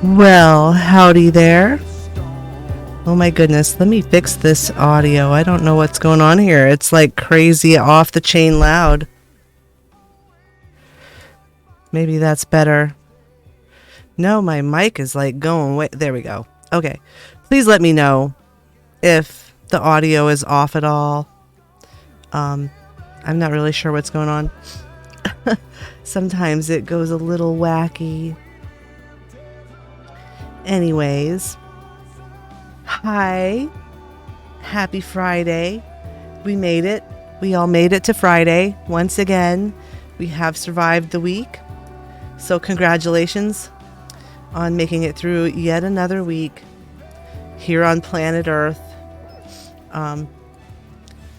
Well, howdy there. Oh my goodness, let me fix this audio. I don't know what's going on here. It's like crazy off the chain loud. Maybe that's better. No, my mic is like going way. There we go. Okay. Please let me know if the audio is off at all. I'm not really sure what's going on. Sometimes it goes a little wacky. Anyways, hi, happy Friday. We made it. We all made it to Friday. Once again, we have survived the week. So congratulations on making it through yet another week here on planet Earth.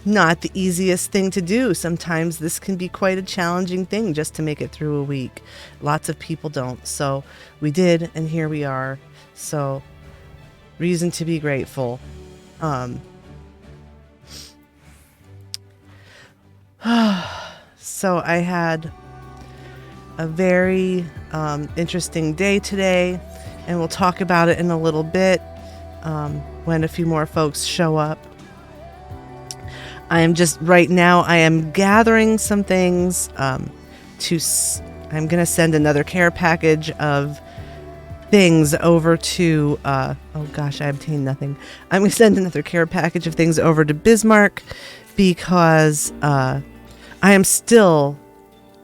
Not the easiest thing to do. Sometimes this can be quite a challenging thing just to make it through a week. Lots of people don't. So we did, and here we are. So, reason to be grateful. So I had a very interesting day today, and we'll talk about it in a little bit when a few more folks show up. I am just right now, I am gathering some things I'm going to send another care package of things over to, oh gosh, I obtained nothing. I'm going to send another care package of things over to Bismarck because I am still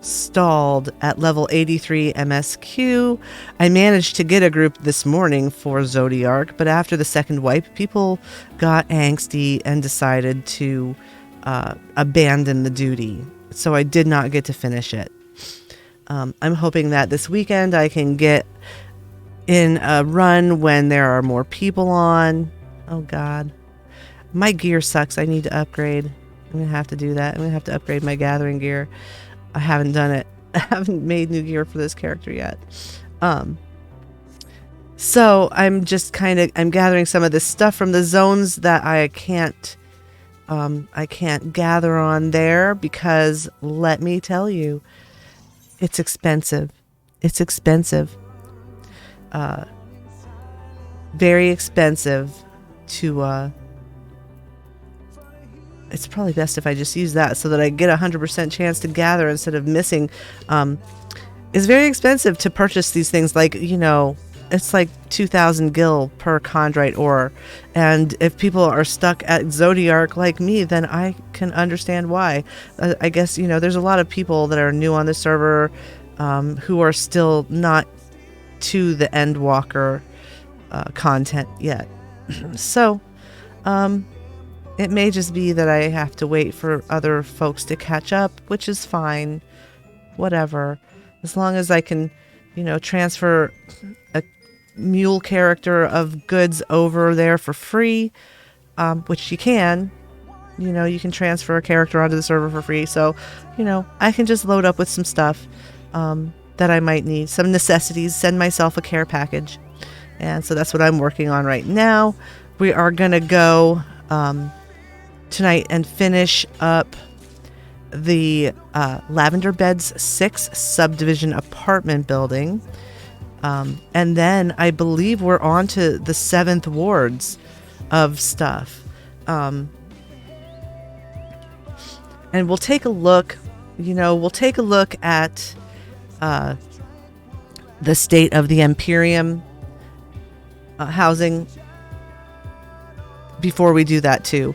stalled at level 83 MSQ. I managed to get a group this morning for Zodiark, but after the second wipe, people got angsty and decided to abandon the duty. So I did not get to finish it. I'm hoping that this weekend I can get in a run when there are more people on. Oh God, my gear sucks. I need to upgrade. I'm gonna have to do that. I'm gonna have to upgrade my gathering gear. I haven't done it. I haven't made new gear for this character yet. So I'm just I'm gathering some of this stuff from the zones that I can't gather on there because let me tell you, it's expensive. It's expensive. Very expensive to, it's probably best if I just use that so that I get 100% chance to gather instead of missing. It's very expensive to purchase these things. Like, you know, it's like 2,000 gil per chondrite ore. And if people are stuck at Zodiark like me, then I can understand why. I guess, you know, there's a lot of people that are new on the server who are still not to the Endwalker content yet. So, it may just be that I have to wait for other folks to catch up, which is fine. Whatever. As long as I can, you know, transfer a mule character of goods over there for free, which you can. You know, you can transfer a character onto the server for free. So, you know, I can just load up with some stuff that I might need. Some necessities, send myself a care package. And so that's what I'm working on right now. We are going to go tonight and finish up the Lavender Beds 6 Subdivision Apartment building. And then I believe we're on to the 7th wards of stuff. And we'll take a look, at the state of the Empyrean housing before we do that too,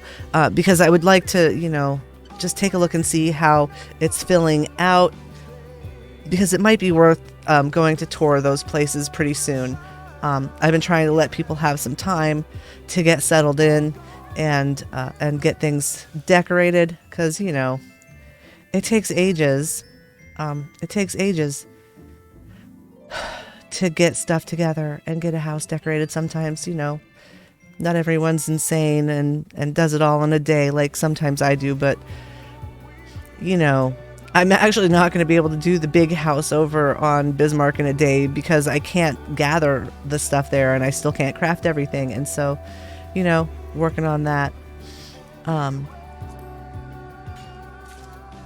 because I would like to, just take a look and see how it's filling out, because it might be worth going to tour those places pretty soon. I've been trying to let people have some time to get settled in and get things decorated, because it takes ages. It takes ages to get stuff together and get a house decorated. Sometimes, not everyone's insane and does it all in a day like sometimes I do, but I'm actually not going to be able to do the big house over on Bismarck in a day, because I can't gather the stuff there and I still can't craft everything. And so, working on that.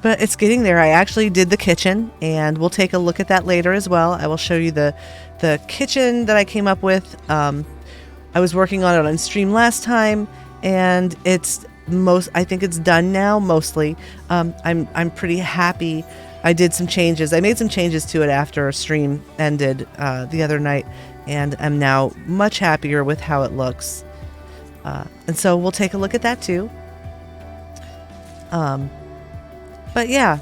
But it's getting there. I actually did the kitchen, and we'll take a look at that later as well. I will show you the kitchen that I came up with. I was working on it on stream last time, and I think it's done now mostly. I'm pretty happy. I did some changes. I made some changes to it after stream ended the other night, and I'm now much happier with how it looks. And so we'll take a look at that too. But yeah,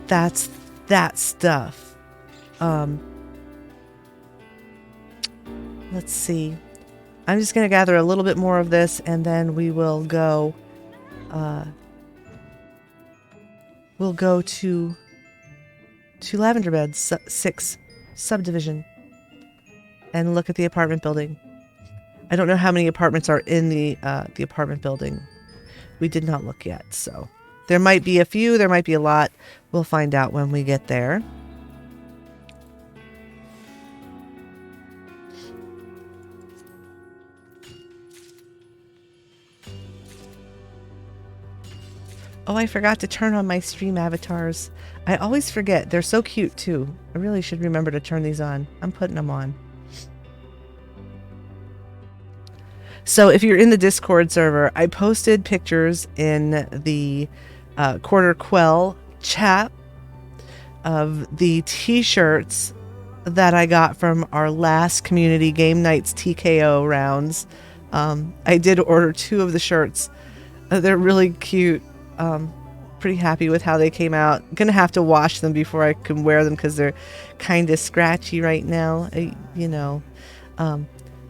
that's that stuff. Let's see. I'm just going to gather a little bit more of this, and then we will go. We'll go to Lavender Beds 6 Subdivision and look at the apartment building. I don't know how many apartments are in the apartment building. We did not look yet, so there might be a few, there might be a lot. We'll find out when we get there. Oh, I forgot to turn on my stream avatars. I always forget. They're so cute, too. I really should remember to turn these on. I'm putting them on. So if you're in the Discord server, I posted pictures in the Quarter Quell chat of the t-shirts that I got from our last community game nights TKO rounds. I did order 2 of the shirts. They're really cute. Pretty happy with how they came out. Gonna have to wash them before I can wear them, because they're kind of scratchy right now.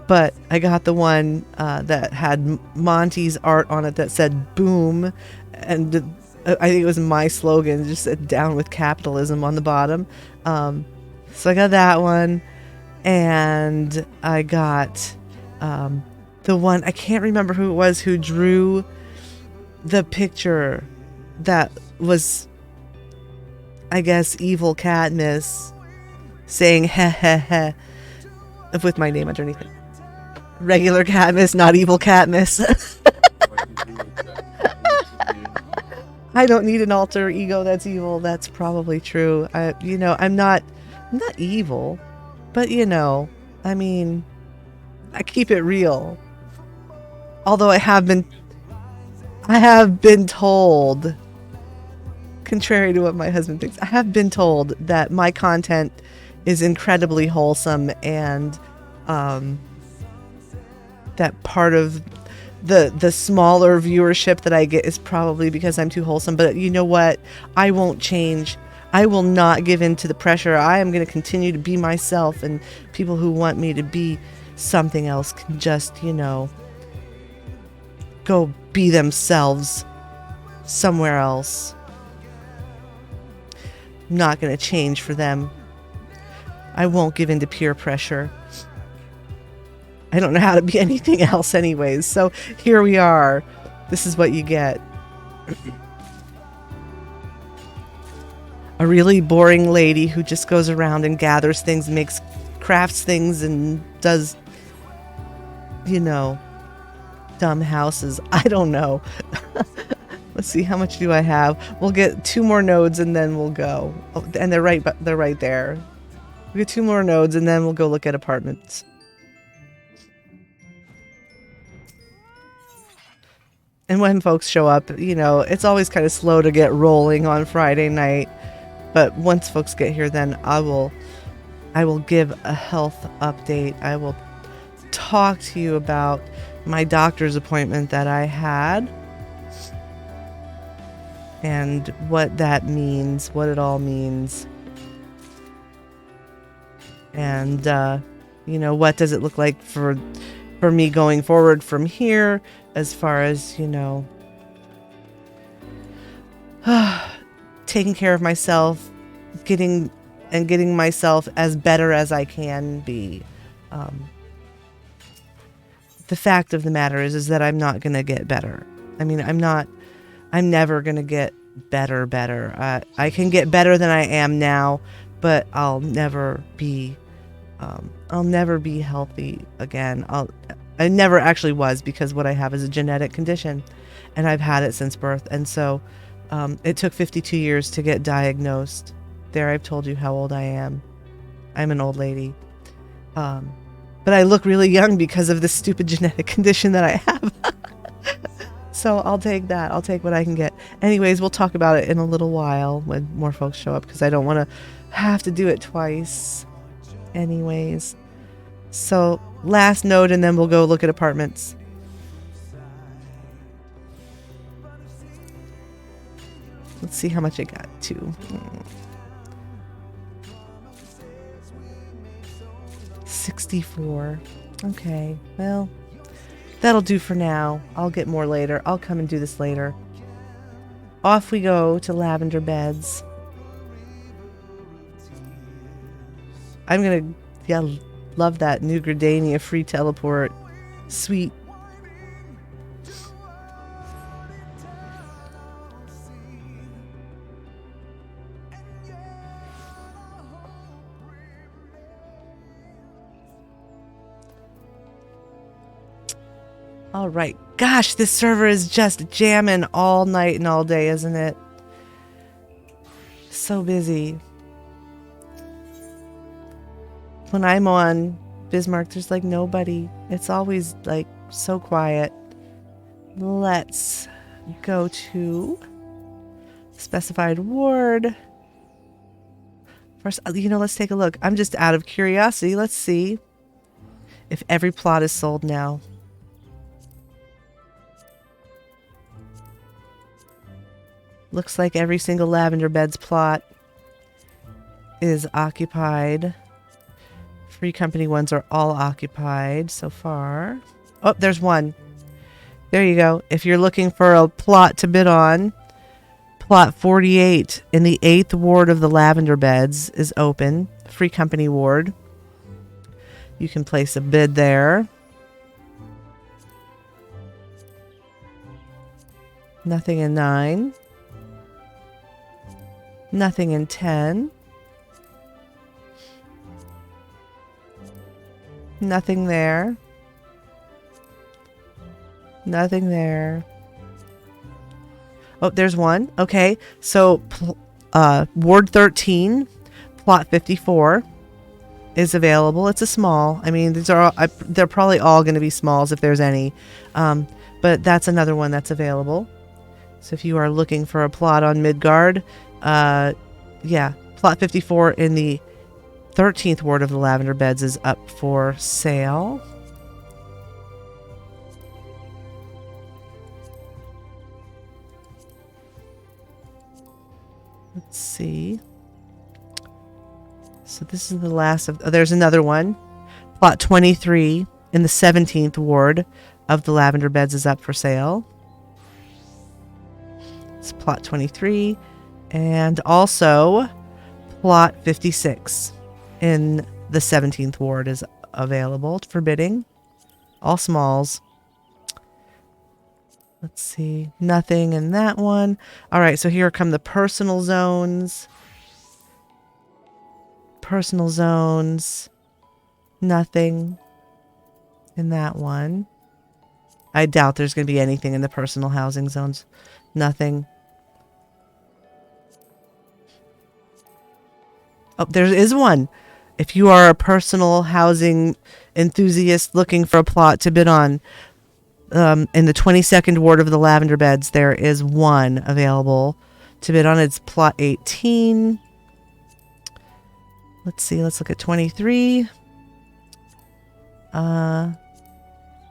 But I got the one that had Monty's art on it that said "Boom," and I think it was my slogan. It just said "Down with Capitalism" on the bottom. So I got that one, and I got the one, I can't remember who it was who drew the picture that was, I guess, evil Katniss saying "heh heh heh" with my name underneath it. Regular Katniss, not evil Katniss. I don't need an alter ego that's evil. That's probably true. I'm not evil, but I mean, I keep it real. Although I have been told, contrary to what my husband thinks, I have been told that my content is incredibly wholesome, and that part of the smaller viewership that I get is probably because I'm too wholesome. But you know what? I won't change. I will not give in to the pressure. I am going to continue to be myself, and people who want me to be something else can just, go be themselves somewhere else. I'm not going to change for them. I won't give in to peer pressure. I don't know how to be anything else anyways. So here we are. This is what you get. A really boring lady who just goes around and gathers things and crafts things and does, dumb houses. I don't know. Let's see, how much do I have? We'll get 2 more nodes and then we'll go. Oh, and they're right there. We'll get 2 more nodes and then we'll go look at apartments. And when folks show up, you know, it's always kind of slow to get rolling on Friday night. But once folks get here, then I will give a health update. I will talk to you about my doctor's appointment that I had and what that means, what it all means. And, you know, what does it look like for me going forward from here, as far as, you know, taking care of myself, getting myself as better as I can be. The fact of the matter is that I'm not going to get better. I mean, I'm never going to get better. I can get better than I am now, but I'll never be healthy again. I never actually was, because what I have is a genetic condition and I've had it since birth. And so, it took 52 years to get diagnosed. There, I've told you how old I am. I'm an old lady. But I look really young because of this stupid genetic condition that I have. So I'll take that. I'll take what I can get. Anyways, we'll talk about it in a little while when more folks show up, because I don't want to have to do it twice. Anyways. So last note and then we'll go look at apartments. Let's see how much I got to. 64. Okay, well, that'll do for now. I'll get more later. I'll come and do this later. Off we go to Lavender Beds. I'm gonna, love that New Gridania free teleport. Sweet. All right. Gosh, this server is just jamming all night and all day, isn't it? So busy. When I'm on Bismarck, there's like nobody. It's always like so quiet. Let's go to specified ward. First, you know, let's take a look. I'm just out of curiosity. Let's see if every plot is sold now. Looks like every single Lavender Beds plot is occupied. Free company ones are all occupied so far. Oh, there's one. There you go. If you're looking for a plot to bid on, plot 48 in the 8th ward of the Lavender Beds is open. Free company ward. You can place a bid there. Nothing in 9. Nothing in 10. Nothing there. Nothing there. Oh, there's one. Okay, so Ward 13, Plot 54 is available. It's a small. I mean, these are all, they're probably all going to be smalls if there's any. But that's another one that's available. So if you are looking for a plot on Midgard, yeah, Plot 54 in the 13th ward of the Lavender Beds is up for sale. Let's see. So this is the last of... Oh, there's another one. Plot 23 in the 17th ward of the Lavender Beds is up for sale. It's Plot 23. And also Plot 56 in the 17th ward is available for bidding. All smalls. Let's see. Nothing in that one. All right, so here come the personal zones. Personal zones. Nothing in that one. I doubt there's going to be anything in the personal housing zones. Nothing. Oh, there is one. If you are a personal housing enthusiast looking for a plot to bid on, in the 22nd ward of the Lavender Beds, there is one available to bid on. It's plot 18. Let's see. Let's look at 23.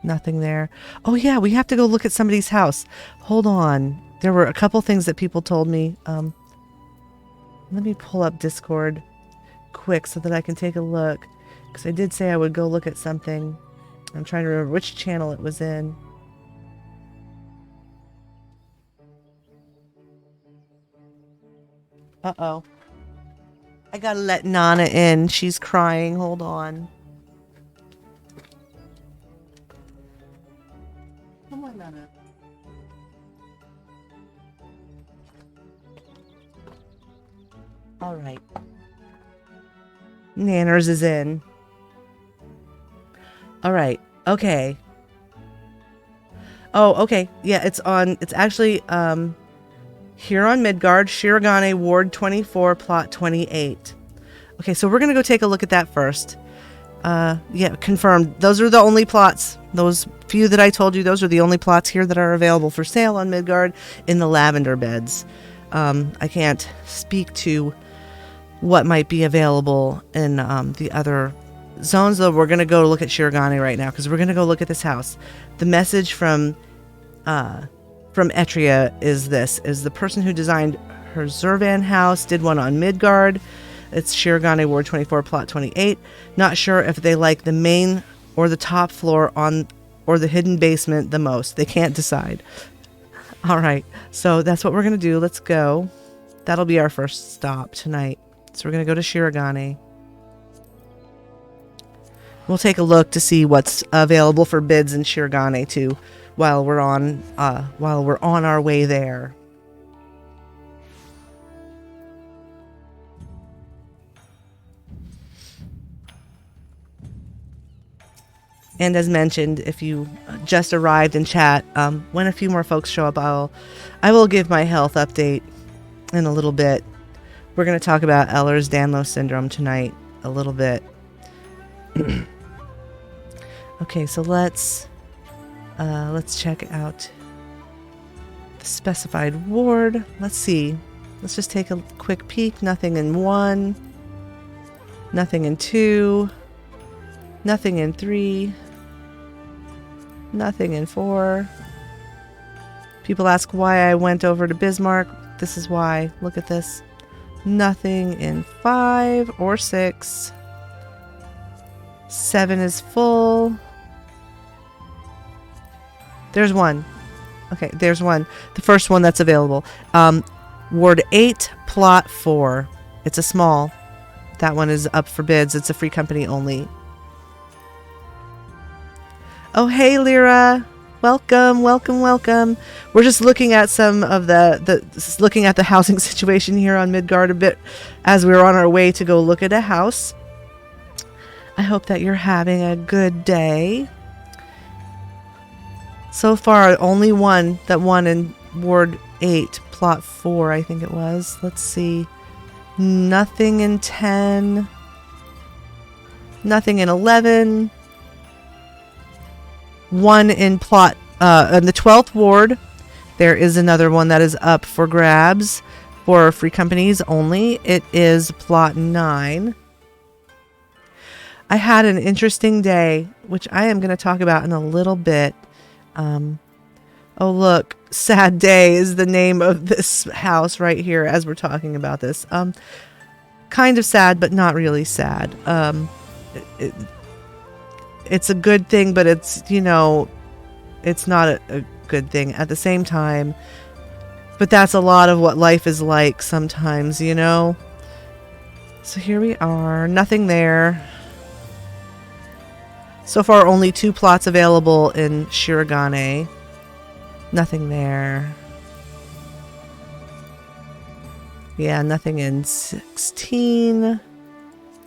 Nothing there. Oh yeah, we have to go look at somebody's house. Hold on. There were a couple things that people told me. Let me pull up Discord quick so that I can take a look, because I did say I would go look at something. I'm trying to remember which channel it was in. Uh-oh. I gotta let Nana in. She's crying. Hold on. Come on, Nana. All right. Nanners is in. All right. Okay. Oh, okay. Yeah, it's actually here on Midgard, Shirogane, Ward 24, Plot 28. Okay, so we're going to go take a look at that first. Yeah, confirmed. Those are the only plots. Those few that I told you, those are the only plots here that are available for sale on Midgard in the Lavender Beds. I can't speak to what might be available in the other zones, though. We're going to go look at Shirogane right now, because we're going to go look at this house. The message from Etria is this: is the person who designed her Zurvan house did one on Midgard. It's Shirogane Ward 24, Plot 28. Not sure if they like the main or the top floor or the hidden basement the most. They can't decide. All right, so that's what we're going to do. Let's go. That'll be our first stop tonight. So we're going to go to Shirogane. We'll take a look to see what's available for bids in Shirogane too, while we're on our way there. And as mentioned, if you just arrived in chat, when a few more folks show up, I will give my health update in a little bit. We're going to talk about Ehlers-Danlos syndrome tonight a little bit. Okay, so let's check out the specified ward. Let's see. Let's just take a quick peek. Nothing in 1. Nothing in 2. Nothing in 3. Nothing in 4. People ask why I went over to Bismarck. This is why. Look at this. Nothing in 5 or 6. 7 is full. There's one. Okay, there's one. The first one that's available. Ward 8, Plot 4. It's a small. That one is up for bids. It's a free company only. Oh, hey, Lyra. Welcome, welcome, welcome. We're just looking at some of looking at the housing situation here on Midgard a bit as we're on our way to go look at a house. I hope that you're having a good day. So far, only one, that one in Ward 8, Plot 4, I think it was. Let's see. Nothing in 10. Nothing in 11. One in plot, in the 12th ward, there is another one that is up for grabs for free companies only. It is Plot 9. I had an interesting day, which I am going to talk about in a little bit. Oh, look, Sad Day is the name of this house right here as we're talking about this. Kind of sad, but not really sad. It's a good thing, but it's, it's not a good thing at the same time. But that's a lot of what life is like sometimes, So here we are. Nothing there. So far, only 2 plots available in Shirogane. Nothing there. Yeah, nothing in 16.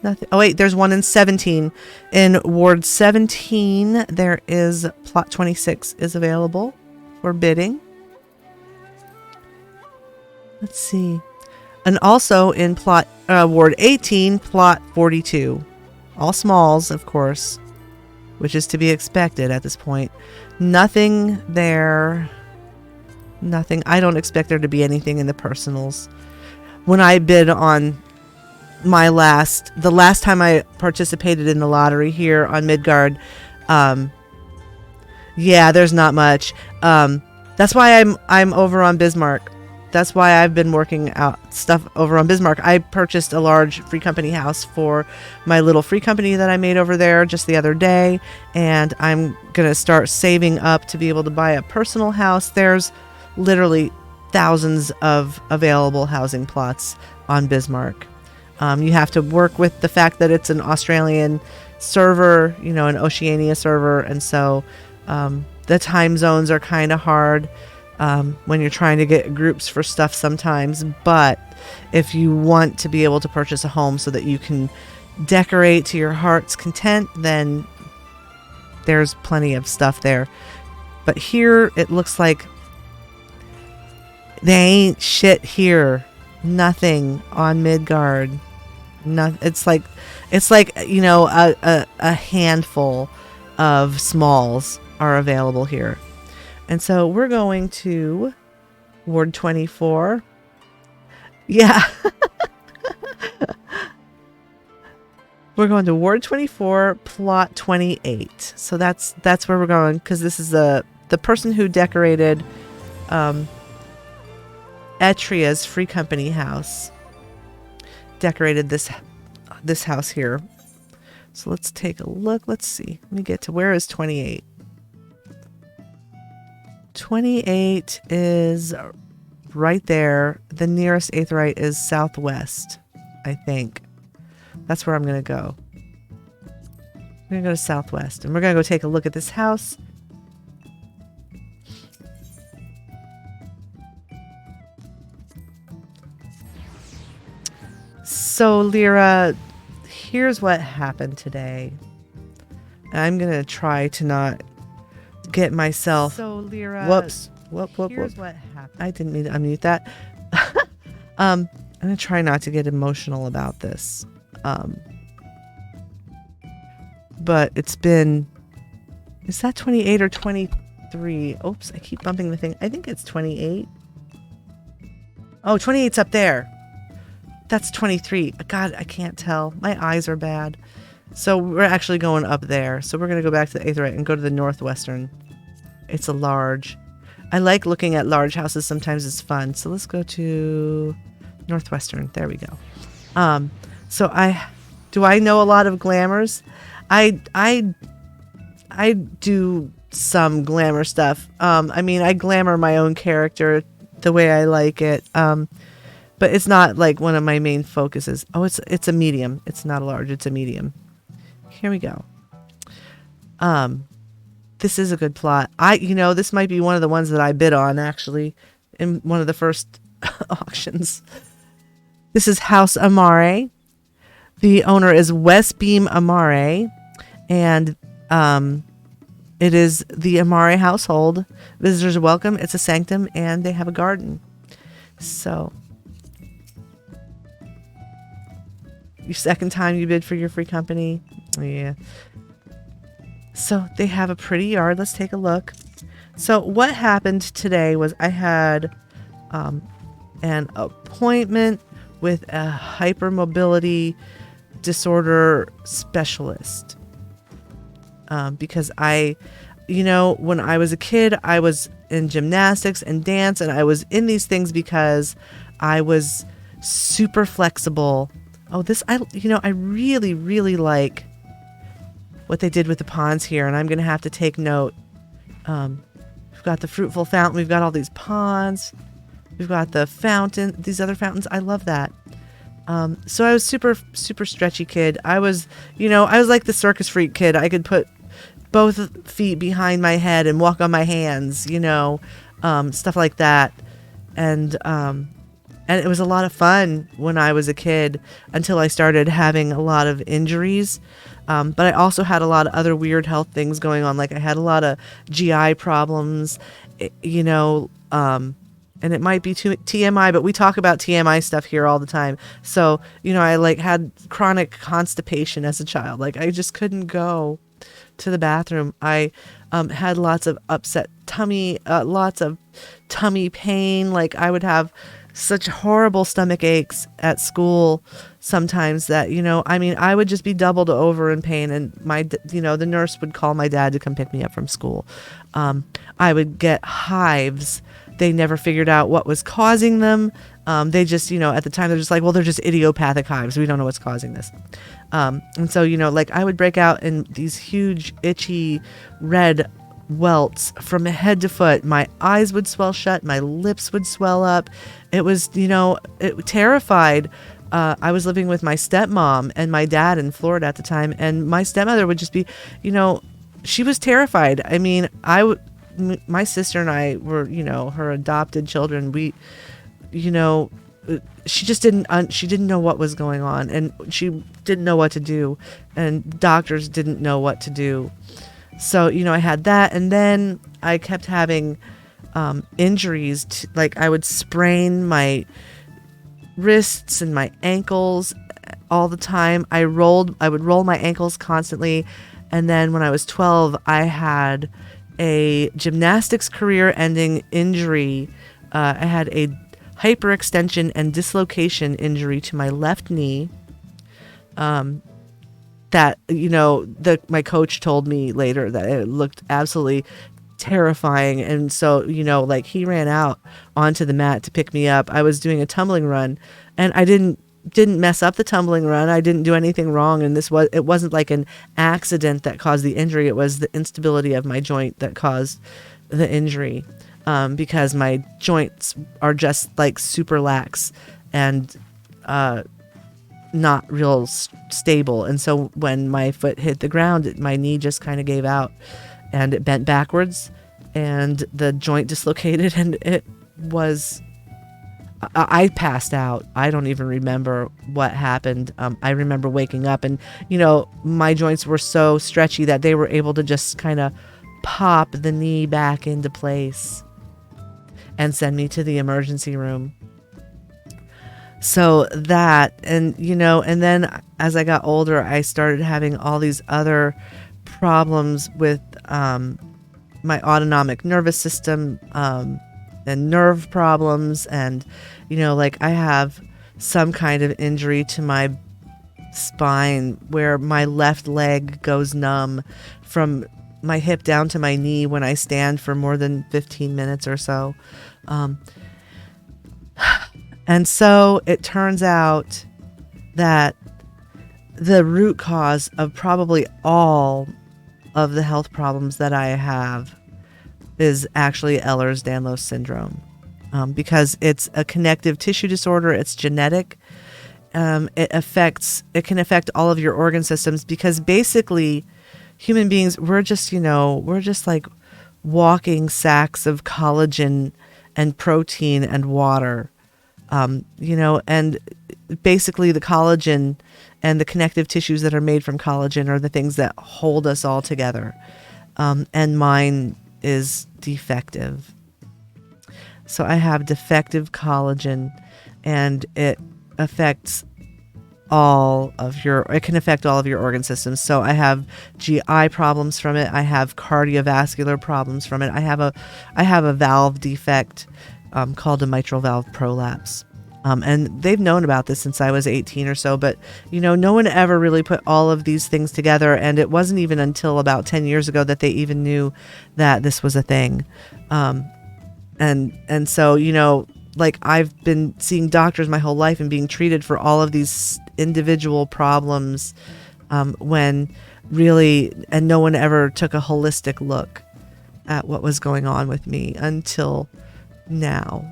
Nothing. Oh wait, there's one in 17. In Ward 17, there is plot 26 is available for bidding. Let's see. And also in plot Ward 18, plot 42. All smalls, of course, which is to be expected at this point. Nothing there. Nothing. I don't expect there to be anything in the personals. When I bid on the last time I participated in the lottery here on Midgard, yeah, there's not much. That's why I'm over on Bismarck. That's why I've been working out stuff over on Bismarck. I purchased a large free company house for my little free company that I made over there just the other day, and I'm gonna start saving up to be able to buy a personal house. There's literally thousands of available housing plots on Bismarck. You have to work with the fact that it's an Australian server, you know, an Oceania server, and so the time zones are kind of hard when you're trying to get groups for stuff sometimes. But if you want to be able to purchase a home so that you can decorate to your heart's content, then there's plenty of stuff there. But here it looks like they ain't shit here. Nothing on Midgard. It's like you know, a handful of smalls are available here. And so we're going to Ward 24. Yeah. We're going to Ward 24, plot 28. So that's where we're going, because this is the person who decorated Etria's free company house. Decorated this house here. So let's take a look. Let's see. Let me get to, where is 28? 28 is right there. The nearest aetheryte is southwest, I think. That's where I'm going to go. I'm going to go to southwest, and we're going to go take a look at this house. So, Lyra, here's what happened today. I'm going to try to not get myself... So, Lyra... Whoops. Here's what happened. I didn't mean to unmute that. I'm going to try not to get emotional about this. But it's been... Is that 28 or 23? Oops, I keep bumping the thing. I think it's 28. Oh, 28's up there. That's 23. God, I can't tell. My eyes are bad. So we're actually going up there. So we're going to go back to the aetheryte and go to the northwestern. It's a large. I like looking at large houses. Sometimes it's fun. So let's go to northwestern. There we go. So do I know a lot of glamours? I do some glamour stuff. I mean, I glamour my own character the way I like it. But it's not like one of my main focuses. Oh, it's a medium. It's not a large. It's a medium. Here we go. This is a good plot. This might be one of the ones that I bid on, actually, in one of the first auctions. This is House Amare. The owner is Westbeam Amare, and it is the Amare household. Visitors are welcome. It's a sanctum, and they have a garden. So, your second time you bid for your free company. Yeah. So they have a pretty yard. Let's take a look. So what happened today was I had an appointment with a hypermobility disorder specialist. Because when I was a kid, I was in gymnastics and dance, and I was in these things because I was super flexible. Oh, I really, really like what they did with the ponds here, and I'm going to have to take note. We've got the fruitful fountain. We've got all these ponds. We've got the fountain, these other fountains. I love that. So I was super, super stretchy kid. I was like the circus freak kid. I could put both feet behind my head and walk on my hands, stuff like that. And And it was a lot of fun when I was a kid until I started having a lot of injuries. But I also had a lot of other weird health things going on. Like I had a lot of GI problems, you know, and it might be too TMI, but we talk about TMI stuff here all the time. So, you know, I like had chronic constipation as a child. Like I just couldn't go to the bathroom. I had lots of upset tummy, lots of tummy pain. Like I would have such horrible stomach aches at school sometimes that, you know, I mean, I would just be doubled over in pain, and the nurse would call my dad to come pick me up from school. I would get hives. They never figured out what was causing them. They just, you know, at the time they're just like, well, they're just idiopathic hives. We don't know what's causing this. And so, you know, like I would break out in these huge, itchy, red welts from head to foot. My eyes would swell shut. My lips would swell up. It was, you know, it terrified. I was living with my stepmom and my dad in Florida at the time. And my stepmother would just be, you know, she was terrified. I mean, my sister and I were, you know, her adopted children. We, you know, she just she didn't know what was going on, and she didn't know what to do, and doctors didn't know what to do. So, you know, I had that, and then I kept having injuries. Like I would sprain my wrists and my ankles all the time. I would roll my ankles constantly. And then when I was 12, I had a gymnastics career ending injury. I had a hyperextension and dislocation injury to my left knee. That, you know, my coach told me later that it looked absolutely terrifying. And so, you know, like he ran out onto the mat to pick me up. I was doing a tumbling run, and I didn't mess up the tumbling run. I didn't do anything wrong. And it wasn't like an accident that caused the injury. It was the instability of my joint that caused the injury. Because my joints are just like super lax and, not real stable. And so when my foot hit the ground, my knee just kind of gave out and it bent backwards and the joint dislocated, and I passed out. I don't even remember what happened. I remember waking up, and, you know, my joints were so stretchy that they were able to just kind of pop the knee back into place and send me to the emergency room. So that, and, you know, and then as I got older, I started having all these other problems with my autonomic nervous system, and nerve problems. And, you know, like I have some kind of injury to my spine where my left leg goes numb from my hip down to my knee when I stand for more than 15 minutes or so. And so it turns out that the root cause of probably all of the health problems that I have is actually Ehlers-Danlos syndrome, because it's a connective tissue disorder. It's genetic. It can affect all of your organ systems, because basically human beings, we're just like walking sacks of collagen and protein and water. You know, and basically the collagen and the connective tissues that are made from collagen are the things that hold us all together. And mine is defective. So I have defective collagen, and it can affect all of your organ systems. So I have GI problems from it. I have cardiovascular problems from it. I have a valve defect called a mitral valve prolapse. And they've known about this since I was 18 or so, but, you know, no one ever really put all of these things together. And it wasn't even until about 10 years ago that they even knew that this was a thing. And so, you know, like I've been seeing doctors my whole life and being treated for all of these individual problems, when really, and no one ever took a holistic look at what was going on with me until now.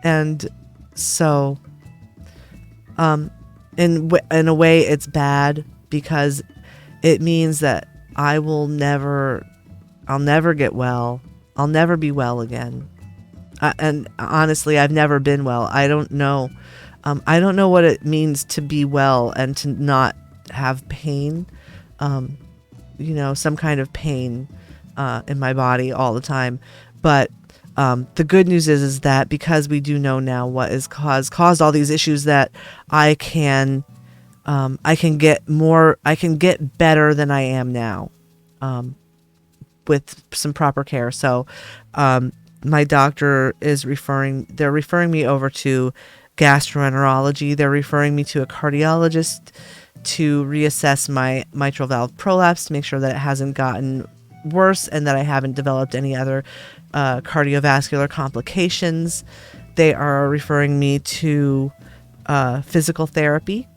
And so, in a way it's bad, because it means that I'll never get well. I'll never be well again. And honestly, I've never been well. I don't know. I don't know what it means to be well and to not have pain, some kind of pain in my body all the time. But the good news is that because we do know now what is caused all these issues, that I can get better than I am now, with some proper care. So my doctor is they're referring me over to gastroenterology. They're referring me to a cardiologist to reassess my mitral valve prolapse to make sure that it hasn't gotten worse and that I haven't developed any other cardiovascular complications. They are referring me to physical therapy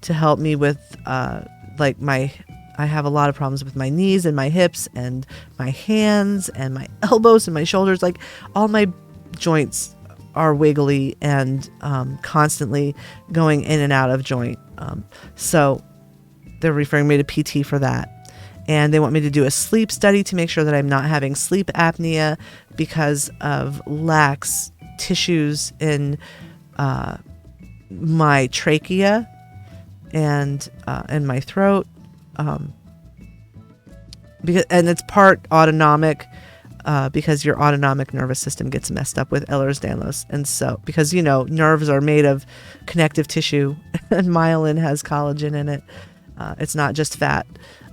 to help me with I have a lot of problems with my knees and my hips and my hands and my elbows and my shoulders. Like, all my joints are wiggly and constantly going in and out of joint. So they're referring me to PT for that. And they want me to do a sleep study to make sure that I'm not having sleep apnea because of lax tissues in my trachea and my throat. And it's part autonomic, because your autonomic nervous system gets messed up with Ehlers-Danlos. And so, because, nerves are made of connective tissue and myelin has collagen in it. It's not just fat.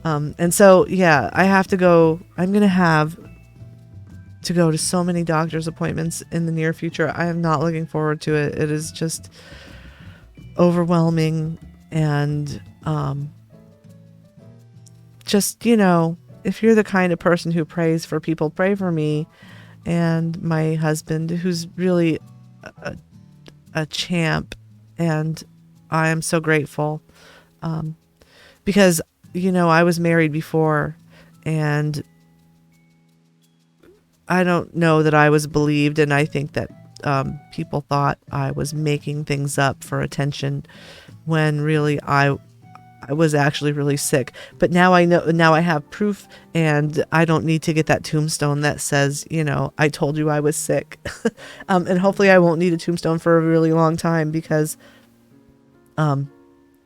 And so, yeah, I have to go. I'm going to have to go to so many doctor's appointments in the near future. I am not looking forward to it. It is just overwhelming. And just, if you're the kind of person who prays for people, pray for me and my husband, who's really a champ. And I am so grateful, because, I was married before, and I don't know that I was believed. And I think that people thought I was making things up for attention when really I was actually really sick. But now I know, now I have proof, and I don't need to get that tombstone that says, I told you I was sick. And hopefully I won't need a tombstone for a really long time, because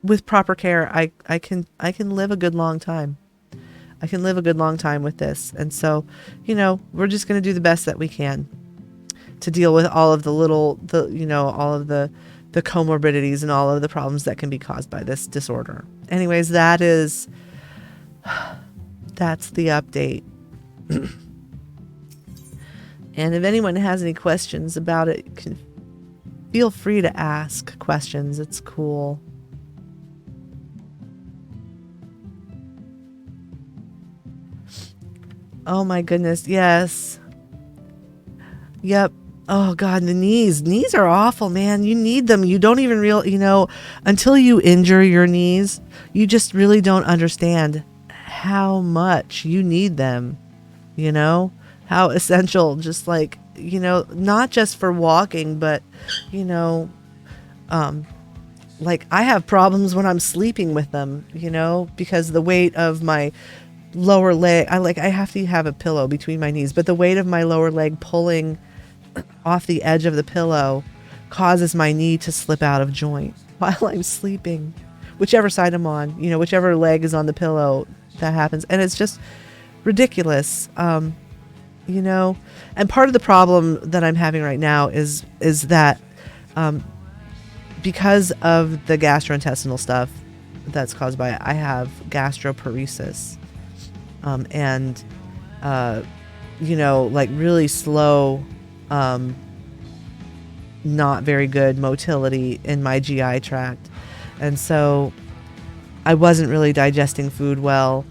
with proper care, I can live a good long time. I can live a good long time with this. And so, we're just going to do the best that we can to deal with all of all of the comorbidities and all of the problems that can be caused by this disorder. Anyways, that's the update. And if anyone has any questions about it, feel free to ask questions. It's cool. Oh my goodness. Yes. Yep. Oh God, the knees are awful, man. You need them. You don't even until you injure your knees, you just really don't understand how much you need them, how essential, just like, not just for walking, but, like I have problems when I'm sleeping with them, because the weight of my lower leg, I have to have a pillow between my knees, but the weight of my lower leg pulling off the edge of the pillow causes my knee to slip out of joint while I'm sleeping, whichever side I'm on, whichever leg is on the pillow, that happens. And it's just ridiculous. And part of the problem that I'm having right now is that, because of the gastrointestinal stuff that's caused by it, I have gastroparesis, and really slow, not very good motility in my GI tract. And so I wasn't really digesting food well,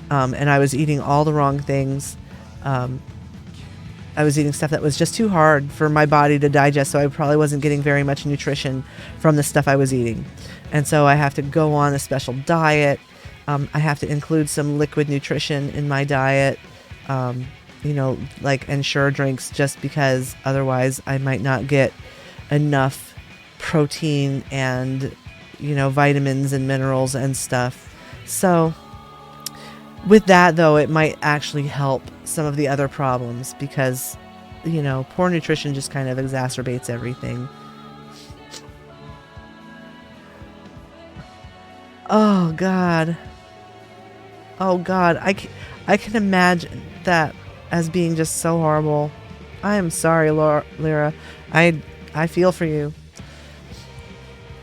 and I was eating all the wrong things. I was eating stuff that was just too hard for my body to digest, so I probably wasn't getting very much nutrition from the stuff I was eating. And so I have to go on a special diet. I have to include some liquid nutrition in my diet, like Ensure drinks, just because otherwise I might not get enough protein and, vitamins and minerals and stuff. So with that, though, it might actually help some of the other problems, because, you know, poor nutrition just kind of exacerbates everything. Oh God. Oh God. I can imagine that as being just so horrible. I am sorry, Lyra. I feel for you.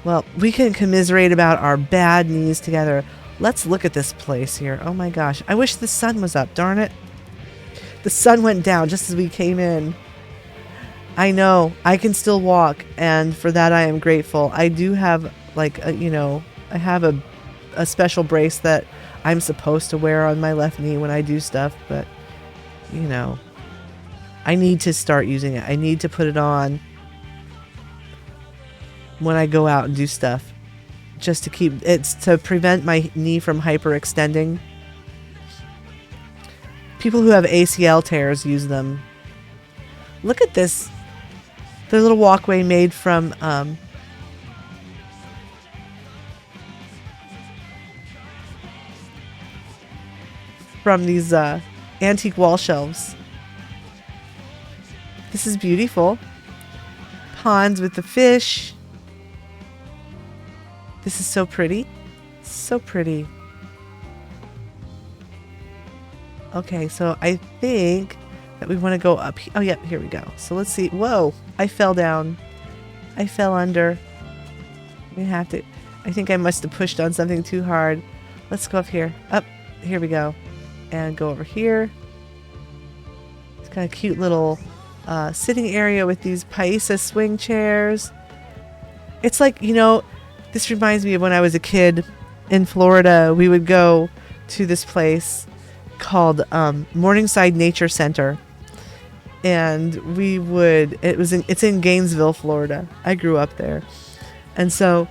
Well, we can commiserate about our bad knees together. Let's look at this place here. Oh my gosh. I wish the sun was up, darn it. The sun went down just as we came in. I know. I can still walk, and for that I am grateful. I do have, like, you know, I have a special brace that I'm supposed to wear on my left knee when I do stuff, but, you know, I need to start using it. I need to put it on when I go out and do stuff, just to keep, it's to prevent my knee from hyperextending. People who have ACL tears use them. Look at this. Their little walkway made from these antique wall shelves. This is beautiful. Ponds with the fish. This is so pretty. So pretty. Okay, so I think that we want to go up. Oh, yeah, here we go. So let's see. Whoa, I fell down. I fell under. We have to. I think I must have pushed on something too hard. Let's go up here. Up. Here we go. And go over here. It's got a cute little sitting area with these paisa swing chairs. It's like, you know, this reminds me of when I was a kid in Florida. We would go to this place called Morningside Nature Center, and we would. It's in Gainesville, Florida. I grew up there, and so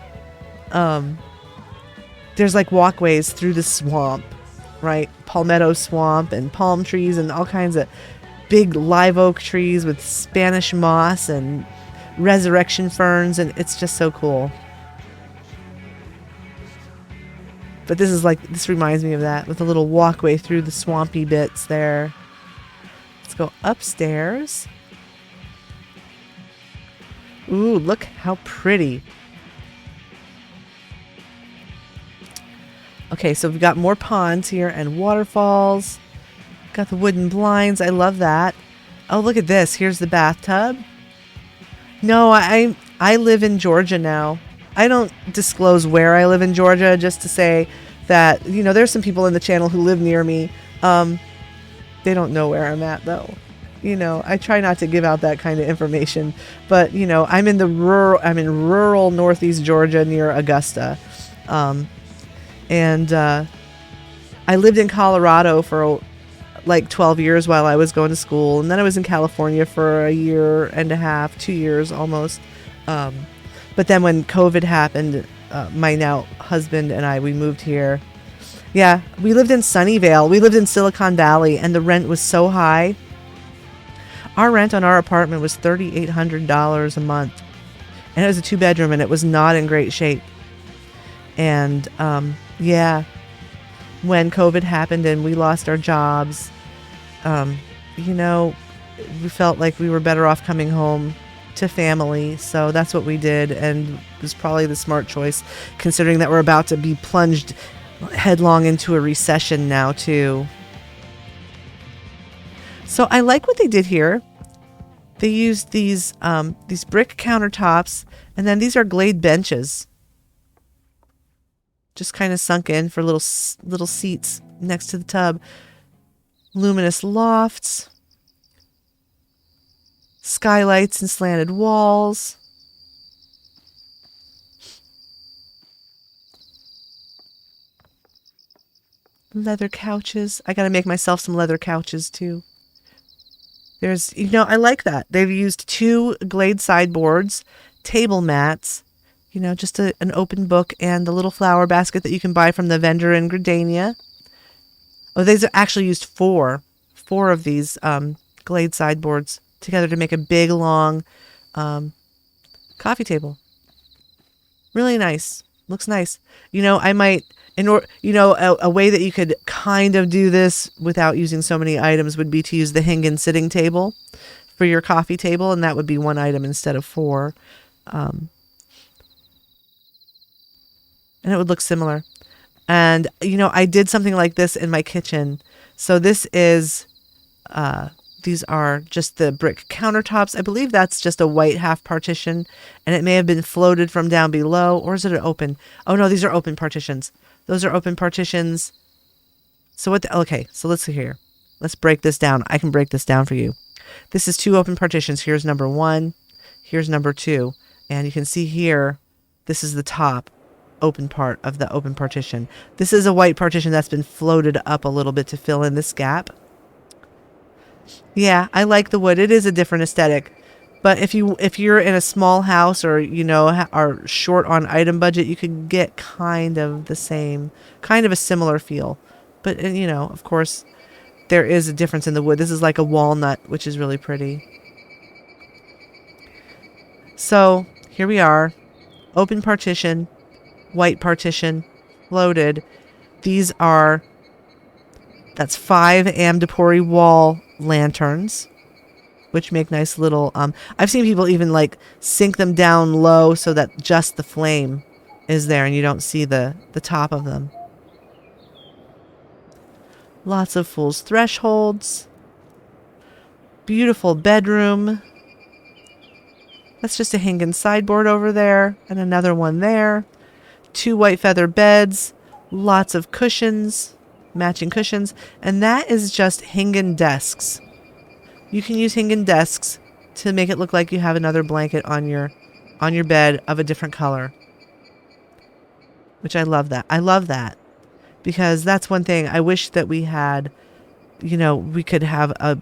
there's like walkways through the swamp, right? Palmetto swamp and palm trees and all kinds of big live oak trees with Spanish moss and resurrection ferns, and it's just so cool. But this reminds me of that, with a little walkway through the swampy bits there. Let's go upstairs. Ooh, look how pretty. Okay, so we've got more ponds here and waterfalls. Got the wooden blinds. I love that. Oh, look at this. Here's the bathtub. No, I live in Georgia now. I don't disclose where I live in Georgia, just to say that, you know, there's some people in the channel who live near me. They don't know where I'm at, though. You know, I try not to give out that kind of information. But, you know, I'm in rural northeast Georgia near Augusta. And I lived in Colorado for like 12 years while I was going to school. And then I was in California for a year and a half, 2 years almost. But then when COVID happened, my now husband and I, we moved here. Yeah, we lived in Sunnyvale. We lived in Silicon Valley, and the rent was so high. Our rent on our apartment was $3,800 a month. And it was a 2-bedroom, and it was not in great shape. And yeah, when COVID happened and we lost our jobs, you know, we felt like we were better off coming home to family. So that's what we did, and it was probably the smart choice, considering that we're about to be plunged headlong into a recession now too. So I like what they did here. They used these brick countertops, and then these are glade benches, just kind of sunk in for little seats next to the tub. Luminous lofts, skylights and slanted walls. Leather couches. I got to make myself some leather couches too. There's, you know, I like that. They've used 2 glade sideboards, table mats, you know, just an open book, and the little flower basket that you can buy from the vendor in Gardenia. Oh, they've actually used four of these glade sideboards together to make a big, long coffee table. Really nice. Looks nice. You know, I might, a way that you could kind of do this without using so many items would be to use the Hingan sitting table for your coffee table, and that would be 1 item instead of 4. And it would look similar. And, you know, I did something like this in my kitchen. So this is, these are just the brick countertops. I believe that's just a white half partition, and it may have been floated from down below, or is it an open? Oh no, these are open partitions. Those are open partitions. So okay, so let's see here. Let's break this down. I can break this down for you. This is 2 open partitions. Here's number 1. Here's number 2. And you can see here, this is the top open part of the open partition. This is a white partition that's been floated up a little bit to fill in this gap. Yeah, I like the wood. It is a different aesthetic. But if you're in a small house, or, you know, are short on item budget, you could get kind of the same, kind of a similar feel. But, you know, of course, there is a difference in the wood. This is like a walnut, which is really pretty. So here we are. Open partition, white partition, loaded. These are, that's 5 Amdapori wall lanterns, which make nice little, I've seen people even like sink them down low so that just the flame is there and you don't see the top of them. Lots of fool's thresholds. Beautiful bedroom. That's just a hanging sideboard over there, and another one there. 2 white feather beds. Lots of cushions, matching cushions, and that is just hanging desks. You can use hanging desks to make it look like you have another blanket on your bed of a different color. Which I love that. I love that. Because that's one thing I wish that we had, you know, we could have a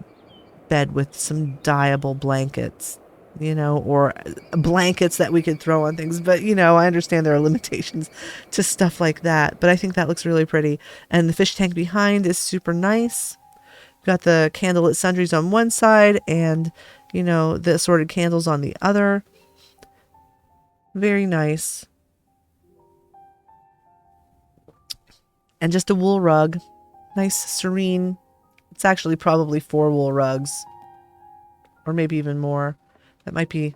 bed with some dyeable blankets, you know, or blankets that we could throw on things. But, you know, I understand there are limitations to stuff like that. But I think that looks really pretty. And the fish tank behind is super nice. Got the candlelit sundries on one side and, you know, the assorted candles on the other. Very nice. And just a wool rug. Nice, serene. It's actually probably 4 wool rugs. Or maybe even more. That might be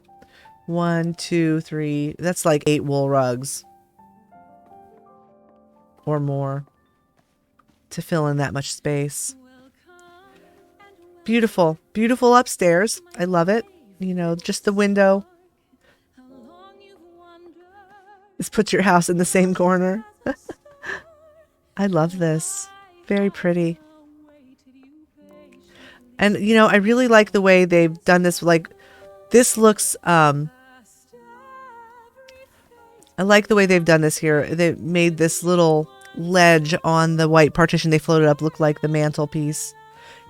1, 2, 3. That's like 8 wool rugs. Or more. To fill in that much space. Beautiful. Beautiful upstairs. I love it. You know, just the window. This puts your house in the same corner. I love this. Very pretty. And, you know, I really like the way they've done this. Like, this looks, I like the way they've done this here. They made this little ledge on the white partition they floated up look like the mantelpiece.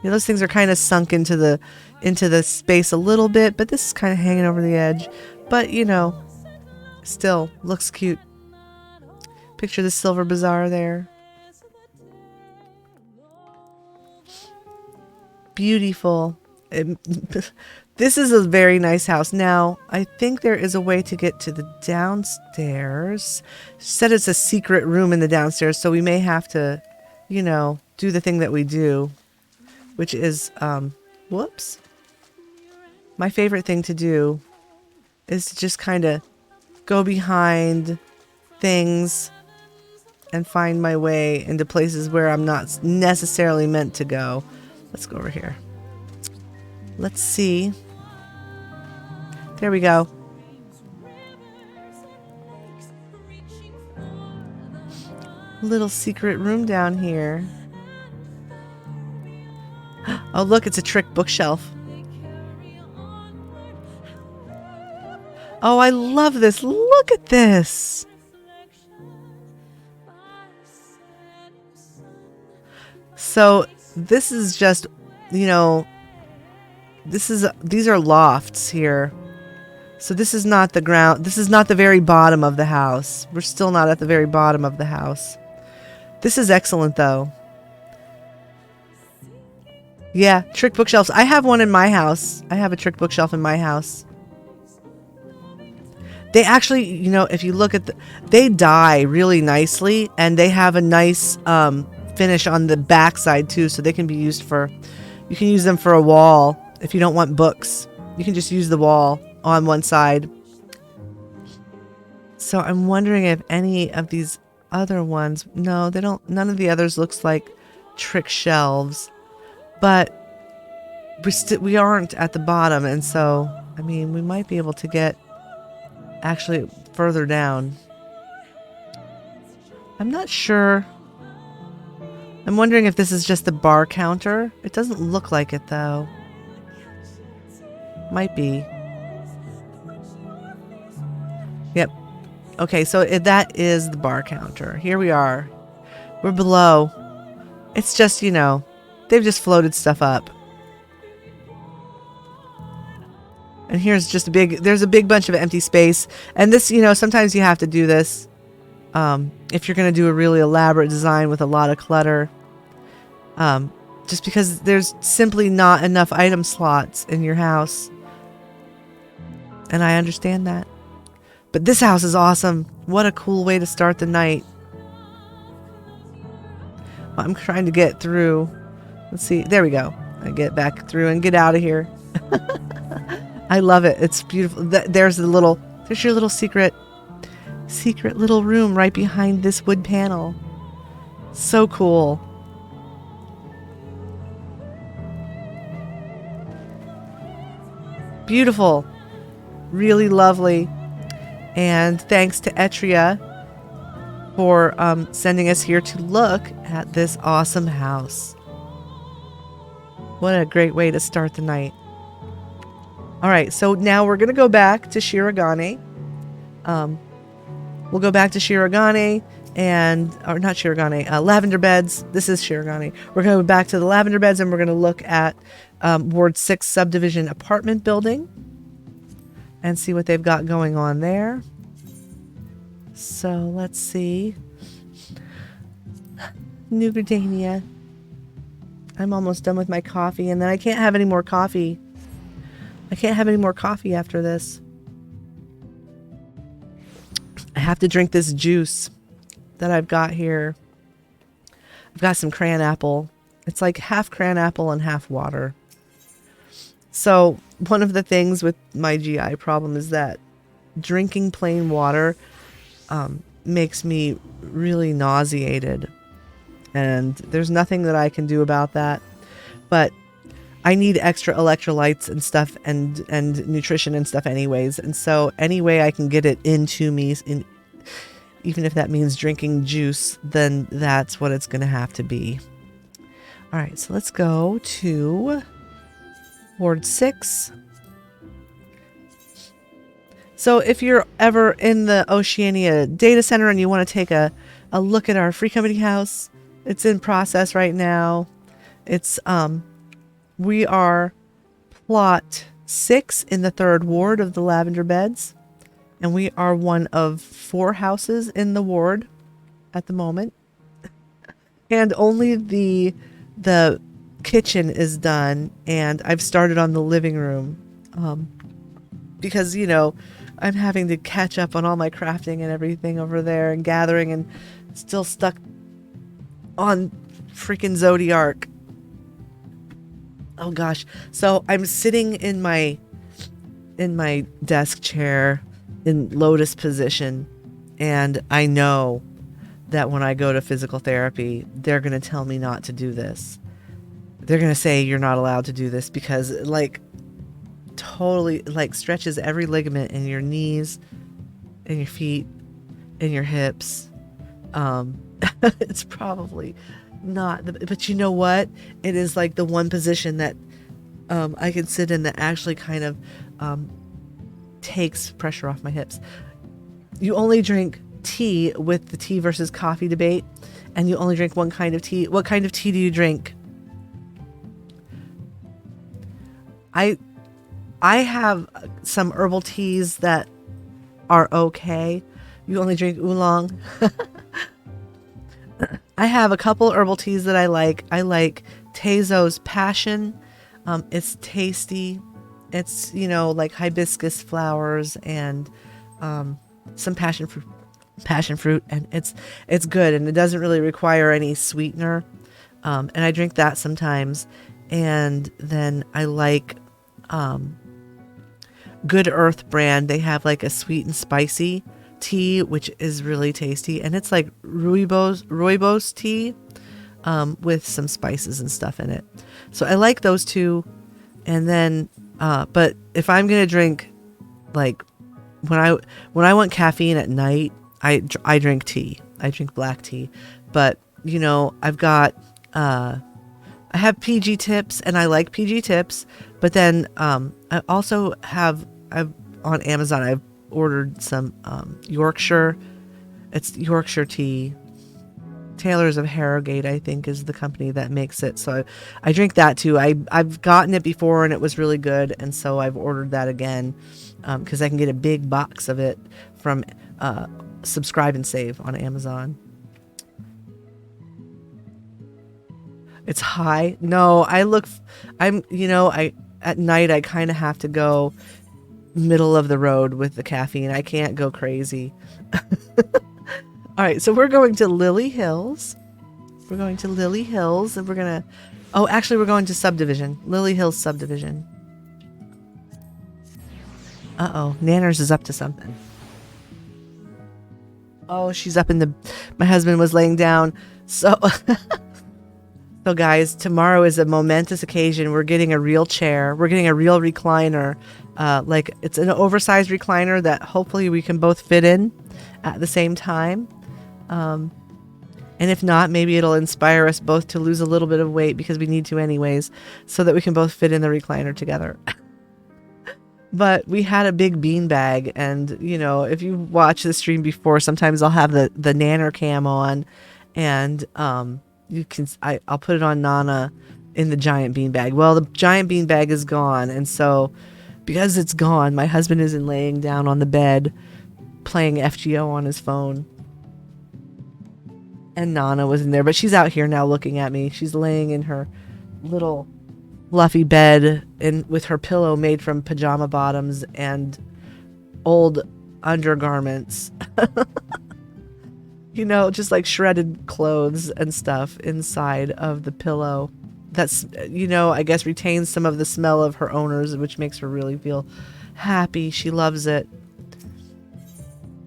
You know, those things are kind of sunk into the space a little bit, but this is kind of hanging over the edge. But, you know, still looks cute. Picture the silver bazaar there. Beautiful. This is a very nice house. Now, I think there is a way to get to the downstairs. She said it's a secret room in the downstairs, so we may have to, you know, do the thing that we do, which is, whoops. My favorite thing to do is to just kind of go behind things and find my way into places where I'm not necessarily meant to go. Let's go over here. Let's see. There we go. Little secret room down here. Oh, look, it's a trick bookshelf. Oh, I love this. Look at this. So this is just, you know, these are lofts here. So this is not the ground. This is not the very bottom of the house. We're still not at the very bottom of the house. This is excellent though. Yeah, trick bookshelves. I have one in my house. I have a trick bookshelf in my house. They actually, you know, if you look at they dye really nicely, and they have a nice finish on the back side too, so they can be used for, you can use them for a wall if you don't want books, you can just use the wall on one side. So I'm wondering if any of these other ones, no, they don't, none of the others looks like trick shelves, but we aren't at the bottom. And so, I mean, we might be able to get actually further down. I'm not sure. I'm wondering if this is just the bar counter. It doesn't look like it though. Might be. Yep. Okay, so that is the bar counter. Here we are. We're below. It's just, you know, they've just floated stuff up. And here's just there's a big bunch of empty space. And this, you know, sometimes you have to do this if you're going to do a really elaborate design with a lot of clutter. Just because there's simply not enough item slots in your house. And I understand that. But this house is awesome. What a cool way to start the night. I'm trying to get through. Let's see. There we go. I get back through and get out of here. I love it. It's beautiful. There's your little secret little room right behind this wood panel. So cool. Beautiful. Really lovely. And thanks to Etria for sending us here to look at this awesome house. What a great way to start the night. All right, so now we're going to go back to Shirogane. We'll go back to Shirogane or not Shirogane, Lavender Beds. This is Shirogane. We're going to go back to the Lavender Beds and we're going to look at Ward 6 Subdivision Apartment building and see what they've got going on there. So let's see. New Gardania. I'm almost done with my coffee and then I can't have any more coffee. I can't have any more coffee after this. I have to drink this juice that I've got here. I've got some cran apple. It's like half cran apple and half water. So one of the things with my GI problem is that drinking plain water makes me really nauseated. And there's nothing that I can do about that. But I need extra electrolytes and stuff and nutrition and stuff anyways. And so any way I can get it into me, even if that means drinking juice, then that's what it's going to have to be. All right, so let's go to Ward 6. So if you're ever in the Oceania data center and you want to take a look at our free company house, it's in process right now. It's we are plot 6 in the 3rd ward of the Lavender Beds, and we are one of 4 houses in the ward at the moment. And only the kitchen is done, and I've started on the living room because, you know, I'm having to catch up on all my crafting and everything over there and gathering, and still stuck on freaking Zodiac. Oh gosh. So I'm sitting in my desk chair in lotus position, and I know that when I go to physical therapy, they're going to tell me not to do this. They're going to say you're not allowed to do this because it, like, totally like stretches every ligament in your knees, in your feet, in your hips. It's probably not, but you know what? It is like the one position that I can sit in that actually kind of takes pressure off my hips. You only drink tea with the tea versus coffee debate, and you only drink one kind of tea. What kind of tea do you drink? I have some herbal teas that are okay. You only drink oolong. I have a couple herbal teas that I like. I like Tezo's Passion. It's tasty. It's, you know, like hibiscus flowers and some passion fruit, and it's good, and it doesn't really require any sweetener. And I drink that sometimes. And then I like Good Earth brand. They have like a sweet and spicy tea, which is really tasty. And it's like rooibos tea with some spices and stuff in it. So I like those two. And then, but if I'm going to drink, like when I want caffeine at night, I drink tea. I drink black tea. But, you know, I've got, I have PG Tips and I like PG Tips. But then I also have, on Amazon, I've ordered some Yorkshire. It's Yorkshire tea. Taylor's of Harrogate, I think, is the company that makes it. So I drink that too. I've gotten it before and it was really good. And so I've ordered that again because I can get a big box of it from Subscribe and Save on Amazon. It's high. No, at night I kind of have to go middle of the road with the caffeine. I can't go crazy. All right, so we're going to Lily Hills. We're going to Lily Hills and we're going to, we're going to Subdivision. Lily Hills Subdivision. Uh-oh, Nanners is up to something. Oh, she's up my husband was laying down. So, so guys, tomorrow is a momentous occasion. We're getting a real chair. We're getting a real recliner. Like it's an oversized recliner that hopefully we can both fit in at the same time. And if not, maybe it'll inspire us both to lose a little bit of weight because we need to anyways, so that we can both fit in the recliner together. But we had a big bean bag, and you know, if you watch the stream before, sometimes I'll have the Nanner cam on, and I'll put it on Nana in the giant bean bag. Well, the giant bean bag is gone, and so because it's gone, my husband isn't laying down on the bed playing FGO on his phone. And Nana was in there, but she's out here now looking at me. She's laying in her little fluffy bed with her pillow made from pajama bottoms and old undergarments. You know, just like shredded clothes and stuff inside of the pillow. That's, you know, I guess retains some of the smell of her owners, which makes her really feel happy. She loves it.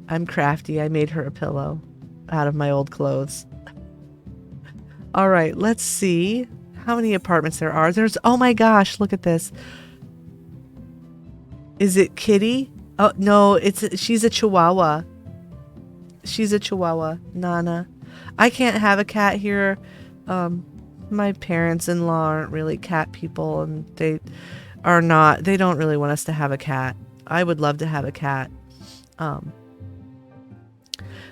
I'm crafty. I made her a pillow out of my old clothes. All right, let's see how many apartments there are. Oh my gosh, look at this. Is it Kitty? Oh no, she's a Chihuahua. She's a Chihuahua, Nana. I can't have a cat here. My parents-in-law aren't really cat people, and they don't really want us to have a cat. I would love to have a cat.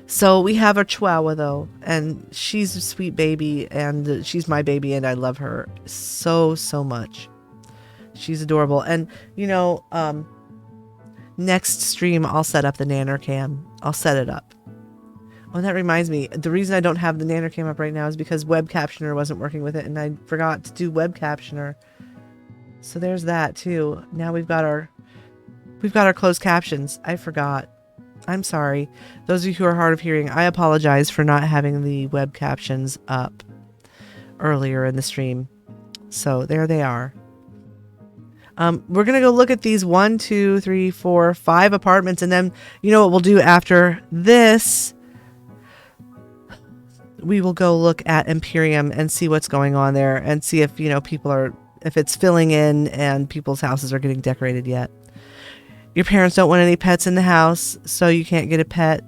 So we have a Chihuahua though, and she's a sweet baby, and she's my baby, and I love her so much. She's adorable. And you know, next stream I'll set up the Nanner cam. I'll set it up. Oh, and that reminds me, the reason I don't have the Nanner cam up right now is because Web Captioner wasn't working with it, and I forgot to do Web Captioner. So there's that too. Now we've got our closed captions. I forgot. I'm sorry. Those of you who are hard of hearing, I apologize for not having the web captions up earlier in the stream. So there they are. We're going to go look at these 1, 2, 3, 4, 5 apartments. And then, you know what we'll do after this? We will go look at Imperium and see what's going on there and see if, you know, if it's filling in and people's houses are getting decorated yet. Your parents don't want any pets in the house, so you can't get a pet.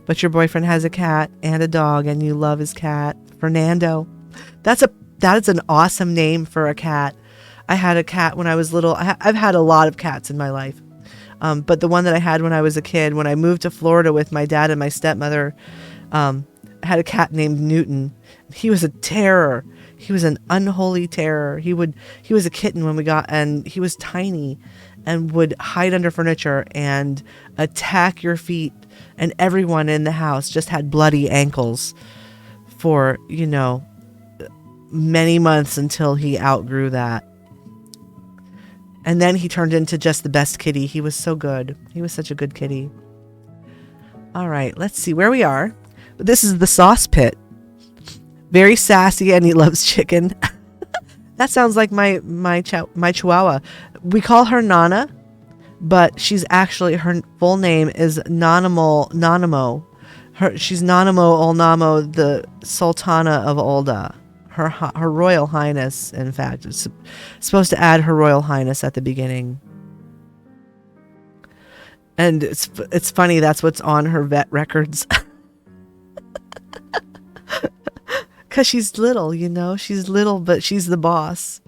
But your boyfriend has a cat and a dog, and you love his cat, Fernando. That is an awesome name for a cat. I had a cat when I was little. I've had a lot of cats in my life. But the one that I had when I was a kid, when I moved to Florida with my dad and my stepmother, I had a cat named Newton. He was a terror. He was an unholy terror. He was a kitten when we got, and he was tiny and would hide under furniture and attack your feet. And everyone in the house just had bloody ankles for, you know, many months until he outgrew that. And then he turned into just the best kitty. He was so good. He was such a good kitty. All right, let's see where we are. This is the sauce pit. Very sassy, and he loves chicken. That sounds like my Chihuahua. We call her Nana, but she's actually, her full name is Nanamo. She's Nanamo Olnamo, the Sultana of Olda. Her Royal Highness, in fact. It's supposed to add Her Royal Highness at the beginning. And it's funny, that's what's on her vet records. Because she's little, you know? She's little, but she's the boss.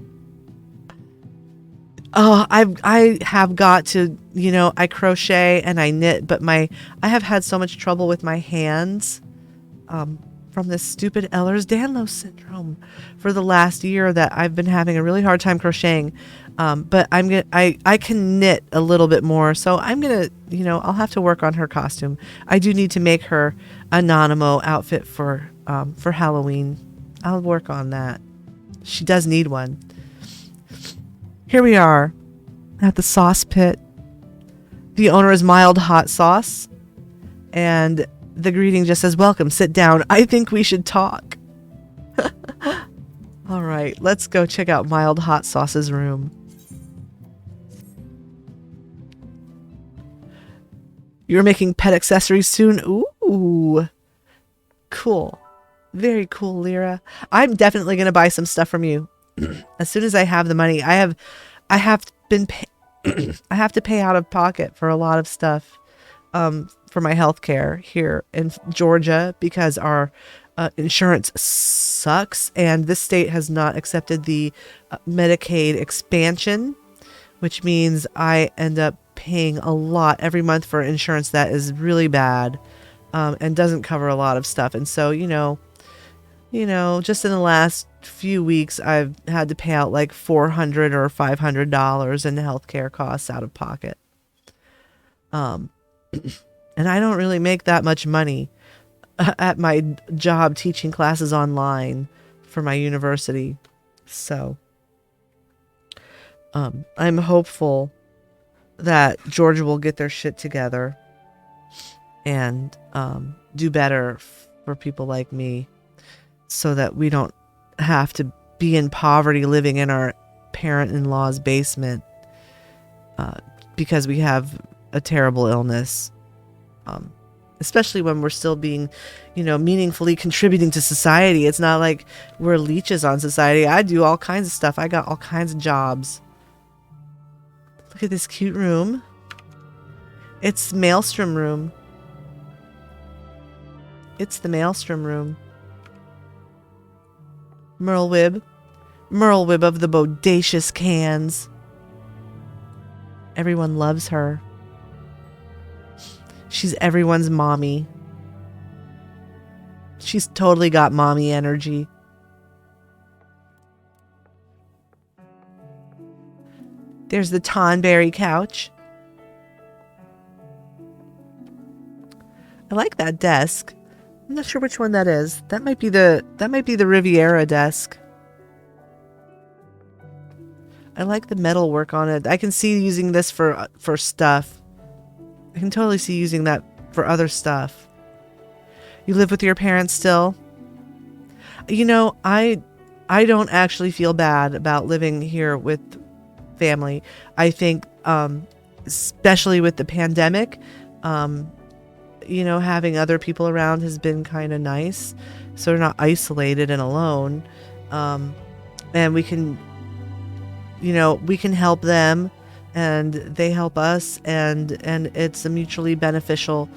Oh, I have got to, you know, I crochet and I knit, but I have had so much trouble with my hands from this stupid Ehlers-Danlos syndrome for the last year that I've been having a really hard time crocheting. But I can knit a little bit more, so I'm gonna, you know, I'll have to work on her costume. I do need to make her a Nanamo outfit for Halloween. I'll work on that. She does need one. Here we are at the sauce pit. The owner is Mild Hot Sauce, and the greeting just says, "Welcome, sit down. I think we should talk." All right, let's go check out Mild Hot Sauce's room. You're making pet accessories soon? Ooh, cool. Very cool, Lyra. I'm definitely going to buy some stuff from you as soon as I have the money. I have to pay out of pocket for a lot of stuff for my health care here in Georgia because our insurance sucks, and this state has not accepted the Medicaid expansion, which means I end up paying a lot every month for insurance that is really bad and doesn't cover a lot of stuff. And so, you know, just in the last few weeks, I've had to pay out like $400 or $500 in healthcare costs out of pocket. And I don't really make that much money at my job teaching classes online for my university. So I'm hopeful that Georgia will get their shit together and do better for people like me, so that we don't have to be in poverty living in our parent-in-law's basement because we have a terrible illness. Especially when we're still being, you know, meaningfully contributing to society. It's not like we're leeches on society. I do all kinds of stuff. I got all kinds of jobs. Look at this cute room. It's Maelstrom room. It's the Maelstrom room. Merlwib of the bodacious cans. Everyone loves her. She's everyone's mommy. She's totally got mommy energy. There's the Tonberry couch. I like that desk. I'm not sure which one that is. That might be the Riviera desk. I like the metal work on it. I can see using this for stuff. I can totally see using that for other stuff. You live with your parents still? You know, I don't actually feel bad about living here with family. I think, especially with the pandemic, you know, having other people around has been kind of nice. So we're not isolated and alone. And we can, you know, we can help them and they help us, and it's a mutually beneficial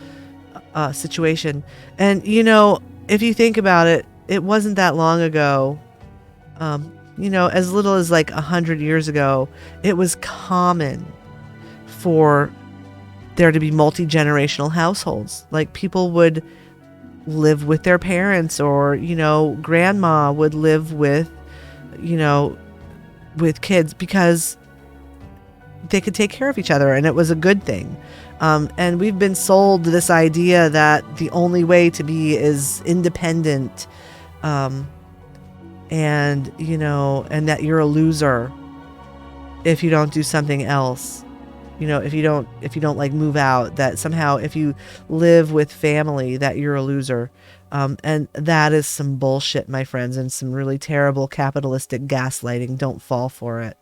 situation. And, you know, if you think about it, it wasn't that long ago, you know, as little as like 100 years ago, it was common for there to be multi-generational households. Like people would live with their parents, or, you know, grandma would live with, you know, with kids because they could take care of each other, and it was a good thing. And we've been sold this idea that the only way to be is independent, and, you know, and that you're a loser if you don't do something else. if you don't like move out, that somehow if you live with family that you're a loser. And that is some bullshit, my friends, and some really terrible capitalistic gaslighting. Don't fall for it.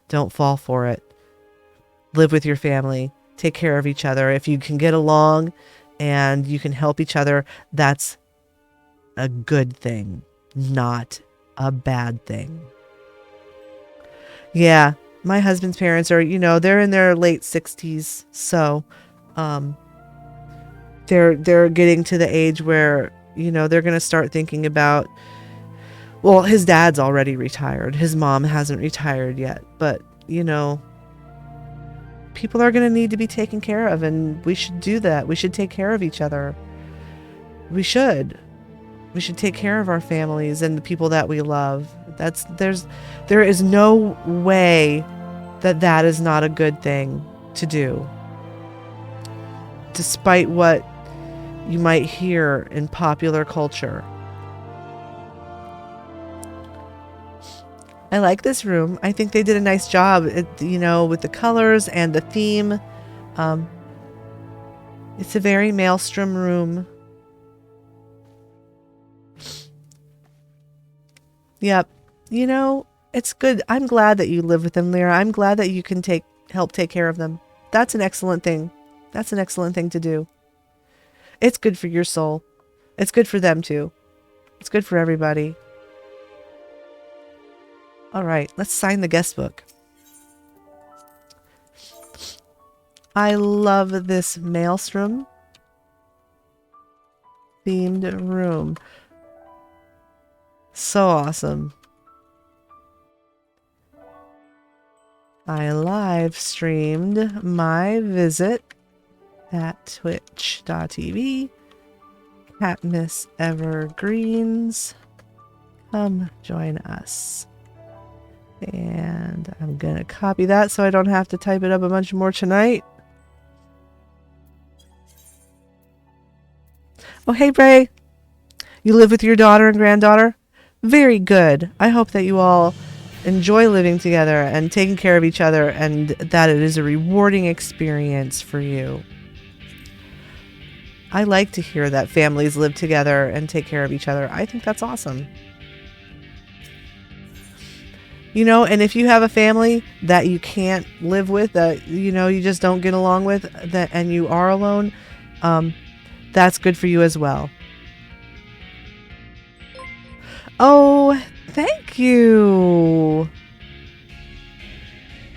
Don't fall for it. Live with your family. Take care of each other. If you can get along and you can help each other, that's a good thing, not a bad thing. Yeah, my husband's parents are, they're in their late 60s, so they're getting to the age where, they're going to start thinking about, well, his dad's already retired. His mom hasn't retired yet, but, people are going to need to be taken care of, and we should do that. We should take care of each other. We should take care of our families and the people that we love. There is no way that is not a good thing to do, despite what you might hear in popular culture. I like this room. I think they did a nice job, with the colors and the theme. It's a very maelstrom room. Yep. It's good. I'm glad that you live with them, Lyra. I'm glad that you can help take care of them. That's an excellent thing. That's an excellent thing to do. It's good for your soul. It's good for them too. It's good for everybody. All right, let's sign the guest book. I love this maelstrom themed room. So awesome. I live streamed my visit at twitch.tv. Katniss Evergreens. Come join us. And I'm going to copy that so I don't have to type it up a bunch more tonight. Oh, hey, Bray. You live with your daughter and granddaughter? Very good. I hope that you all enjoy living together and taking care of each other, and that it is a rewarding experience for you. I like to hear that families live together and take care of each other. I think that's awesome. And if you have a family that you can't live with, that, you just don't get along with, and you are alone, that's good for you as well. Oh, thank you.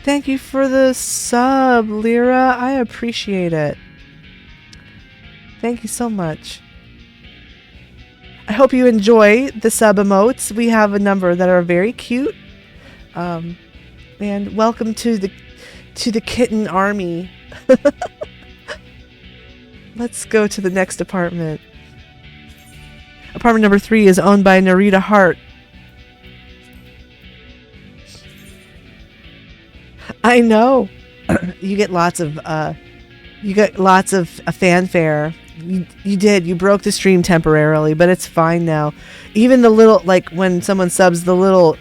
Thank you for the sub, Lyra. I appreciate it. Thank you so much. I hope you enjoy the sub emotes. We have a number that are very cute. And welcome to the kitten army. Let's go to the next apartment. Apartment number 3 is owned by Narita Hart. I know. You get lots of fanfare. You broke the stream temporarily, but it's fine now. Even the little, like when someone subs, the little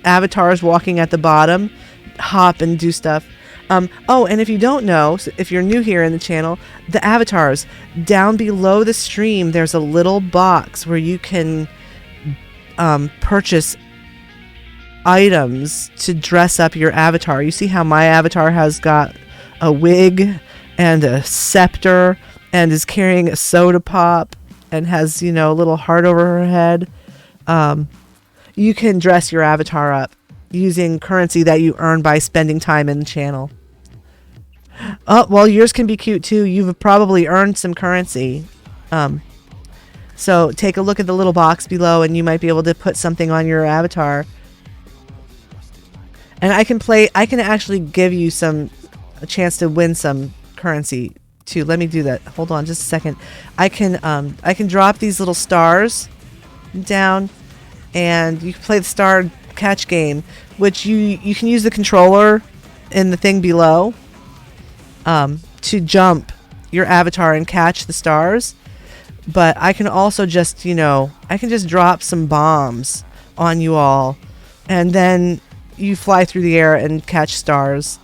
avatars walking at the bottom hop and do stuff. Oh, and if you don't know, if you're new here in the channel, the avatars, down below the stream, there's a little box where you can purchase items to dress up your avatar. You see how my avatar has got a wig and a scepter and is carrying a soda pop and has, a little heart over her head. You can dress your avatar up using currency that you earn by spending time in the channel. Oh, well, yours can be cute too. You've probably earned some currency. So take a look at the little box below and you might be able to put something on your avatar. And I can actually give you a chance to win some currency too. Let me do that. Hold on just a second. I can drop these little stars down and you can play the star catch game, which you can use the controller in the thing below to jump your avatar and catch the stars. But I can also just, I can just drop some bombs on you all and then you fly through the air and catch stars.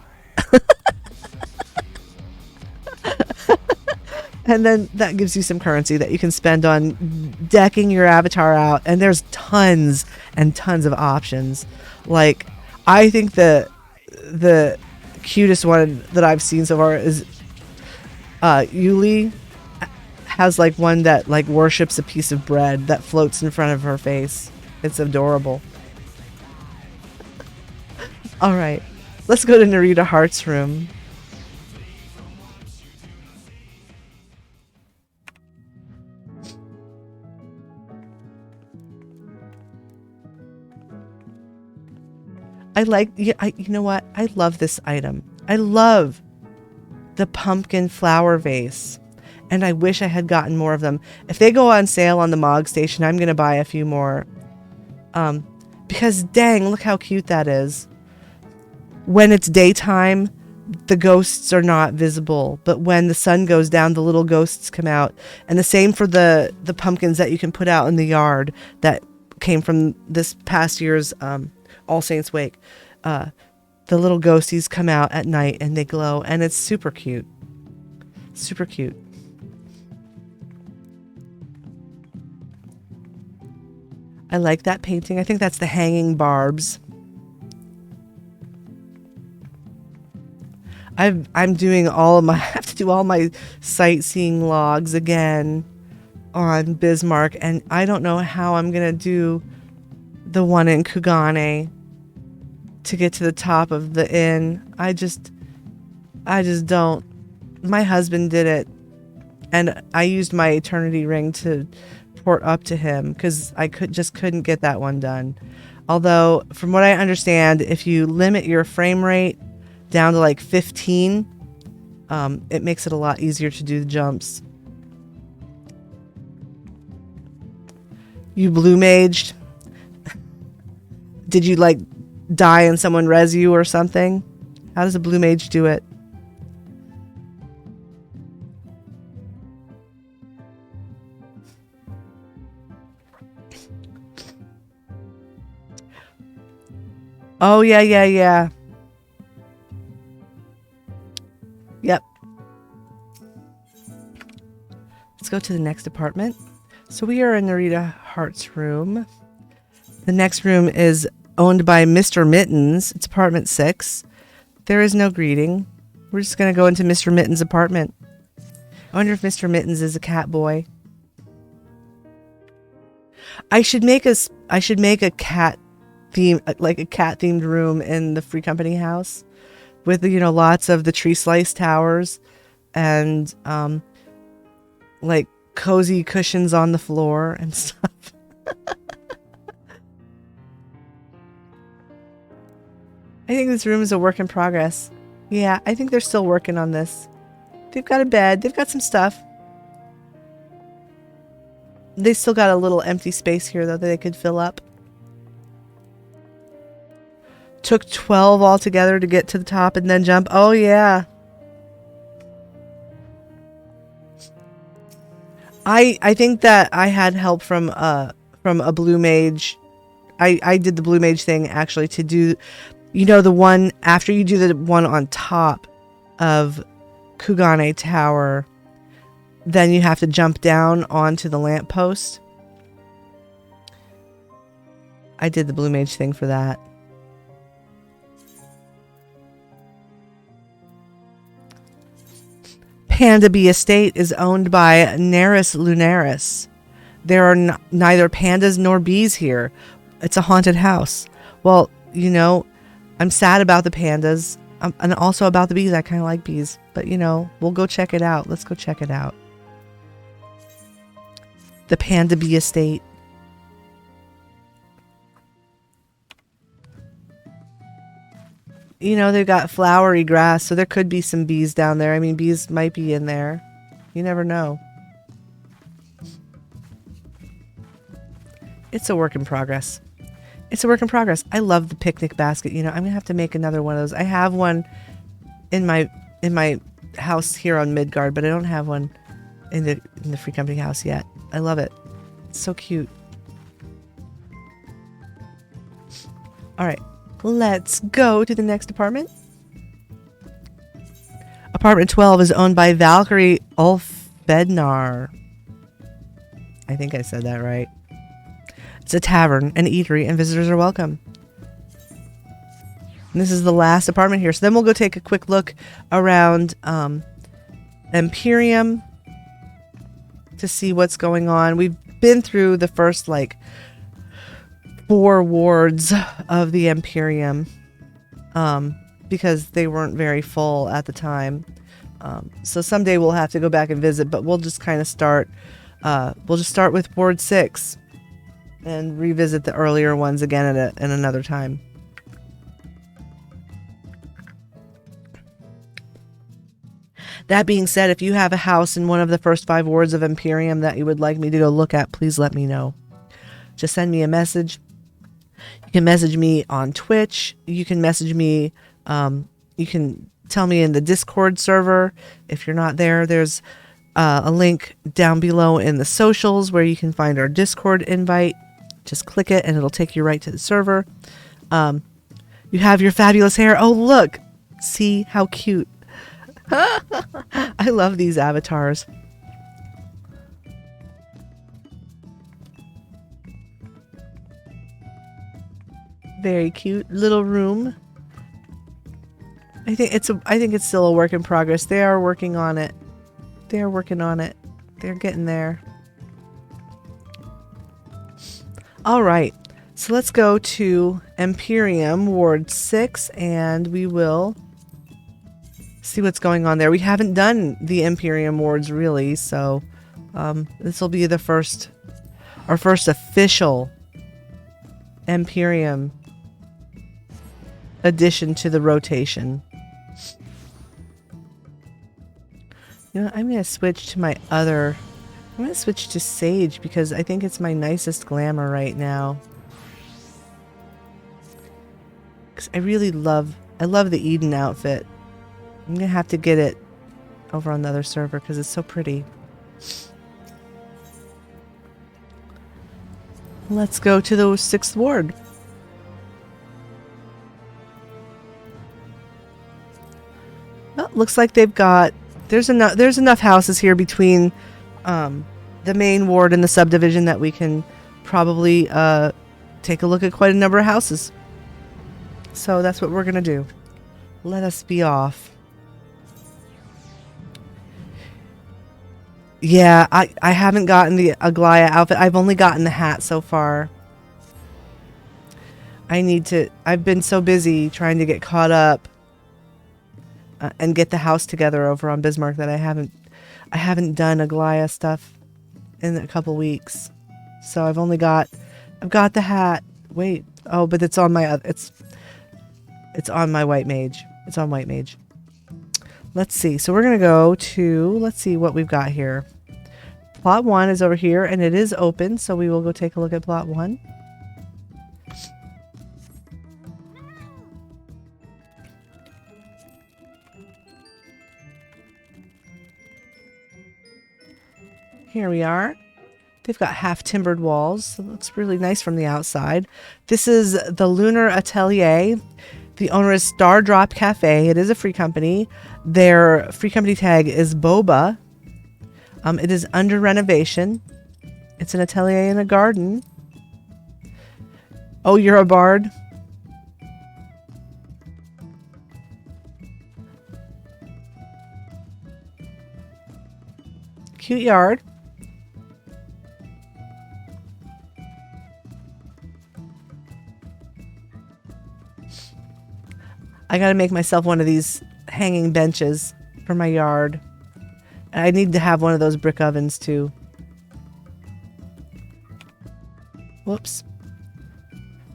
And then that gives you some currency that you can spend on decking your avatar out. And there's tons and tons of options. Like, I think the cutest one that I've seen so far is Yuli has like one that like worships a piece of bread that floats in front of her face. It's adorable. All right, let's go to Narita Hart's room. You know what? I love this item. I love the pumpkin flower vase. And I wish I had gotten more of them. If they go on sale on the Mog Station, I'm going to buy a few more. Because dang, look how cute that is. When it's daytime, the ghosts are not visible. But when the sun goes down, the little ghosts come out. And the same for the pumpkins that you can put out in the yard that came from this past year's All Saints Wake. The little ghosties come out at night and they glow, and it's super cute. Super cute. I like that painting. I think that's the hanging barbs. I'm doing all of my, I have to do all my sightseeing logs again on Bismarck, and I don't know how I'm gonna do the one in Kugane to get to the top of the inn. I just don't. My husband did it, and I used my eternity ring to port up to him because I couldn't get that one done. Although, from what I understand, if you limit your frame rate down to like 15, it makes it a lot easier to do the jumps. You blue maged? Did you like die and someone res you or something? How does a blue mage do it? Oh, yeah. Yep. Let's go to the next apartment. So we are in Narita Hart's room. The next room is owned by Mr. Mittens. It's apartment 6. There is no greeting. We're just going to go into Mr. Mittens' apartment. I wonder if Mr. Mittens is a cat boy. I should make a cat theme, like a cat themed room in the Free Company house with, you know, lots of the tree slice towers and like cozy cushions on the floor and stuff. I think this room is a work in progress. Yeah, I think they're still working on this. They've got a bed. They've got some stuff. They still got a little empty space here, though, that they could fill up. Took 12 altogether to get to the top and then jump. Oh, yeah. I think that I had help from a blue mage. I did the blue mage thing, actually, to do... You know, the one after you do the one on top of Kugane Tower, then you have to jump down onto the lamppost. I did the blue mage thing for that. Panda Bee Estate is owned by Neris Lunaris. There are neither pandas nor bees here. It's a haunted house. Well, you know... I'm sad about the pandas and also about the bees. I kind of like bees, but you know, we'll go check it out. Let's go check it out. The Panda Bee Estate. You know, they've got flowery grass, so there could be some bees down there. I mean, bees might be in there. You never know. It's a work in progress. It's a work in progress. I love the picnic basket. You know, I'm gonna have to make another one of those. I have one in my house here on Midgard, but I don't have one in the Free Company house yet. I love it. It's so cute. All right, let's go to the next apartment. Apartment 12 is owned by Valkyrie Bednar. I think I said that right. It's a tavern, an eatery, and visitors are welcome. And this is the last apartment here. So then we'll go take a quick look around Imperium to see what's going on. We've been through the first like 4 wards of the Imperium because they weren't very full at the time. So someday we'll have to go back and visit, but we'll just kind of start. We'll just start with Ward 6 and revisit the earlier ones again at another time. That being said, if you have a house in one of the first 5 wards of Imperium that you would like me to go look at, please let me know. Just send me a message. You can message me on Twitch. You can message me. You can tell me in the Discord server. If you're not there, there's a link down below in the socials where you can find our Discord invite. Just click it and it'll take you right to the server. You have your fabulous hair. Oh, look. See how cute. I love these avatars. Very cute little room. I think it's still a work in progress. They are working on it. They're working on it. They're getting there. All right. So let's go to Imperium Ward 6 and we will see what's going on there. We haven't done the Imperium wards really, so this will be our first official Imperium addition to the rotation. You know, I'm going to switch to Sage because I think it's my nicest glamour right now. Because I love the Eden outfit. I'm going to have to get it over on the other server because it's so pretty. Let's go to the 6th ward. Well, looks like there's enough houses here between the main ward and the subdivision that we can probably take a look at quite a number of houses. So that's what we're going to do. Let us be off. Yeah, I haven't gotten the Aglaya outfit. I've only gotten the hat so far. I've been so busy trying to get caught up and get the house together over on Bismarck that I haven't done Aglaya stuff in a couple weeks. So I've got the hat. Wait. Oh, but it's on my it's on my white mage. It's on white mage. Let's see. So we're going to go to, let's see what we've got here. Plot 1 is over here and it is open. So we will go take a look at plot 1. Here we are. They've got half timbered walls. So it looks really nice from the outside. This is the Lunar Atelier. The owner is Star Drop Cafe. It is a free company. Their free company tag is Boba. It is under renovation. It's an atelier in a garden. Oh, you're a bard? Cute yard. I gotta make myself one of these hanging benches for my yard. And I need to have one of those brick ovens too. Whoops.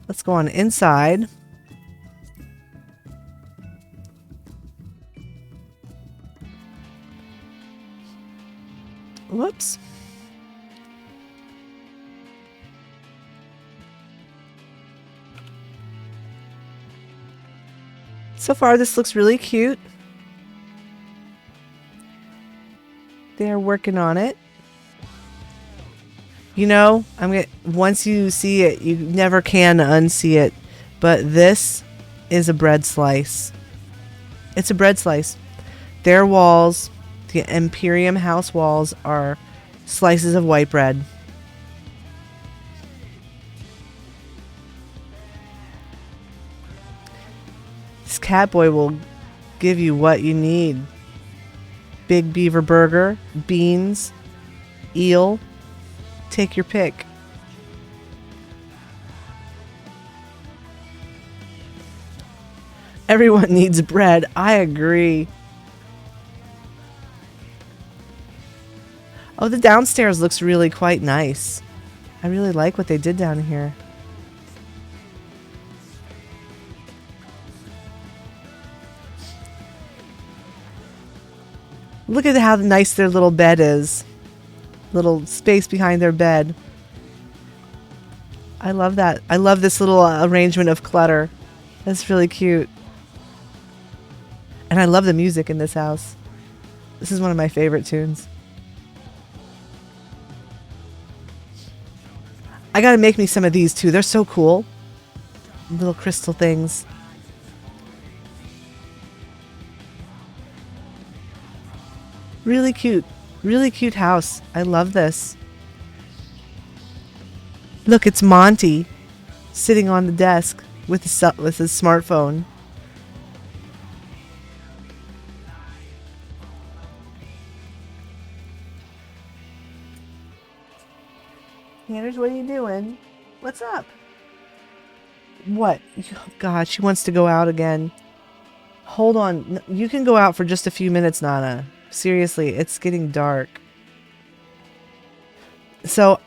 Let's go on inside. Whoops. So far, this looks really cute. They're working on it. You know, once you see it, you never can unsee it. But this is a bread slice. It's a bread slice. Their walls, The Imperium house walls are slices of white bread. This cat boy will give you what you need. Big beaver burger, beans, eel. Take your pick. Everyone needs bread. I agree. Oh, the downstairs looks really quite nice. I really like what they did down here. Look at how nice their little bed is. Little space behind their bed. I love that. I love this little arrangement of clutter. That's really cute. And I love the music in this house. This is one of my favorite tunes. I gotta make me some of these too. They're so cool. Little crystal things. Really cute. Really cute house. I love this. Look, it's Monty sitting on the desk with his smartphone. Anders, what are you doing? What's up? What? Oh, God, she wants to go out again. Hold on. You can go out for just a few minutes, Nana. Seriously, it's getting dark. So,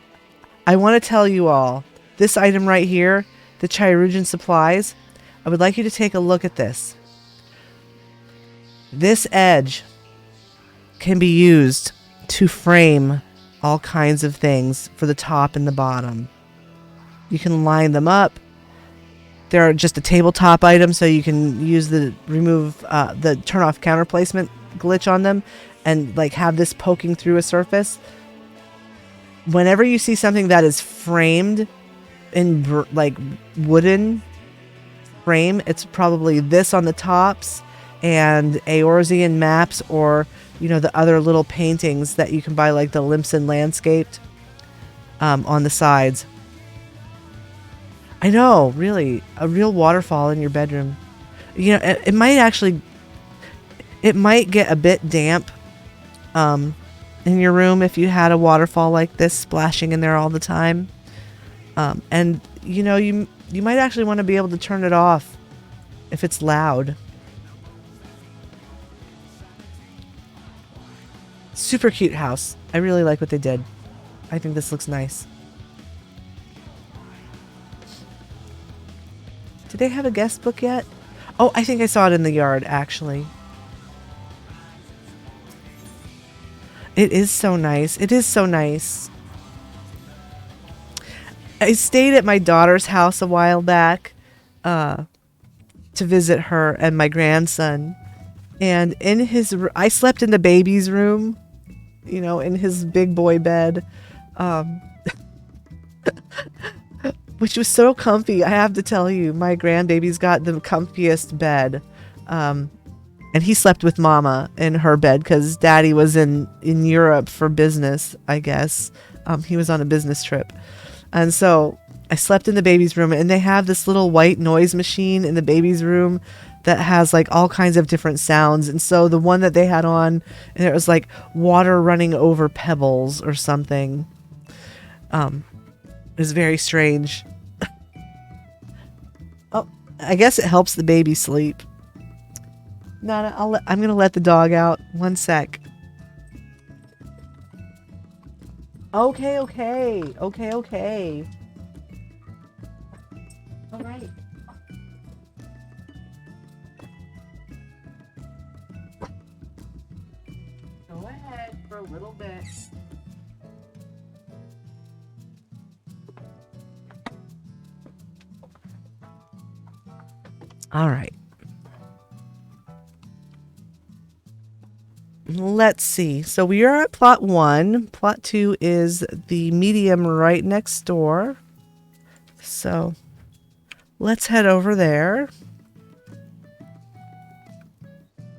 I want to tell you all, this item right here, the Chirurgeon supplies, I would like you to take a look at this. This edge can be used to frame all kinds of things for the top and the bottom. You can line them up. They're just a tabletop item, so you can use the turn off counter placement glitch on them and like have this poking through a surface. Whenever you see something that is framed in like wooden frame, it's probably this on the tops and Eorzean maps, or you know, the other little paintings that you can buy, like the Limson landscaped on the sides. I know, really, a real waterfall in your bedroom. You know, it might get a bit damp in your room if you had a waterfall like this splashing in there all the time. And you know, you might actually want to be able to turn it off if it's loud. Super cute house. I really like what they did. I think this looks nice. Did they have a guest book yet? Oh, I think I saw it in the yard, actually. It is so nice. It is so nice. I stayed at my daughter's house a while back to visit her and my grandson. And I slept in the baby's room, you know, in his big boy bed, which was so comfy. I have to tell you, my grandbaby's got the comfiest bed. And he slept with Mama in her bed because Daddy was in Europe for business, I guess. He was on a business trip. And so I slept in the baby's room, and they have this little white noise machine in the baby's room that has like all kinds of different sounds. And so the one that they had on, and it was like water running over pebbles or something. It was very strange. Oh, I guess it helps the baby sleep. Nana, I'm going to let the dog out. 1 sec. Okay. All right. Go ahead for a little bit. All right. Let's see. So we are at plot 1. Plot 2 is the medium right next door. So let's head over there.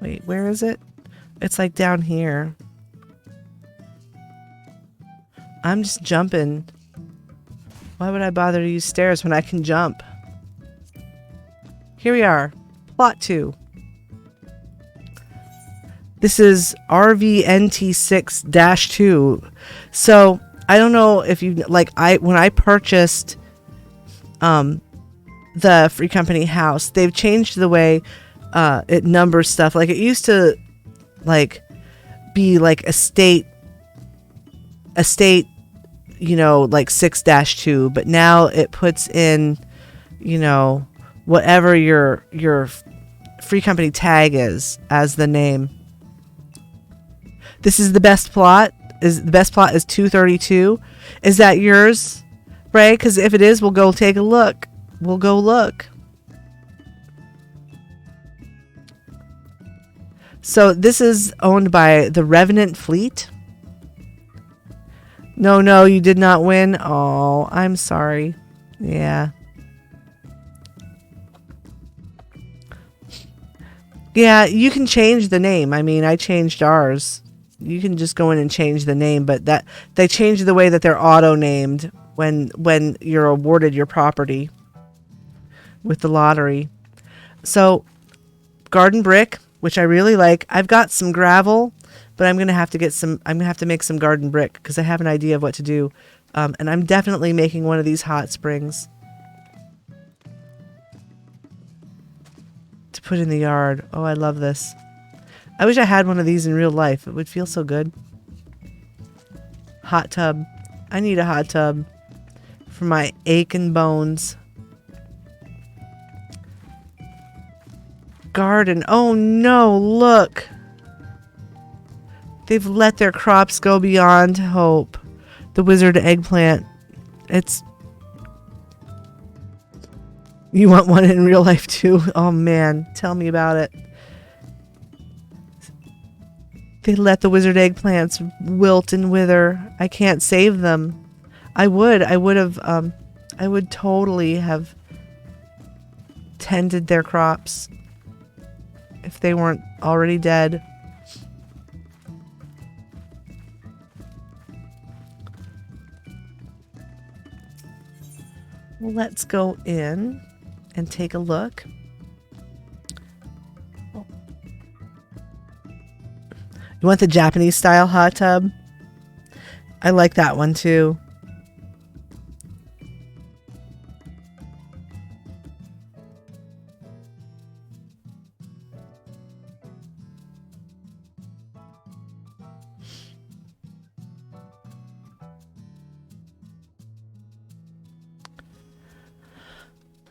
Wait, where is it? It's like down here. I'm just jumping. Why would I bother to use stairs when I can jump? Here we are. Plot 2. This is RVNT6-2. So, I don't know if you like when I purchased the Free Company house, they've changed the way it numbers stuff. Like it used to like be like estate, you know, like 6-2, but now it puts in, you know, whatever your Free Company tag is as the name. This is the best plot. The best plot is 232. Is that yours, Ray? Because if it is, we'll go take a look. We'll go look. So this is owned by the Revenant Fleet. No, you did not win. Oh, I'm sorry. Yeah. Yeah, you can change the name. I mean, I changed ours. You can just go in and change the name, but that they change the way that they're auto-named when you're awarded your property with the lottery. So, garden brick, which I really like. I've got some gravel, but I'm going to have to make some garden brick because I have an idea of what to do. And I'm definitely making one of these hot springs to put in the yard. Oh, I love this. I wish I had one of these in real life. It would feel so good. Hot tub. I need a hot tub for my aching bones. Garden. Oh no, look. They've let their crops go beyond hope. The wizard eggplant. It's... You want one in real life too? Oh man, tell me about it. They let the wizard eggplants wilt and wither. I can't save them. I would totally have tended their crops if they weren't already dead. Let's go in and take a look. You want the Japanese style hot tub? I like that one too.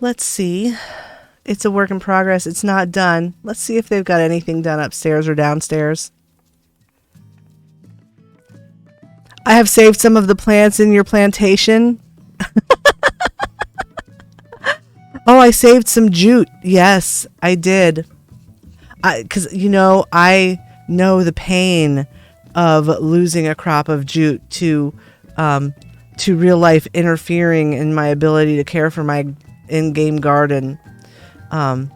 Let's see. It's a work in progress. It's not done. Let's see if they've got anything done upstairs or downstairs. I have saved some of the plants in your plantation. Oh, I saved some jute. Yes, I did. Because, you know, I know the pain of losing a crop of jute to real life interfering in my ability to care for my in-game garden. And,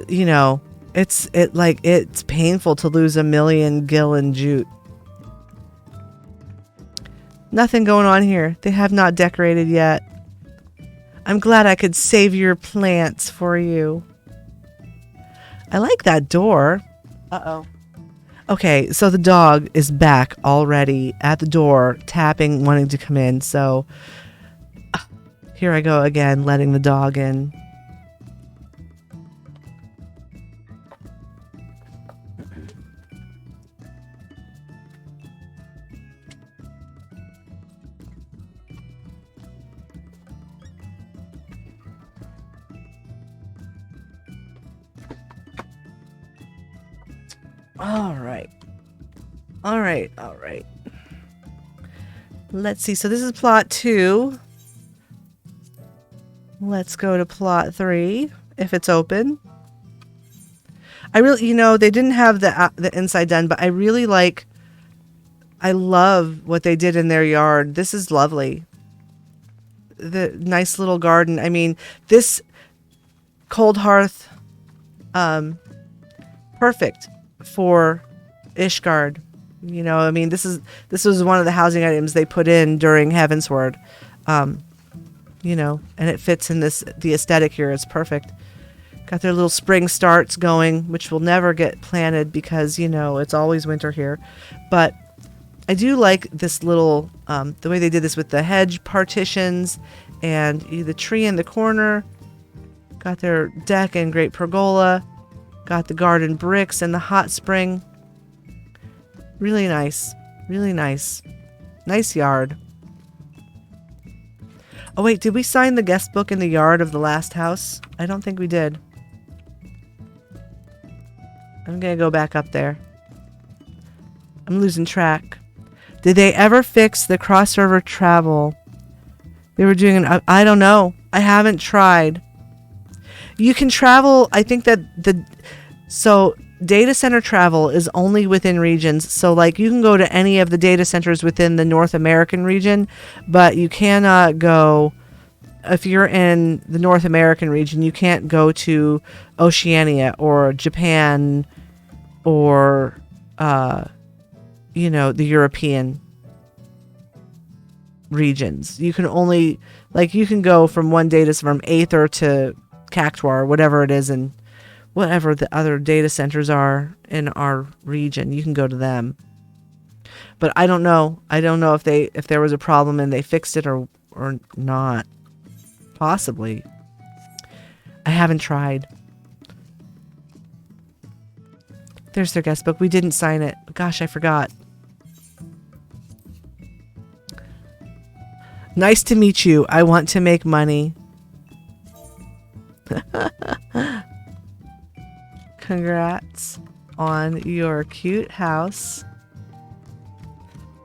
you know, it's painful to lose 1 million gallon jute. Nothing going on here. They have not decorated yet. I'm glad I could save your plants for you. I like that door. Uh-oh. Okay, so the dog is back already at the door, tapping, wanting to come in. So here I go again, letting the dog in. All right. Let's see. So this is plot 2. Let's go to plot 3 if it's open. I really, you know, they didn't have the inside done, but I love what they did in their yard. This is lovely. The nice little garden. I mean, this cold hearth, perfect for Ishgard. You know, I mean, this was one of the housing items they put in during Heavensward. You know, and it fits in the aesthetic here. It's perfect. Got their little spring starts going, which will never get planted because, you know, it's always winter here. But I do like this little, the way they did this with the hedge partitions and the tree in the corner. Got their deck and great pergola. Got the garden bricks and the hot spring. Really nice. Really nice. Nice yard. Oh, wait, did we sign the guest book in the yard of the last house? I don't think we did. I'm going to go back up there. I'm losing track. Did they ever fix the cross-river travel? They were doing I don't know. I haven't tried. You can travel, I think that so data center travel is only within regions. So like you can go to any of the data centers within the North American region, but you cannot go, if you're in the North American region, you can't go to Oceania or Japan or, you know, the European regions. You can only, like, you can go from one data from Aether to Cactuar, whatever it is, and whatever the other data centers are in our region, you can go to them. But I don't know. I don't know if there was a problem and they fixed it or not. Possibly. I haven't tried. There's their guest book. We didn't sign it. Gosh, I forgot. Nice to meet you. I want to make money. Congrats on your cute house.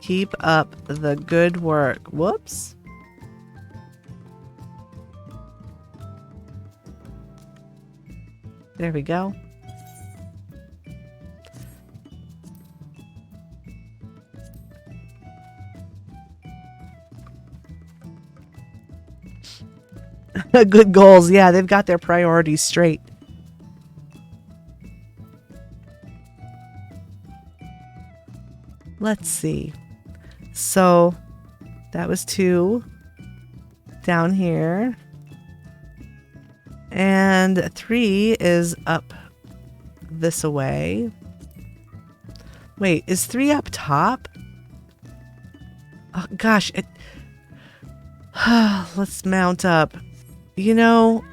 Keep up the good work. Whoops. There we go. Good goals. Yeah, they've got their priorities straight. Let's see. So that was 2 down here. And 3 is up this away. Wait, is 3 up top? Oh, gosh. Let's mount up. You know,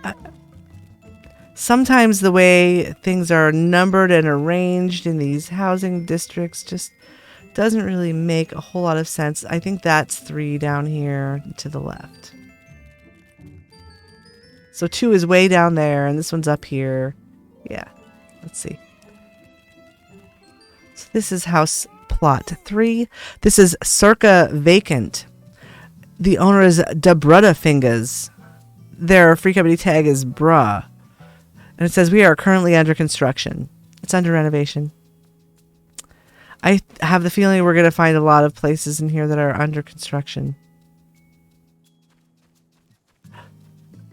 sometimes the way things are numbered and arranged in these housing districts just doesn't really make a whole lot of sense. I think that's 3 down here to the left. So 2 is way down there, and this one's up here. Yeah, let's see. So this is house plot 3. This is circa vacant. The owner is Debrutta Fingers. Their free company tag is Bruh. And it says, we are currently under construction. It's under renovation. I have the feeling we're going to find a lot of places in here that are under construction.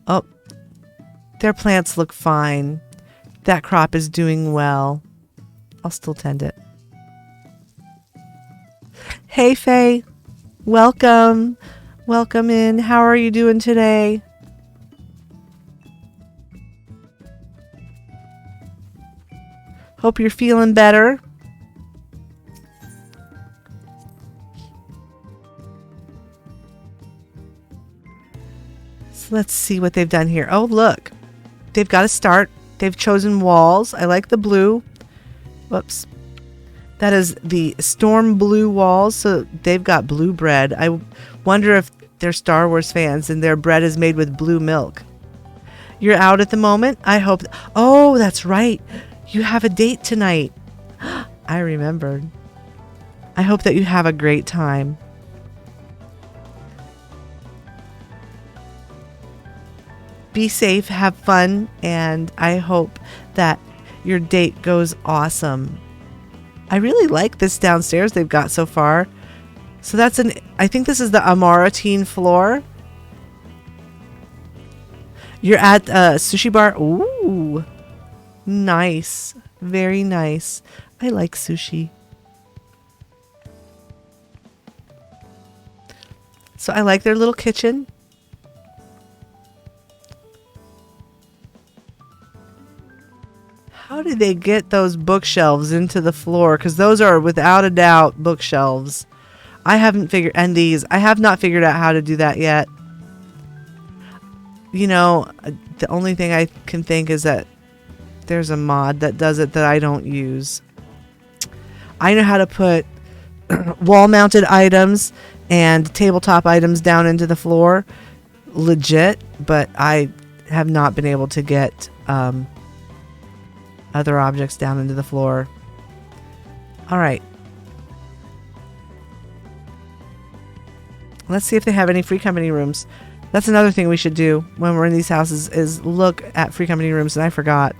Oh, their plants look fine. That crop is doing well. I'll still tend it. Hey, Faye. Welcome. Welcome in. How are you doing today? Hope you're feeling better. So let's see what they've done here. Oh, look. They've got a start. They've chosen walls. I like the blue. Whoops. That is the storm blue walls. So they've got blue bread. I wonder if they're Star Wars fans and their bread is made with blue milk. You're out at the moment? I hope. Oh, that's right. You have a date tonight. I remembered. I hope that you have a great time. Be safe, have fun, and I hope that your date goes awesome. I really like this downstairs they've got so far. So that's I think this is the Amaratine floor. You're at a sushi bar. Ooh, nice. Very nice. I like sushi. So I like their little kitchen. How did they get those bookshelves into the floor? Because those are without a doubt bookshelves. I haven't figured, and these, I have not figured out how to do that yet. You know, the only thing I can think is that there's a mod that does it that I don't use. I know how to put wall-mounted items and tabletop items down into the floor, legit, but I have not been able to get other objects down into the floor. All right. Let's see if they have any free company rooms. That's another thing we should do when we're in these houses is look at free company rooms, and I forgot.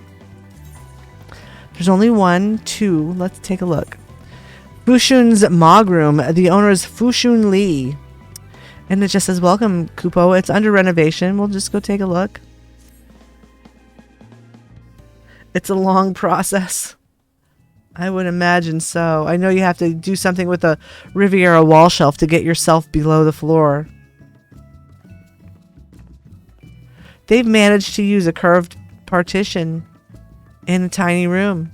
There's only 1, 2. Let's take a look. Fushun's Mog Room. The owner is Fushun Lee. And it just says, welcome, Kupo. It's under renovation. We'll just go take a look. It's a long process. I would imagine so. I know you have to do something with a Riviera wall shelf to get yourself below the floor. They've managed to use a curved partition in a tiny room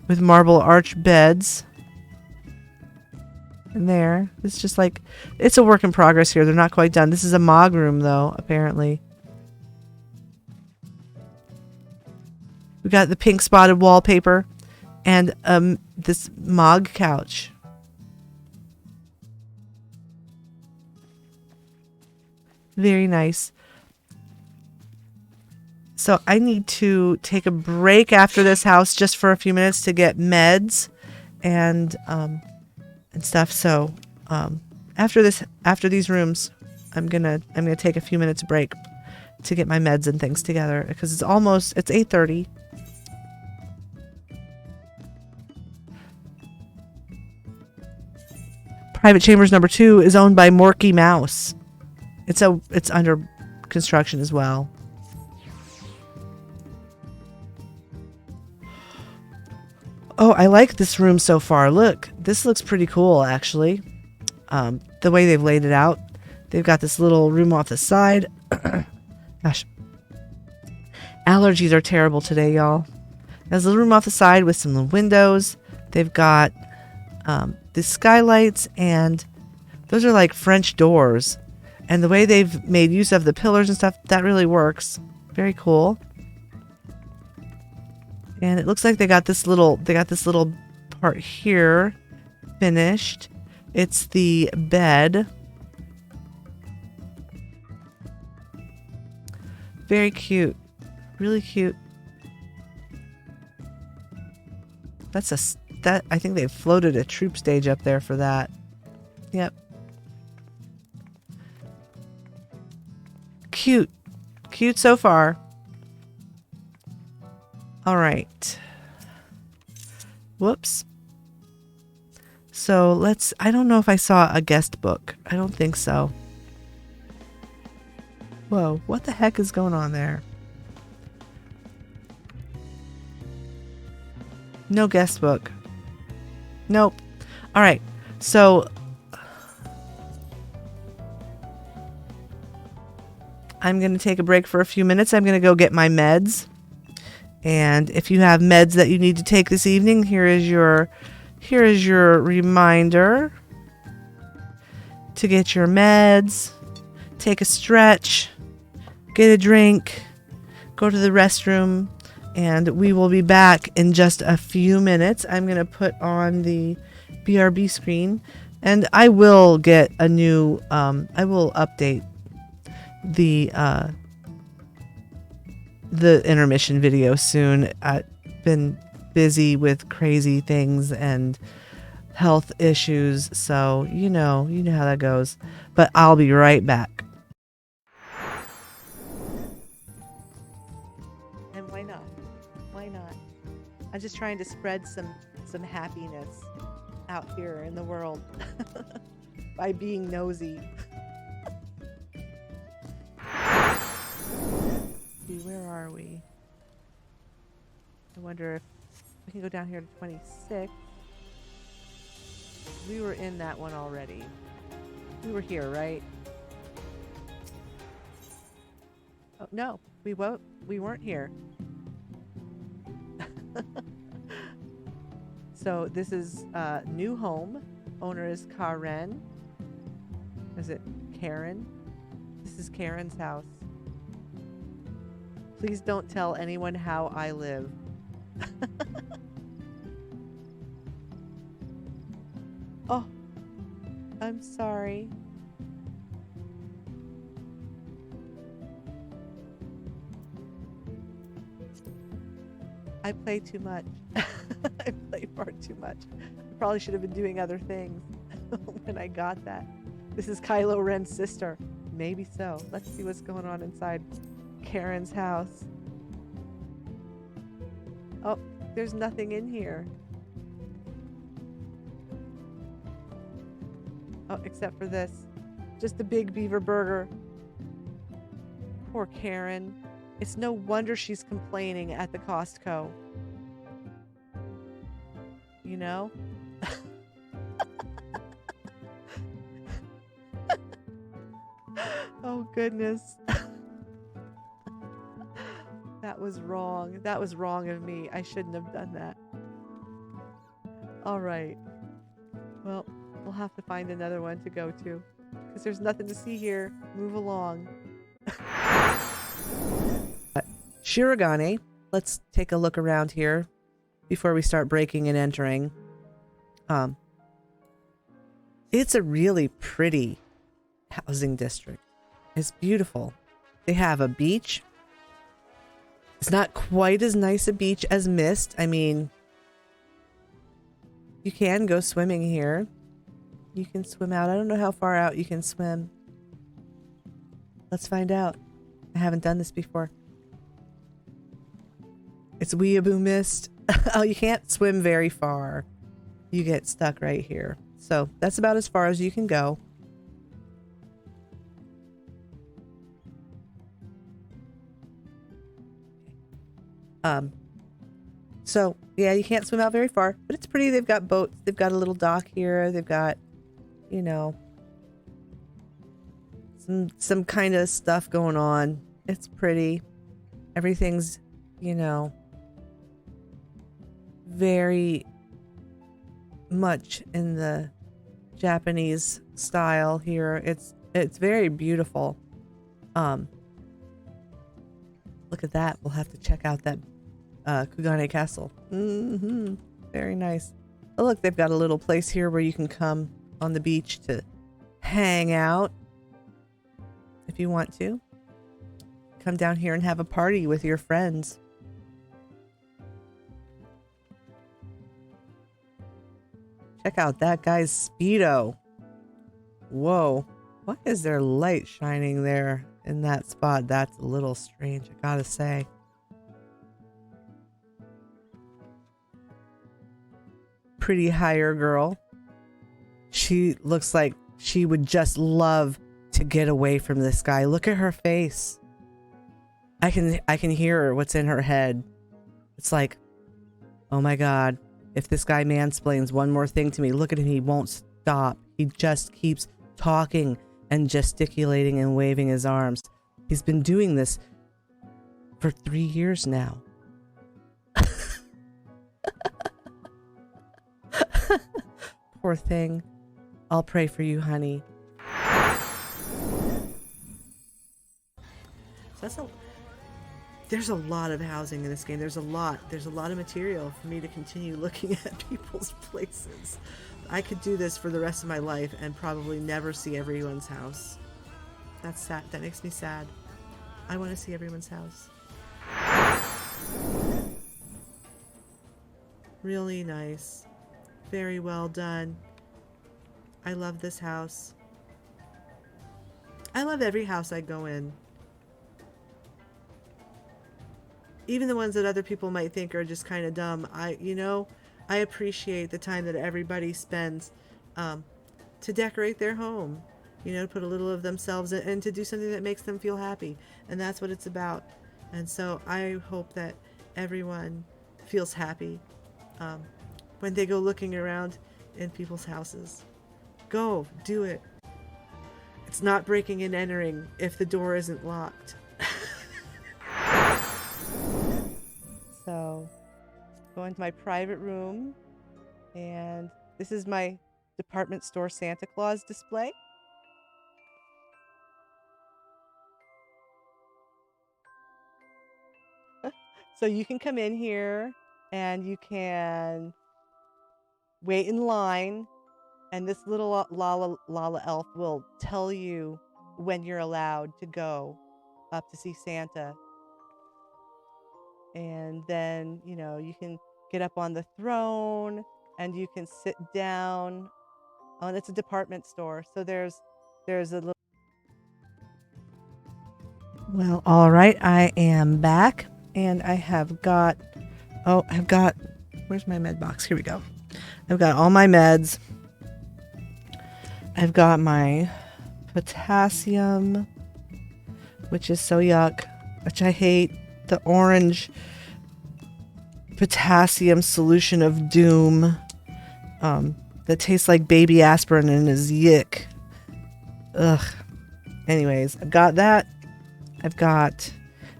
with marble arch beds. And there. It's just like, it's a work in progress here. They're not quite done. This is a Mog room, though, apparently. We got the pink spotted wallpaper and this Mog couch. Very nice. So I need to take a break after this house just for a few minutes to get meds and stuff. So after these rooms, I'm gonna take a few minutes break to get my meds and things together because it's 8:30. Private Chambers number 2 is owned by Morky Mouse. It's under construction as well. Oh, I like this room so far. Look, this looks pretty cool, actually. The way they've laid it out. They've got this little room off the side. Gosh. Allergies are terrible today, y'all. There's a room off the side with some windows. They've got the skylights, and those are like French doors. And the way they've made use of the pillars and stuff, that really works. Very cool. And it looks like they got this little part here finished. It's the bed. Very cute. Really cute. I think they floated a troop stage up there for that. Yep. Cute. Cute so far. All right. Whoops. So I don't know if I saw a guest book. I don't think so. Whoa, what the heck is going on there? No guest book. Nope. All right. So I'm going to take a break for a few minutes. I'm going to go get my meds. And if you have meds that you need to take this evening, here is your reminder to get your meds, take a stretch, get a drink, go to the restroom, and we will be back in just a few minutes. I'm going to put on the BRB screen, and I will get a new, I will update the intermission video soon. I've been busy with crazy things and health issues, so you know how that goes. But I'll be right back. And why not? Why not? I'm just trying to spread some happiness out here in the world by being nosy. Where are we? I wonder if We can go down here to 26. We were in that one already. We were here, right? Oh, no, we weren't here. So this is new home. Owner is Karen. Is it Karen? This is Karen's house. Please don't tell anyone how I live. Oh, I'm sorry. I play too much. I play far too much. I probably should have been doing other things when I got that. This is Kylo Ren's sister. Maybe so. Let's see what's going on inside Karen's house. Oh, there's nothing in here. Oh, except for this. Just a big beaver burger. Poor Karen. It's no wonder she's complaining at the Costco. You know? Oh, goodness. That was wrong. That was wrong of me. I shouldn't have done that. All right. Well, we'll have to find another one to go to because there's nothing to see here. Move along. Shirogane. Let's take a look around here before we start breaking and entering. It's a really pretty housing district. It's beautiful. They have a beach. It's not quite as nice a beach as Mist. I mean, you can go swimming here. You can swim out. I don't know how far out you can swim. Let's find out. I haven't done this before. It's Weeaboo Mist. Oh, you can't swim very far. You get stuck right here. So that's about as far as you can go. So yeah, you can't swim out very far, but it's pretty. They've got boats. They've got a little dock here. They've got, you know, some kind of stuff going on. It's pretty. Everything's, you know, very much in the Japanese style here. It's very beautiful. Look at that. We'll have to check out that Kugane Castle. Very nice. Oh, look, they've got a little place here where you can come on the beach to hang out if you want to. Come down here and have a party with your friends. Check out that guy's Speedo. Whoa. Why is there light shining there in that spot? That's a little strange, I gotta say. Pretty hire girl. She looks like she would just love to get away from this guy. Look at her face. I can hear what's in her head. It's like, oh my God, if this guy mansplains one more thing to me, look at him, he won't stop. He just keeps talking and gesticulating and waving his arms. He's been doing this for 3 years now. Poor thing. I'll pray for you, honey. So there's a lot of housing in this game. There's a lot of material for me to continue looking at people's places. I could do this for the rest of my life and probably never see everyone's house. That's sad. That makes me sad. I want to see everyone's house. Really nice. Very well done. I love this house. I love every house I go in. Even the ones that other people might think are just kind of dumb. I appreciate the time that everybody spends to decorate their home. You know, to put a little of themselves in and to do something that makes them feel happy. And that's what it's about. And so I hope that everyone feels happy when they go looking around in people's houses. Go, do it. It's not breaking and entering if the door isn't locked. So, go into my private room, and this is my department store Santa Claus display. So you can come in here and you can wait in line, and this little Lala elf will tell you when you're allowed to go up to see Santa. And then, you know, you can get up on the throne and you can sit down. Oh, and it's a department store. So there's a little. Well, all right, I am back, and I have got, where's my med box? Here we go. I've got all my meds. I've got my potassium, which is so yuck, which I hate. The orange potassium solution of doom that tastes like baby aspirin and is yick. Ugh. Anyways, I've got that. I've got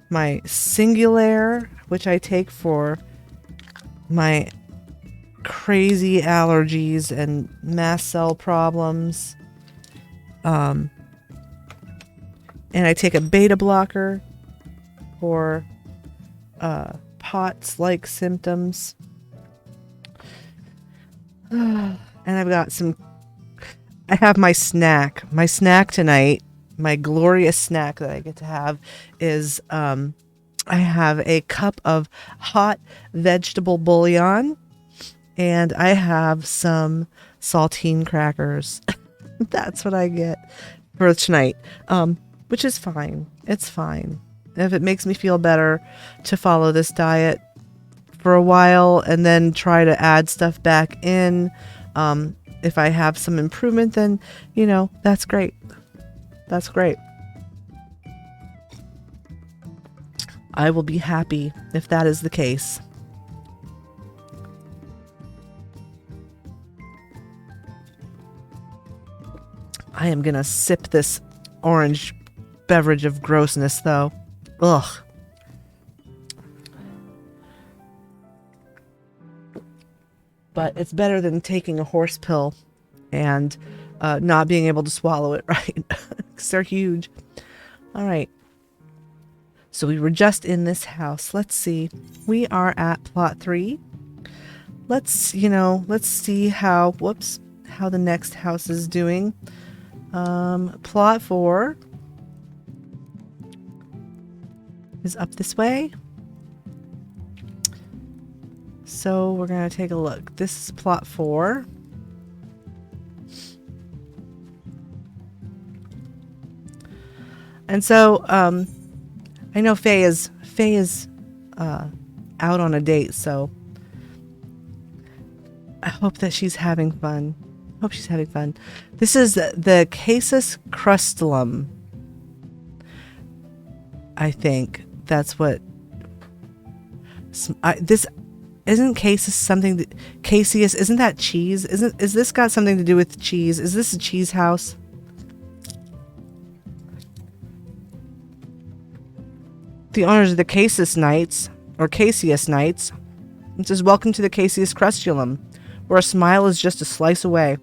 my Singulair, which I take for my crazy allergies and mast cell problems. And I take a beta blocker for POTS-like symptoms. And I've got I have my snack. My snack tonight, my glorious snack that I get to have is I have a cup of hot vegetable bouillon, and I have some saltine crackers. That's what I get for tonight, which is fine. It's fine. If it makes me feel better to follow this diet for a while and then try to add stuff back in, if I have some improvement, then, you know, that's great. That's great. I will be happy if that is the case. I am going to sip this orange beverage of grossness, though. Ugh. But it's better than taking a horse pill and not being able to swallow it right. Because they're huge. All right. So we were just in this house. Let's see. We are at plot 3. Let's see how the next house is doing. Plot 4 is up this way. So we're going to take a look. This is plot 4. And so I know Faye is out on a date, so I hope that she's having fun. Hope she's having fun. This is the Casus crustulum. I think that's what. This isn't Casus something. Caseus, isn't that cheese? Is this got something to do with cheese? Is this a cheese house? The owners of the Casus Knights, or Caseus Knights. It says, "Welcome to the Caseus crustulum, where a smile is just a slice away."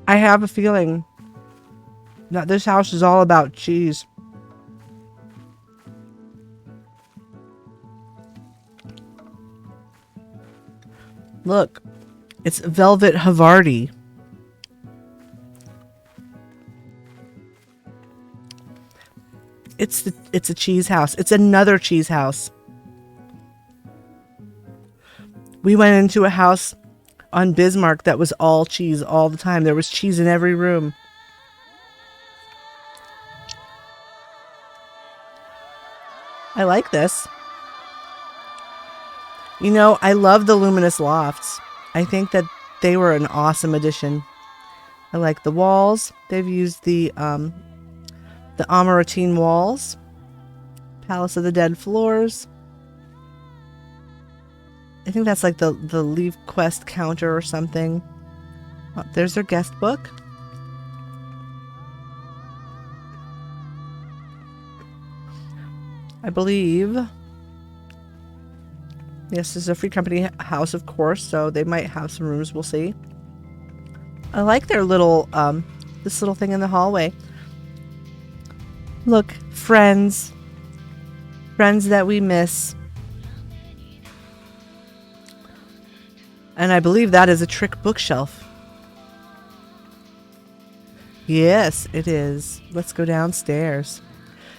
I have a feeling that this house is all about cheese. Look, it's Velvet Havarti. It's a cheese house. It's another cheese house. We went into a house on Bismarck that was all cheese all the time. There was cheese in every room. I like this. You know, I love the luminous lofts. I think that they were an awesome addition. I like the walls. They've used the Amaratine walls. Palace of the Dead floors. I think that's like the Leave Quest counter or something. Oh, there's their guest book. I believe. Yes, this is a free company house, of course, so they might have some rooms. We'll see. I like their little, this little thing in the hallway. Look, friends. Friends that we miss. And I believe that is a trick bookshelf. Yes, it is. Let's go downstairs.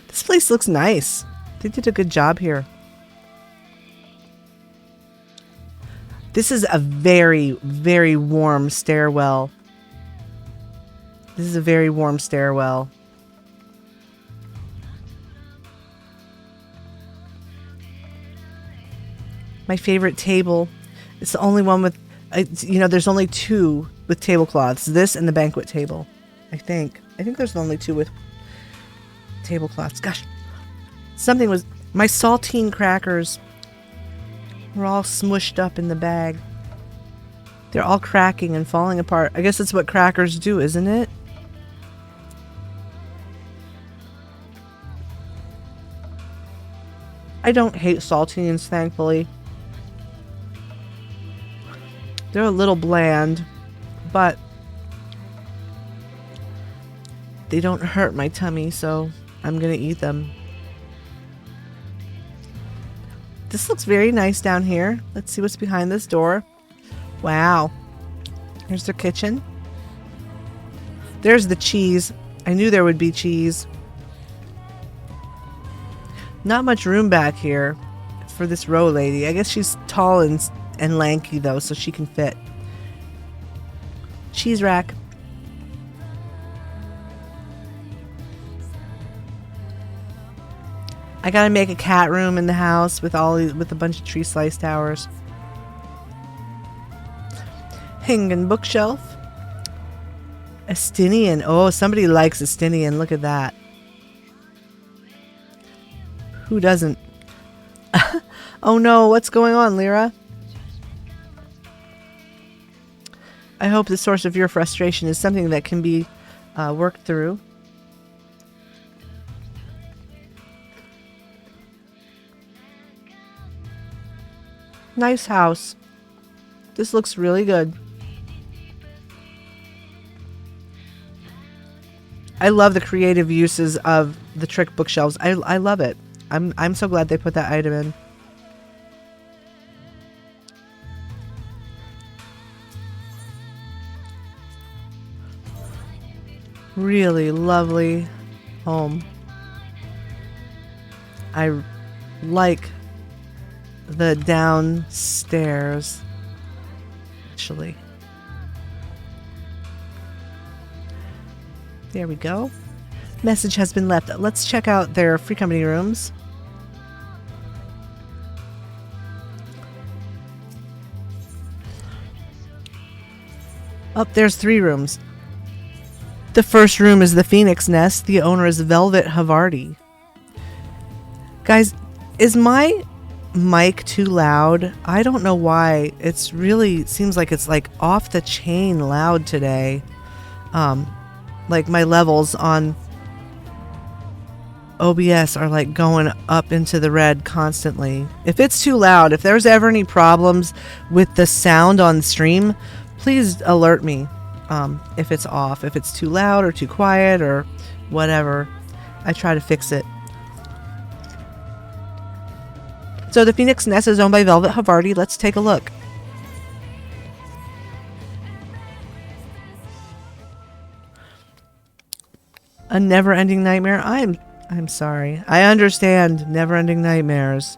This place looks nice. They did a good job here. This is a very, very warm stairwell. This is a very warm stairwell. My favorite table. It's the only one with, you know, there's only two with tablecloths. This and the banquet table, I think. I think there's only two with tablecloths. Gosh, something was, my saltine crackers were all smushed up in the bag. They're all cracking and falling apart. I guess that's what crackers do, isn't it? I don't hate saltines, thankfully. They're a little bland, but they don't hurt my tummy, so I'm gonna eat them. This looks very nice down here. Let's see what's behind this door. Wow. Here's their kitchen. There's the cheese. I knew there would be cheese. Not much room back here for this row lady. I guess she's tall and lanky though, so she can fit. Cheese rack. I gotta make a cat room in the house with a bunch of tree slice towers. Hanging bookshelf. Estinian. Oh, somebody likes Estinian. Look at that. Who doesn't? Oh no, what's going on, Lyra? I hope the source of your frustration is something that can be worked through. Nice house. This looks really good. I love the creative uses of the trick bookshelves. I love it. I'm so glad they put that item in. Really lovely home. I like the downstairs, actually. There we go. Message has been left. Let's check out their free company rooms. Oh, there's 3 rooms. The first room is the Phoenix Nest. The owner is Velvet Havarti. Guys, is my mic too loud? I don't know why. It's really seems like it's like off the chain loud today. Like my levels on OBS are like going up into the red constantly. If it's too loud, if there's ever any problems with the sound on stream, please alert me. If it's off, if it's too loud or too quiet or whatever, I try to fix it. So the Phoenix Nest is owned by Velvet Havarti. Let's take a look. A never-ending nightmare. I'm sorry. I understand never-ending nightmares.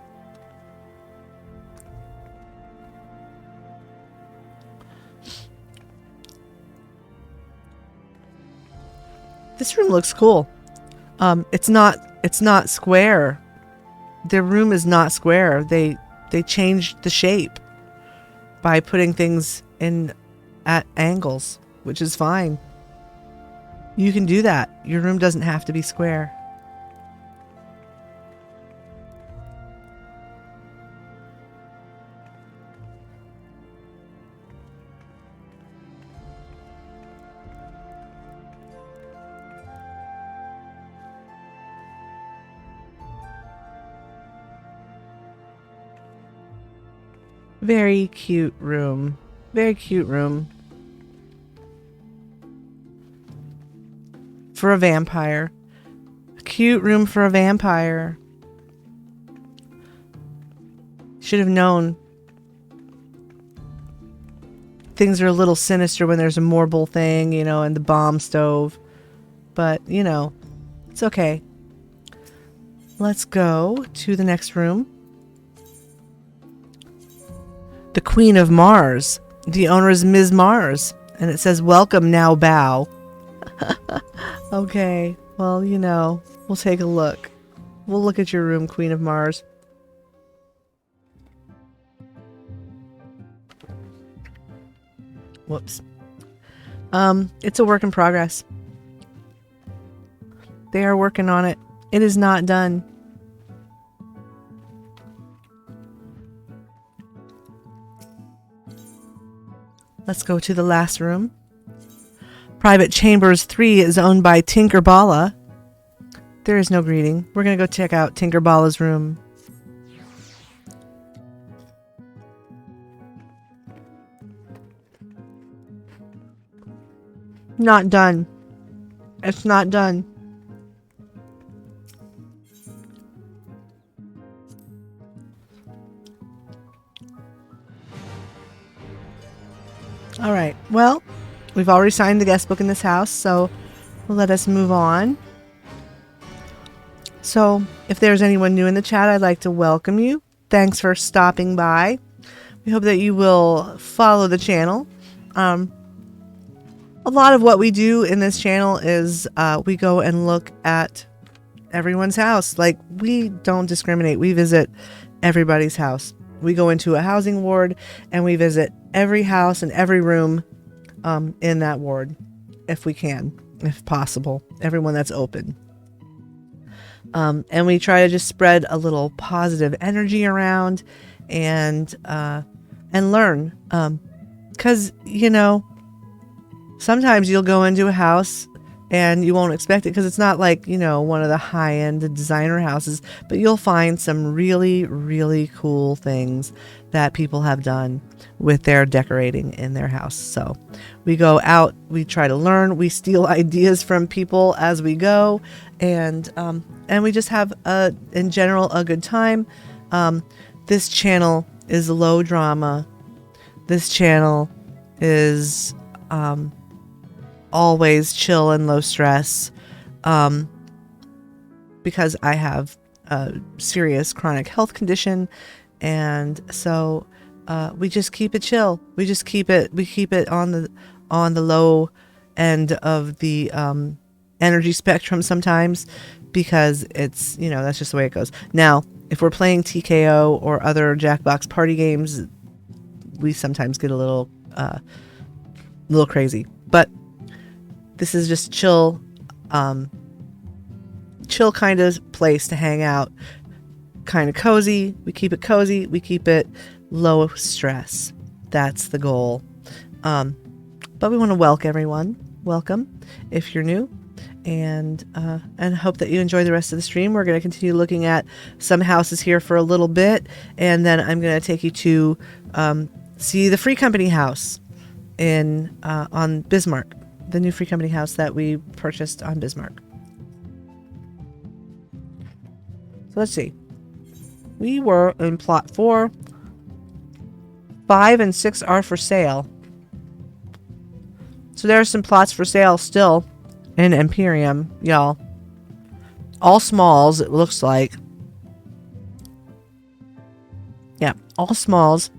This room looks cool. It's not square. Their room is not square. They changed the shape by putting things in at angles, which is fine. you can do that. Your room doesn't have to be square. Very cute room. Very cute room. For a vampire. A cute room for a vampire. Should have known. Things are a little sinister when there's a marble thing, you know, and the bomb stove. But, you know, it's okay. Let's go to the next room. The Queen of Mars. The owner is Ms. Mars. And it says, welcome, now bow. Okay. Well, you know, we'll take a look. We'll look at your room, Queen of Mars. Whoops. It's a work in progress. They are working on it. It is not done. Let's go to the last room. Private Chambers 3 is owned by Tinkerballa. There is no greeting. We're going to go check out Tinkerballa's room. Not done. It's not done. All right. Well, we've already signed the guest book in this house, so let us move on. So, if there's anyone new in the chat, I'd like to welcome you. Thanks for stopping by. We hope that you will follow the channel. A lot of what we do in this channel is we go and look at everyone's house. Like, we don't discriminate. We visit everybody's house. We go into a housing ward and we visit every house and every room in that ward, if we can, if possible, everyone that's open. And we try to just spread a little positive energy around and learn. 'Cause, you know, sometimes you'll go into a house and you won't expect it because it's not like, you know, one of the high-end designer houses, but you'll find some really, really cool things that people have done with their decorating in their house. So we go out, we try to learn, we steal ideas from people as we go, and we just have, in general, a good time. This channel is low drama. This channel is always chill and low stress, because I have a serious chronic health condition, and so we just keep it chill. We keep it on the low end of the energy spectrum sometimes, because it's, you know, that's just the way it goes. Now, if we're playing TKO or other Jackbox party games, we sometimes get a little crazy, but this is just chill kind of place to hang out. Kind of cozy. We keep it cozy. We keep it low stress. That's the goal. But we want to welcome everyone. Welcome if you're new, and hope that you enjoy the rest of the stream. We're going to continue looking at some houses here for a little bit, and then I'm going to take you to see the Free Company house on Bismarck. The new Free Company house that we purchased on Bismarck. So let's see. We were in plot 4. 5 and 6 are for sale. So there are some plots for sale still in Imperium, y'all. All smalls, it looks like. Yeah, all smalls.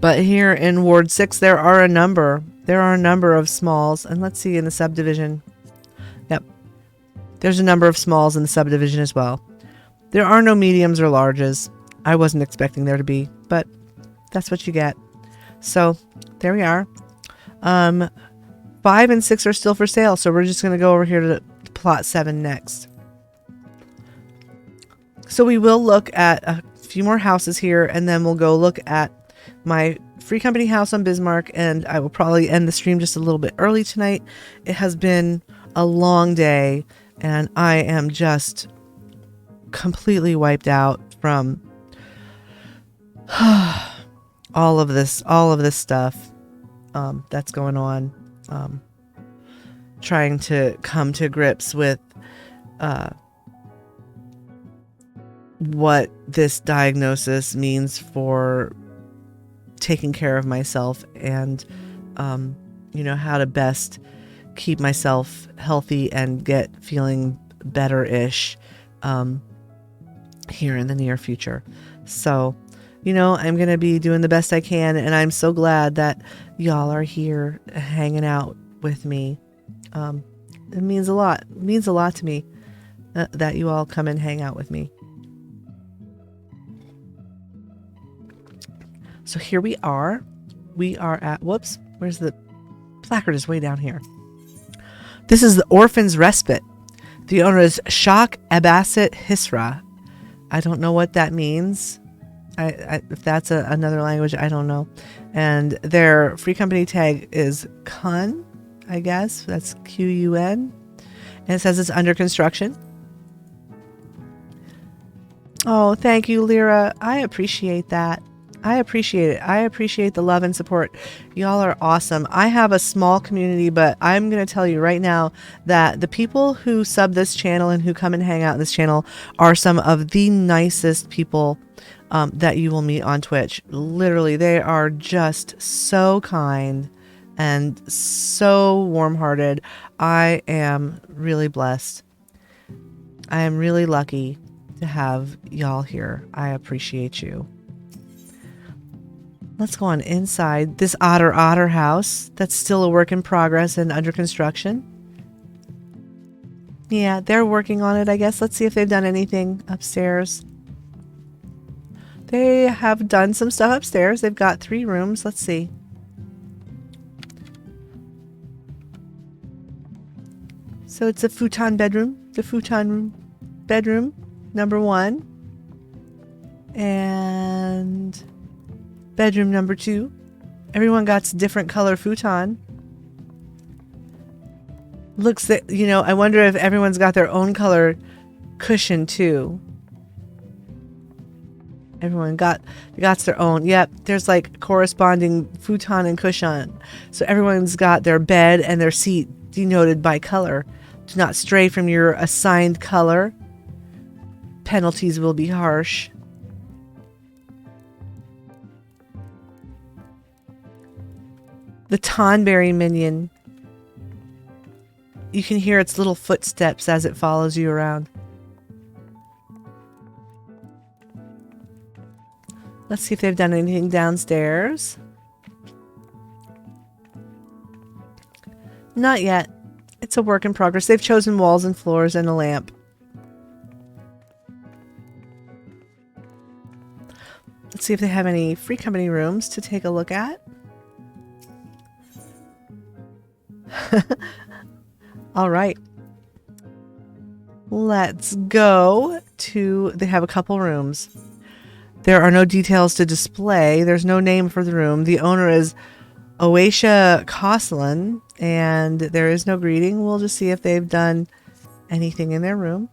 But here in Ward 6, there are a number. There are a number of smalls. And let's see in the subdivision. Yep. There's a number of smalls in the subdivision as well. There are no mediums or larges. I wasn't expecting there to be, but that's what you get. So there we are. 5 5 and 6 are still for sale, so we're just going to go over here to plot 7 next. So we will look at a few more houses here, and then we'll go look at my free company house on Bismarck, and I will probably end the stream just a little bit early tonight. It has been a long day, and I am just completely wiped out from all of this stuff that's going on. Trying to come to grips with what this diagnosis means for taking care of myself, and how to best keep myself healthy and get feeling better-ish here in the near future. So I'm going to be doing the best I can, and I'm so glad that y'all are here hanging out with me. It means a lot. It means a lot to me that you all come and hang out with me. So here we are. We are at, whoops, where's the placard? Is way down here. This is the Orphan's Respite. The owner is Shak Abbasit Hisra. I don't know what that means. If that's another language, I don't know. And their free company tag is Kun, I guess. That's Qun. And it says it's under construction. Oh, thank you, Lyra. I appreciate that. I appreciate it. I appreciate the love and support. Y'all are awesome. I have a small community, but I'm going to tell you right now that the people who sub this channel and who come and hang out in this channel are some of the nicest people that you will meet on Twitch. Literally, they are just so kind and so warm-hearted. I am really blessed. I am really lucky to have y'all here. I appreciate you. Let's go on inside this Otter house that's still a work in progress and under construction. Yeah, they're working on it, I guess. Let's see if they've done anything upstairs. They have done some stuff upstairs. They've got 3 rooms. Let's see. So it's a futon bedroom. The futon bedroom, number 1. And bedroom number 2. Everyone got different color futon. Looks that, I wonder if everyone's got their own color cushion too. Everyone got their own. Yep, there's like corresponding futon and cushion. So everyone's got their bed and their seat denoted by color. Do not stray from your assigned color. Penalties will be harsh. The Tonberry minion. You can hear its little footsteps as it follows you around. Let's see if they've done anything downstairs. Not yet. It's a work in progress. They've chosen walls and floors and a lamp. Let's see if they have any free company rooms to take a look at. All right. Let's go to... They have a couple rooms. There are no details to display. There's no name for the room. The owner is Oasia Koslin, and there is no greeting. We'll just see if they've done anything in their room.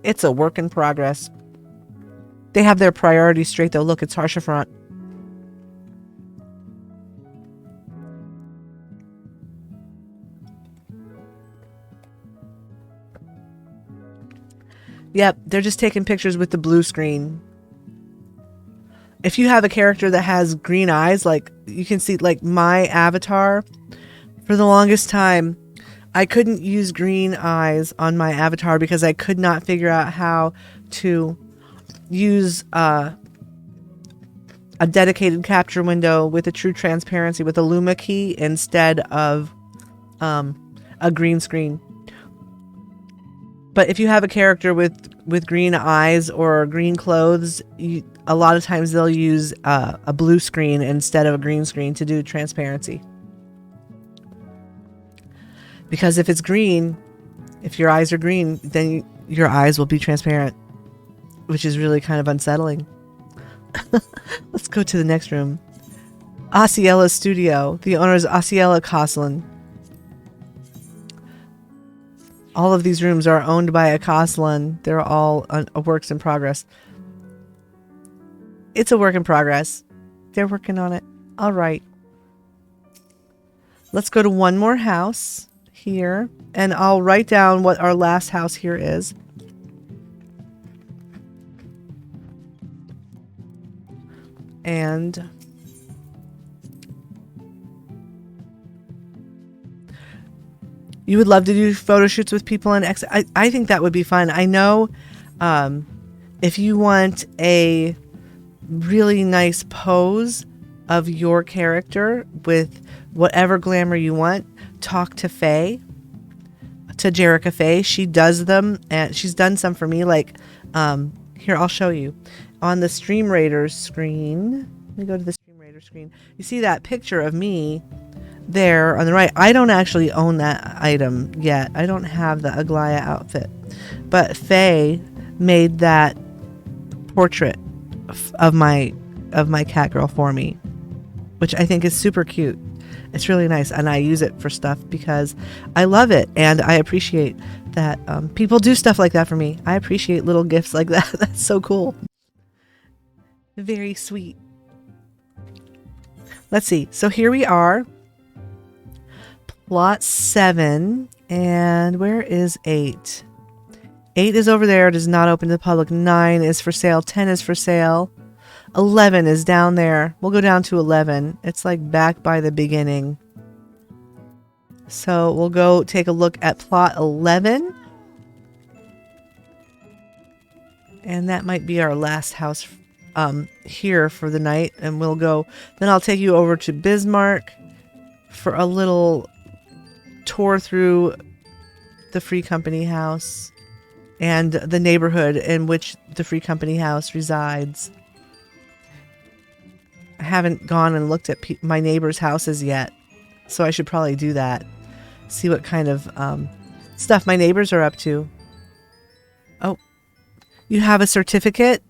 It's a work in progress. They have their priorities straight, though. Look, it's Harshafront. Yep, they're just taking pictures with the blue screen. If you have a character that has green eyes, like you can see, like my avatar, for the longest time, I couldn't use green eyes on my avatar because I could not figure out how to use a dedicated capture window with a true transparency with a Luma key instead of a green screen. But if you have a character with green eyes or green clothes, a lot of times they'll use a blue screen instead of a green screen to do transparency. Because if it's green, if your eyes are green, then your eyes will be transparent, which is really kind of unsettling. Let's go to the next room. Osceola Studio. The owner is Osceola Coslin. All of these rooms are owned by a Coslin. They're all works in progress. It's a work in progress. They're working on it. All right. Let's go to one more house here, and I'll write down what our last house here is. And you would love to do photo shoots with people in I think that would be fun. I know if you want a really nice pose of your character with whatever glamour you want, talk to Faye, to Jerica Faye. She does them, and she's done some for me. Like, here, I'll show you. On the Stream Raiders screen, let me go to the Stream Raiders screen. You see that picture of me there on the right. I don't actually own that item yet. I don't have the Aglaya outfit, but Faye made that portrait of my cat girl for me, which I think is super cute. It's really nice, and I use it for stuff because I love it, and I appreciate that people do stuff like that for me. I appreciate little gifts like that. That's so cool. Very sweet. Let's see. So here we are. Plot 7. And where is 8? 8 is over there. It is not open to the public. 9 is for sale. 10 is for sale. 11 is down there. We'll go down to 11. It's like back by the beginning. So we'll go take a look at plot 11. And that might be our last house here for the night. And we'll go, then I'll take you over to Bismarck for a little tour through the Free Company house and the neighborhood in which the Free Company house resides. I haven't gone and looked at my neighbors' houses yet, so I should probably do that. See what kind of stuff my neighbors are up to. Oh, you have a certificate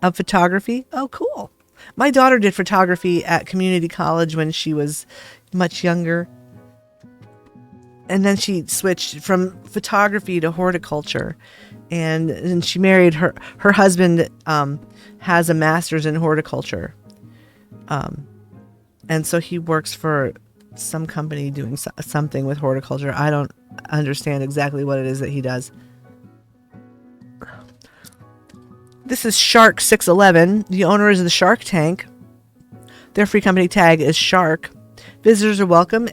of photography? Oh, cool. My daughter did photography at community college when she was much younger. And then she switched from photography to horticulture. And she married her husband has a master's in horticulture. And so he works for some company doing something with horticulture. I don't understand exactly what it is that he does. This is Shark 611. The owner is the Shark Tank. Their Free Company tag is Shark. Visitors are welcome.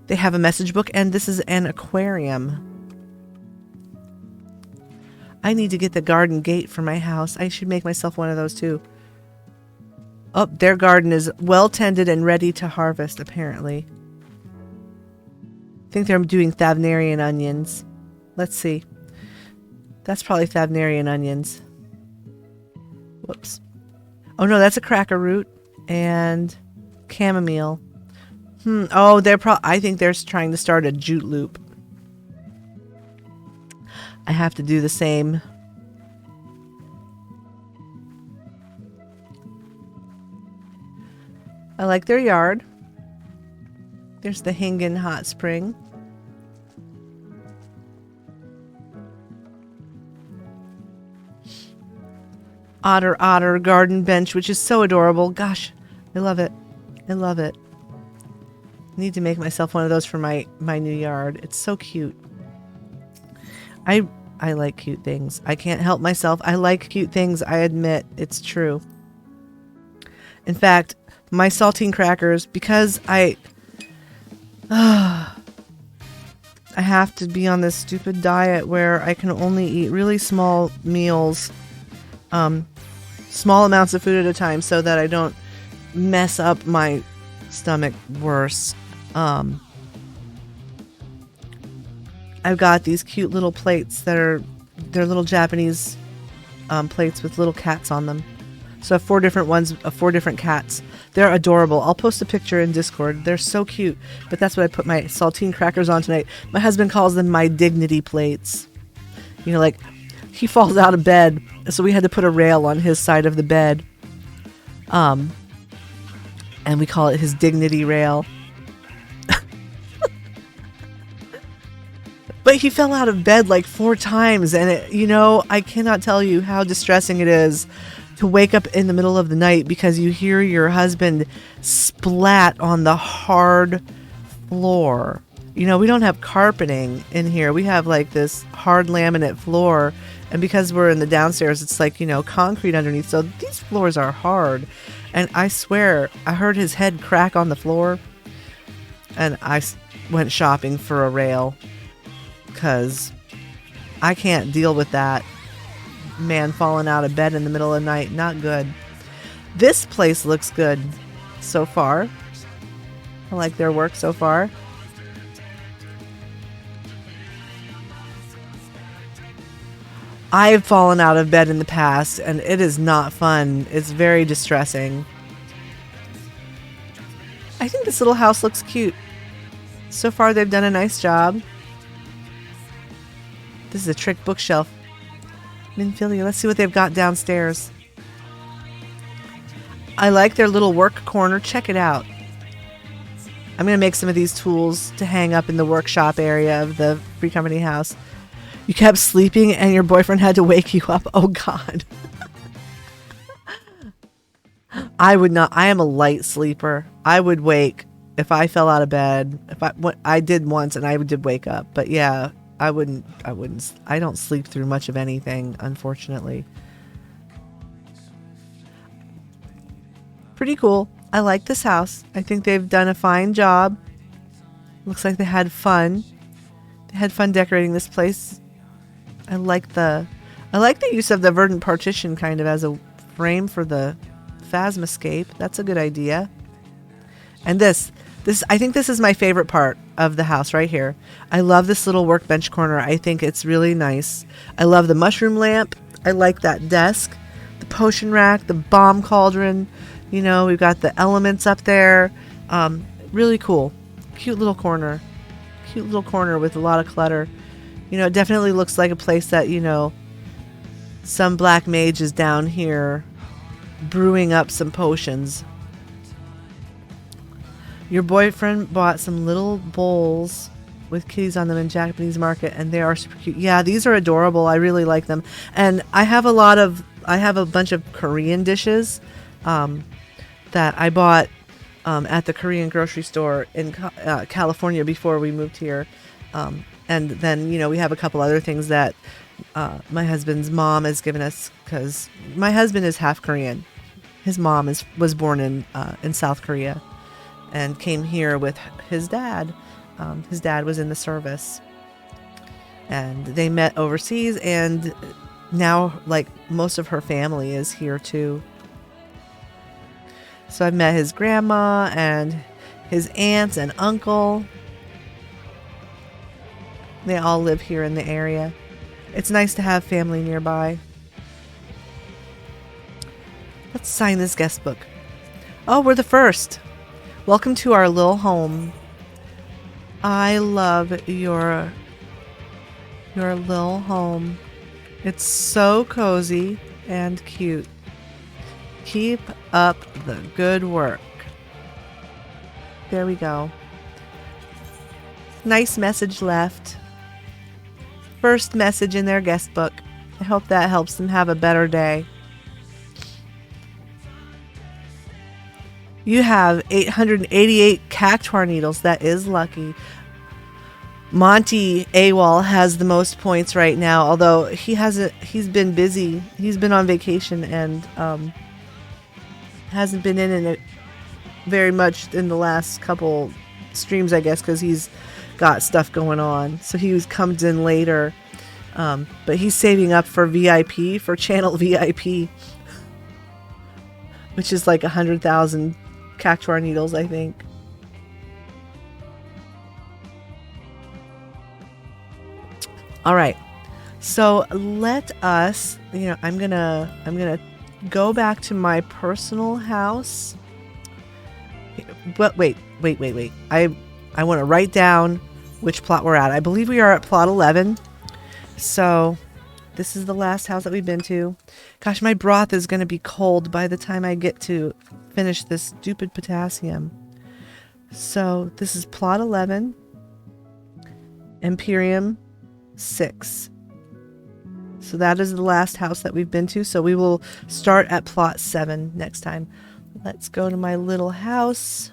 They have a message book, and this is an aquarium. I need to get the garden gate for my house. I should make myself one of those too. Oh, their garden is well tended and ready to harvest, apparently. I think they're doing Thavnarian onions. Let's see. That's probably Thavnarian onions. Whoops. Oh no, that's a cracker root and chamomile. Oh, I think they're trying to start a jute loop. I have to do the same. I like their yard. There's the Hingen Hot Spring. Otter garden bench, which is so adorable. Gosh, I love it. I love it. I need to make myself one of those for my new yard. It's so cute. I like cute things. I can't help myself. I like cute things. I admit it's true. In fact, my saltine crackers, because I have to be on this stupid diet where I can only eat really small meals, small amounts of food at a time, so that I don't mess up my stomach worse. I've got these cute little plates they're little Japanese plates with little cats on them. So I have 4 different ones of 4 different cats. They're adorable. I'll post a picture in Discord. They're so cute. But that's what I put my saltine crackers on tonight. My husband calls them my dignity plates. You know, like he falls out of bed, so we had to put a rail on his side of the bed. And we call it his dignity rail. But he fell out of bed like 4 times, and I cannot tell you how distressing it is to wake up in the middle of the night because you hear your husband splat on the hard floor. We don't have carpeting in here. We have like this hard laminate floor, and because we're in the downstairs, it's like, concrete underneath. So these floors are hard, and I swear I heard his head crack on the floor, and I went shopping for a rail. Because I can't deal with that man falling out of bed in the middle of the night. Not good. This place looks good so far. I like their work so far. I've fallen out of bed in the past, and it is not fun. It's very distressing. I think this little house looks cute. So far, they've done a nice job. This is a trick bookshelf. Minfilia, let's see what they've got downstairs. I like their little work corner. Check it out. I'm going to make some of these tools to hang up in the workshop area of the Free Company house. You kept sleeping and your boyfriend had to wake you up. Oh, God. I would not. I am a light sleeper. I would wake if I fell out of bed. I did once and I did wake up. But yeah. I don't sleep through much of anything, unfortunately. Pretty cool. I like this house. I think they've done a fine job. Looks like they had fun. They had fun decorating this place. I like the use of the verdant partition kind of as a frame for the Phasmascape. That's a good idea. And this I think this is my favorite part of the house right here. I love this little workbench corner. I think it's really nice. I love the mushroom lamp. I like that desk, the potion rack, the bomb cauldron. We've got the elements up there. Really cool. Cute little corner. Cute little corner with a lot of clutter. It definitely looks like a place that, some black mage is down here brewing up some potions. Your boyfriend bought some little bowls with kitties on them in Japanese market, and they are super cute. Yeah, these are adorable. I really like them. And I have a bunch of Korean dishes that I bought at the Korean grocery store in California before we moved here. And then, we have a couple other things that my husband's mom has given us because my husband is half Korean. His mom was born in South Korea. And came here with his dad. His dad was in the service. And they met overseas, and now, like, most of her family is here, too. So I've met his grandma and his aunts and uncle. They all live here in the area. It's nice to have family nearby. Let's sign this guest book. Oh, we're the first. Welcome to our little home. I love your little home. It's so cozy and cute. Keep up the good work. There we go. Nice message left. First message in their guest book. I hope that helps them have a better day. You have 888 cactuar needles. That is lucky. Monty AWOL has the most points right now, although he's been busy. He's been on vacation and hasn't been in it very much in the last couple streams, I guess, because he's got stuff going on. So comes in later. But he's saving up for VIP, for channel VIP, which is like 100,000 cactuar needles, I think. All right. So let us, I'm gonna go back to my personal house. But wait. I want to write down which plot we're at. I believe we are at plot 11. So this is the last house that we've been to. Gosh, my broth is going to be cold by the time I get to finish this stupid potassium. So this is plot 11, Imperium 6. So that is the last house that we've been to. So we will start at plot 7 next time. Let's go to my little house.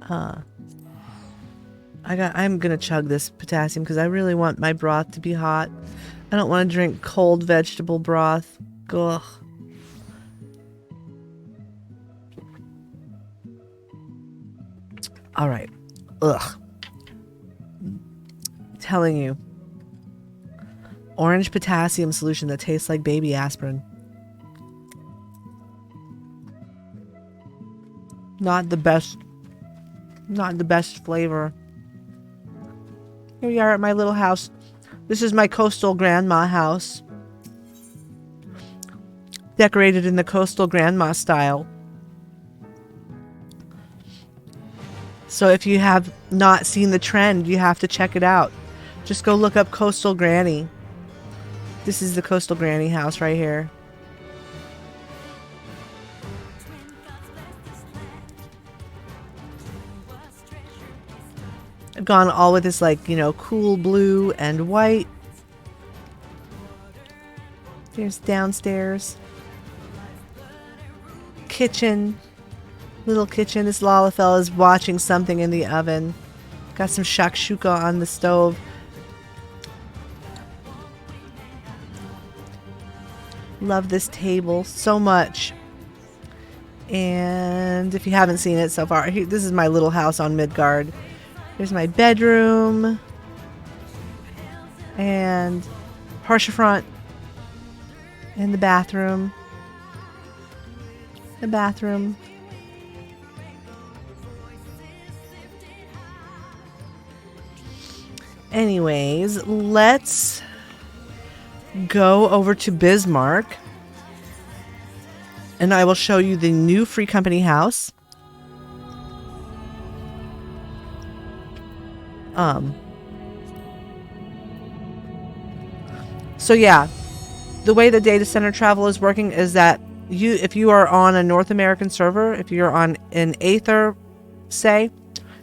I'm gonna chug this potassium because I really want my broth to be hot. I don't want to drink cold vegetable broth. Ugh. All right. Ugh. I'm telling you. Orange potassium solution that tastes like baby aspirin. Not the best flavor. Here we are at my little house. This is my coastal grandma house. Decorated in the coastal grandma style. So if you have not seen the trend, you have to check it out. Just go look up Coastal Granny. This is the Coastal Granny house right here. I've gone all with this, like, cool blue and white. There's downstairs. Kitchen. Little kitchen. This Lalafell is watching something in the oven. Got some shakshuka on the stove. Love this table so much. And if you haven't seen it so far, this is my little house on Midgard. Here's my bedroom. And Harshafront. And the bathroom. The bathroom. Anyways, let's go over to Bismarck. And I will show you the new Free Company house. So yeah, the way the data center travel is working is that if you are on a North American server, if you're on an Aether, say,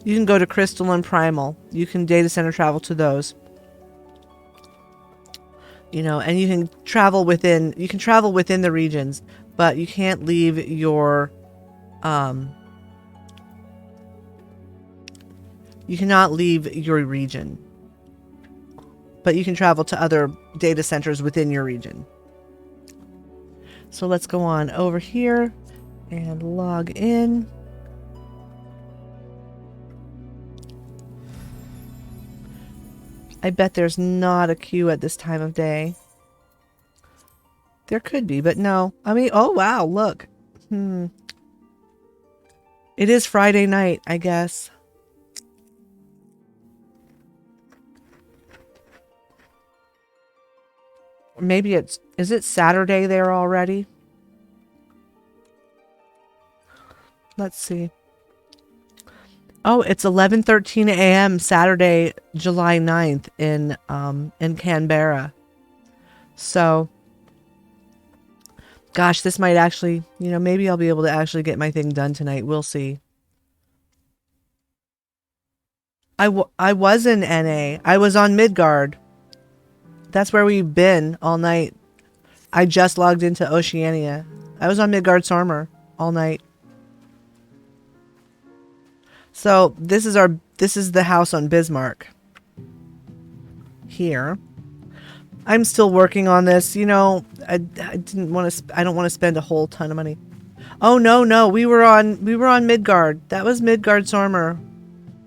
you can go to Crystal and Primal. You can data center travel to those. And you can travel within the regions, but you can't leave your you cannot leave your region. But you can travel to other data centers within your region. So let's go on over here and log in. I bet there's not a queue at this time of day. There could be, but no. I mean, oh wow, look. It is Friday night, I guess. Or maybe is it Saturday there already? Let's see. Oh, it's 11:13 a.m. Saturday, July 9th in Canberra. So, gosh, this might actually, maybe I'll be able to actually get my thing done tonight. We'll see. I was in NA. I was on Midgard. That's where we've been all night. I just logged into Oceania. I was on Midgardsormr all night. So this is the house on Bismarck. Here. I'm still working on this. I don't want to spend a whole ton of money. Oh no, we were on Midgard. That was Midgardsormr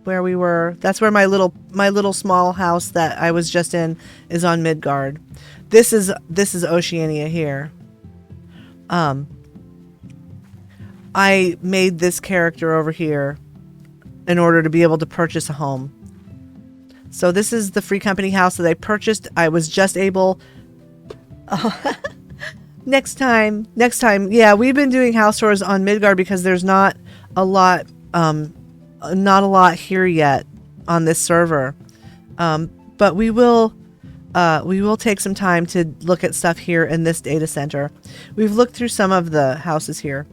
where we were. That's where my little small house that I was just in is on Midgard. This is Oceania here. I made this character over here in order to be able to purchase a home. So this is the Free Company house that I purchased. I was just able... Next time. Yeah, we've been doing house tours on Midgard because there's not a lot here yet on this server. But we will take some time to look at stuff here in this data center. We've looked through some of the houses here.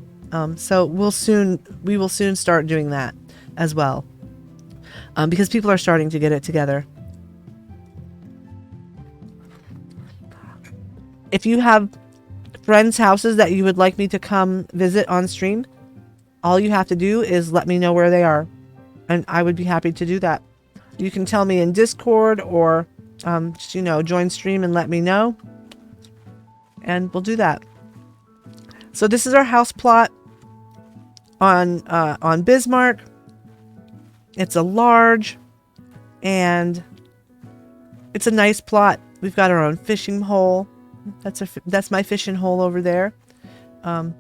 So we will soon start doing that as well. Because people are starting to get it together. If you have friends' houses that you would like me to come visit on stream, all you have to do is let me know where they are, and I would be happy to do that. You can tell me in Discord or just, join stream and let me know, and we'll do that. So this is our house plot on Bismarck. It's a large, and it's a nice plot. We've got our own fishing hole. That's my fishing hole over there. I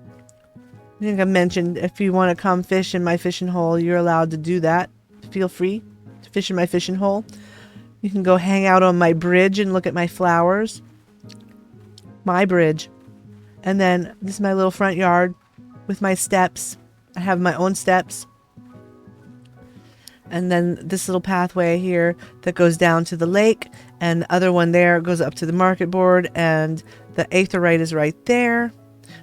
think I mentioned if you want to come fish in my fishing hole, you're allowed to do that. Feel free to fish in my fishing hole. You can go hang out on my bridge and look at my flowers. My bridge. And then this is my little front yard with my steps. I have my own steps. And then this little pathway here that goes down to the lake, and the other one there goes up to the market board, and the aetheryte is right there.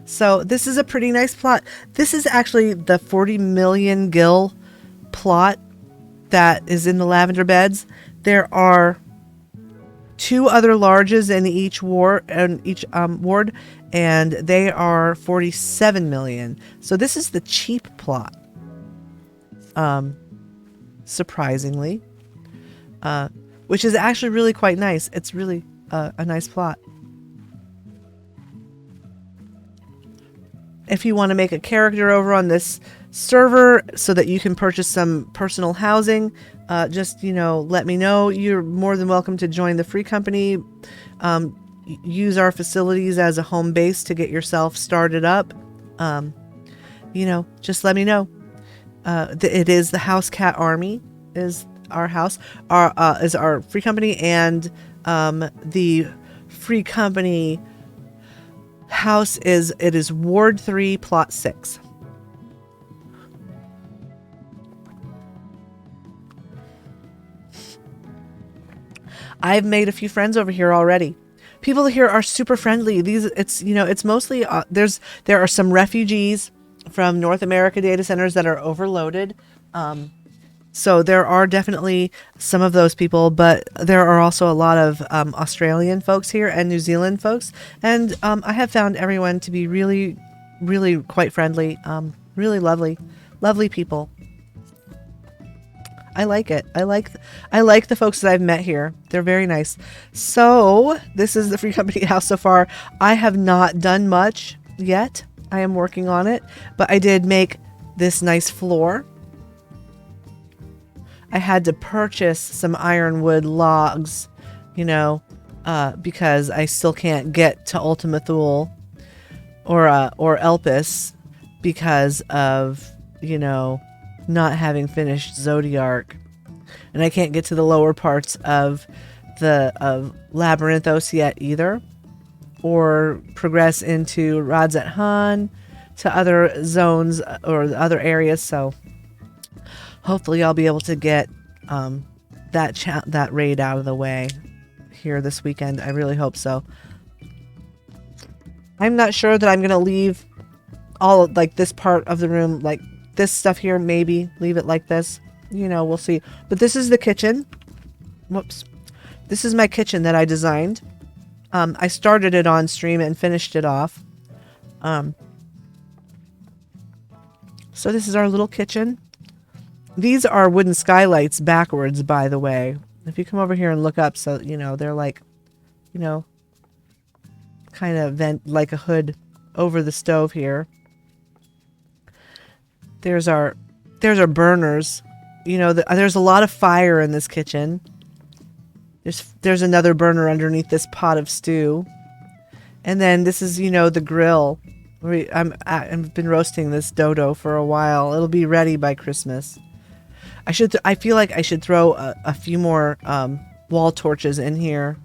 So this is a pretty nice plot. This is actually the 40 million gil plot that is in the Lavender Beds. There are 2 other larges in each ward, and they are 47 million. So this is the cheap plot. Surprisingly, which is actually really quite nice. It's really a nice plot. If you want to make a character over on this server so that you can purchase some personal housing, just let me know. You're more than welcome to join the free company. Use our facilities as a home base to get yourself started up. Just let me know. It is the House Cat Army is our house, is our free company, and the free company house is Ward 3, Plot 6. I've made a few friends over here already. People here are super friendly. It's mostly there are some refugees from North America data centers that are overloaded. So there are definitely some of those people, but there are also a lot of Australian folks here and New Zealand folks. And I have found everyone to be really, really quite friendly, really lovely people. I like it. I like the folks that I've met here. They're very nice. So this is the free company house so far. I have not done much yet. I am working on it, but I did make this nice floor. I had to purchase some ironwood logs, because I still can't get to Ultima Thule or Elpis because of, not having finished Zodiark. And I can't get to the lower parts of Labyrinthos yet either, or progress into Radzat Han to other zones or other areas. So hopefully I'll be able to get that raid out of the way here this weekend. I really hope so. I'm not sure that I'm going to leave all of, this part of the room, this stuff here, maybe leave it like this. We'll see. But this is the kitchen. Whoops. This is my kitchen that I designed. I started it on stream and finished it off. So this is our little kitchen. These are wooden skylights backwards, by the way. If you come over here and look up, so, they're kind of vent like a hood over the stove here. There's our burners. There's a lot of fire in this kitchen. There's another burner underneath this pot of stew. And then this is, the grill. I've been roasting this dodo for a while. It'll be ready by Christmas. I feel like I should throw a few more wall torches in here.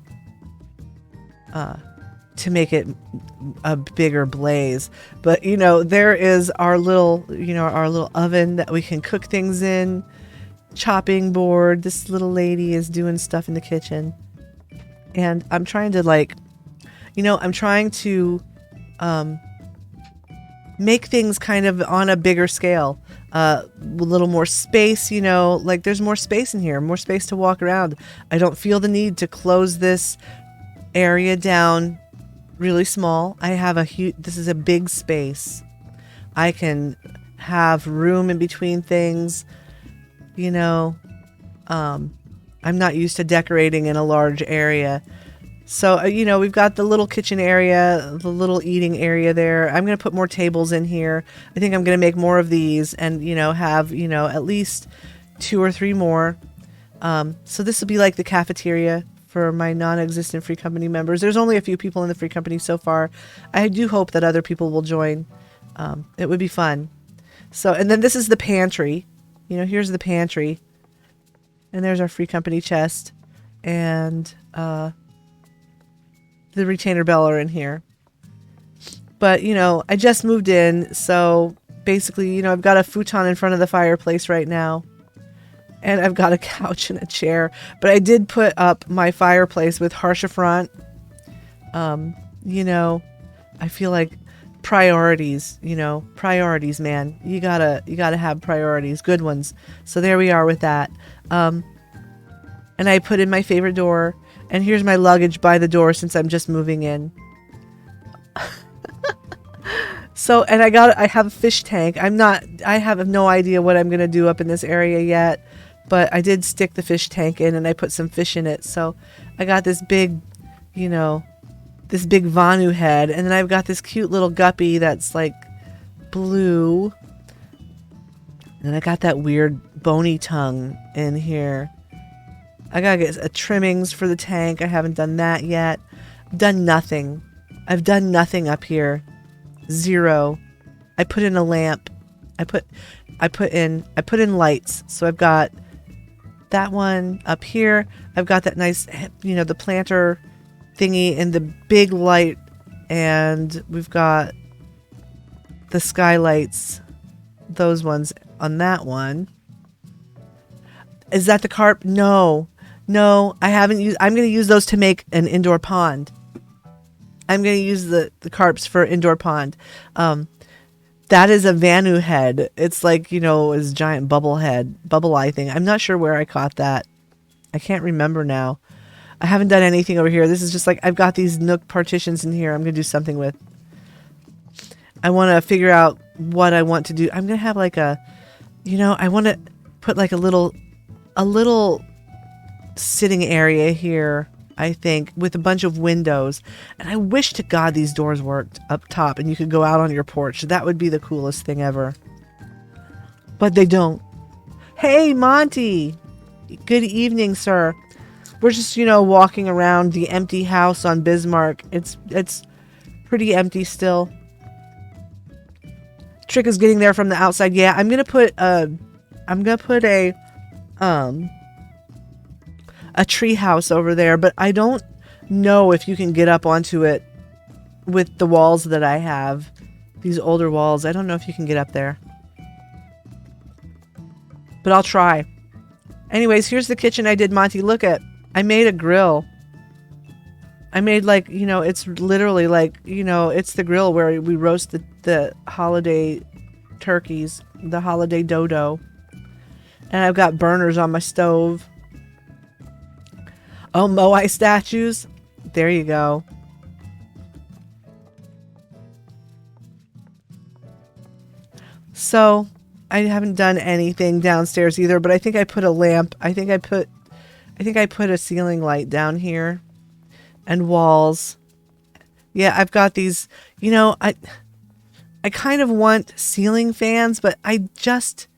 to make it a bigger blaze. But you know, there is our little, you know, our little oven that we can cook things in, chopping board. This little lady is doing stuff in the kitchen, and I'm trying to, like, you know, I'm trying to make things kind of on a bigger scale, a little more space, you know, like there's more space in here, more space to walk around. I don't feel the need to close this area down really small. I have this is a big space. I can have room in between things, you know. I'm not used to decorating in a large area. So, you know, we've got the little kitchen area, the little eating area there. I'm going to put more tables in here. I think I'm going to make more of these and, you know, have, you know, at least 2 or 3 more. So this will be like the cafeteria for my non-existent free company members. There's only a few people in the free company so far. I do hope that other people will join. It would be fun. So, and then this is the pantry. You know, here's the pantry. And there's our free company chest. And, the retainer bell are in here. But, you know, I just moved in, so basically, you know, I've got a futon in front of the fireplace right now. And I've got a couch and a chair. But I did put up my fireplace with harshafront. You know, I feel like priorities, you know, priorities, man. You gotta have priorities, good ones. So there we are with that. And I put in my favorite door. And here's my luggage by the door since I'm just moving in. So, and I have a fish tank. I have no idea what I'm going to do up in this area yet, but I did stick the fish tank in and I put some fish in it. So I got this big, you know, this big Vanu head. And then I've got this cute little guppy that's like blue. And I got that weird bony tongue in here. I gotta get a trimmings for the tank. I haven't done that yet. Done nothing. I've done nothing up here. 0. I put in a lamp. I put in lights. So I've got that one up here. I've got that nice, you know, the planter thingy and the big light, and we've got the skylights, those ones on that one. Is that the carp? No, I haven't used. I'm going to use those to make an indoor pond. I'm going to use the carps for indoor pond. That is a Vanu head. It's like, you know, his giant bubble eye thing. I'm not sure where I caught that. I can't remember now. I haven't done anything over here. This is just like, I've got these nook partitions in here I'm going to do something with. I want to figure out what I want to do. I'm going to have like a, you know, I want to put like a little sitting area here, I think, with a bunch of windows. And I wish to God these doors worked up top and you could go out on your porch. That would be the coolest thing ever. But they don't. Hey, Monty. Good evening, sir. We're just, you know, walking around the empty house on Bismarck. It's pretty empty still. Trick is getting there from the outside. Yeah, I'm gonna put a tree house over there, but I don't know if you can get up onto it with the walls that I have. These older walls. I don't know if you can get up there. But I'll try. Anyways, here's the kitchen I did, Monty. Look at. I made a grill. I made, like, you know, it's literally like, you know, it's the grill where we roast the holiday turkeys, the holiday dodo. And I've got burners on my stove. Oh, Moai statues. There you go. So, I haven't done anything downstairs either, but I think I put a lamp. I think I put a ceiling light down here and walls. Yeah, I've got these, you know, I kind of want ceiling fans, but I just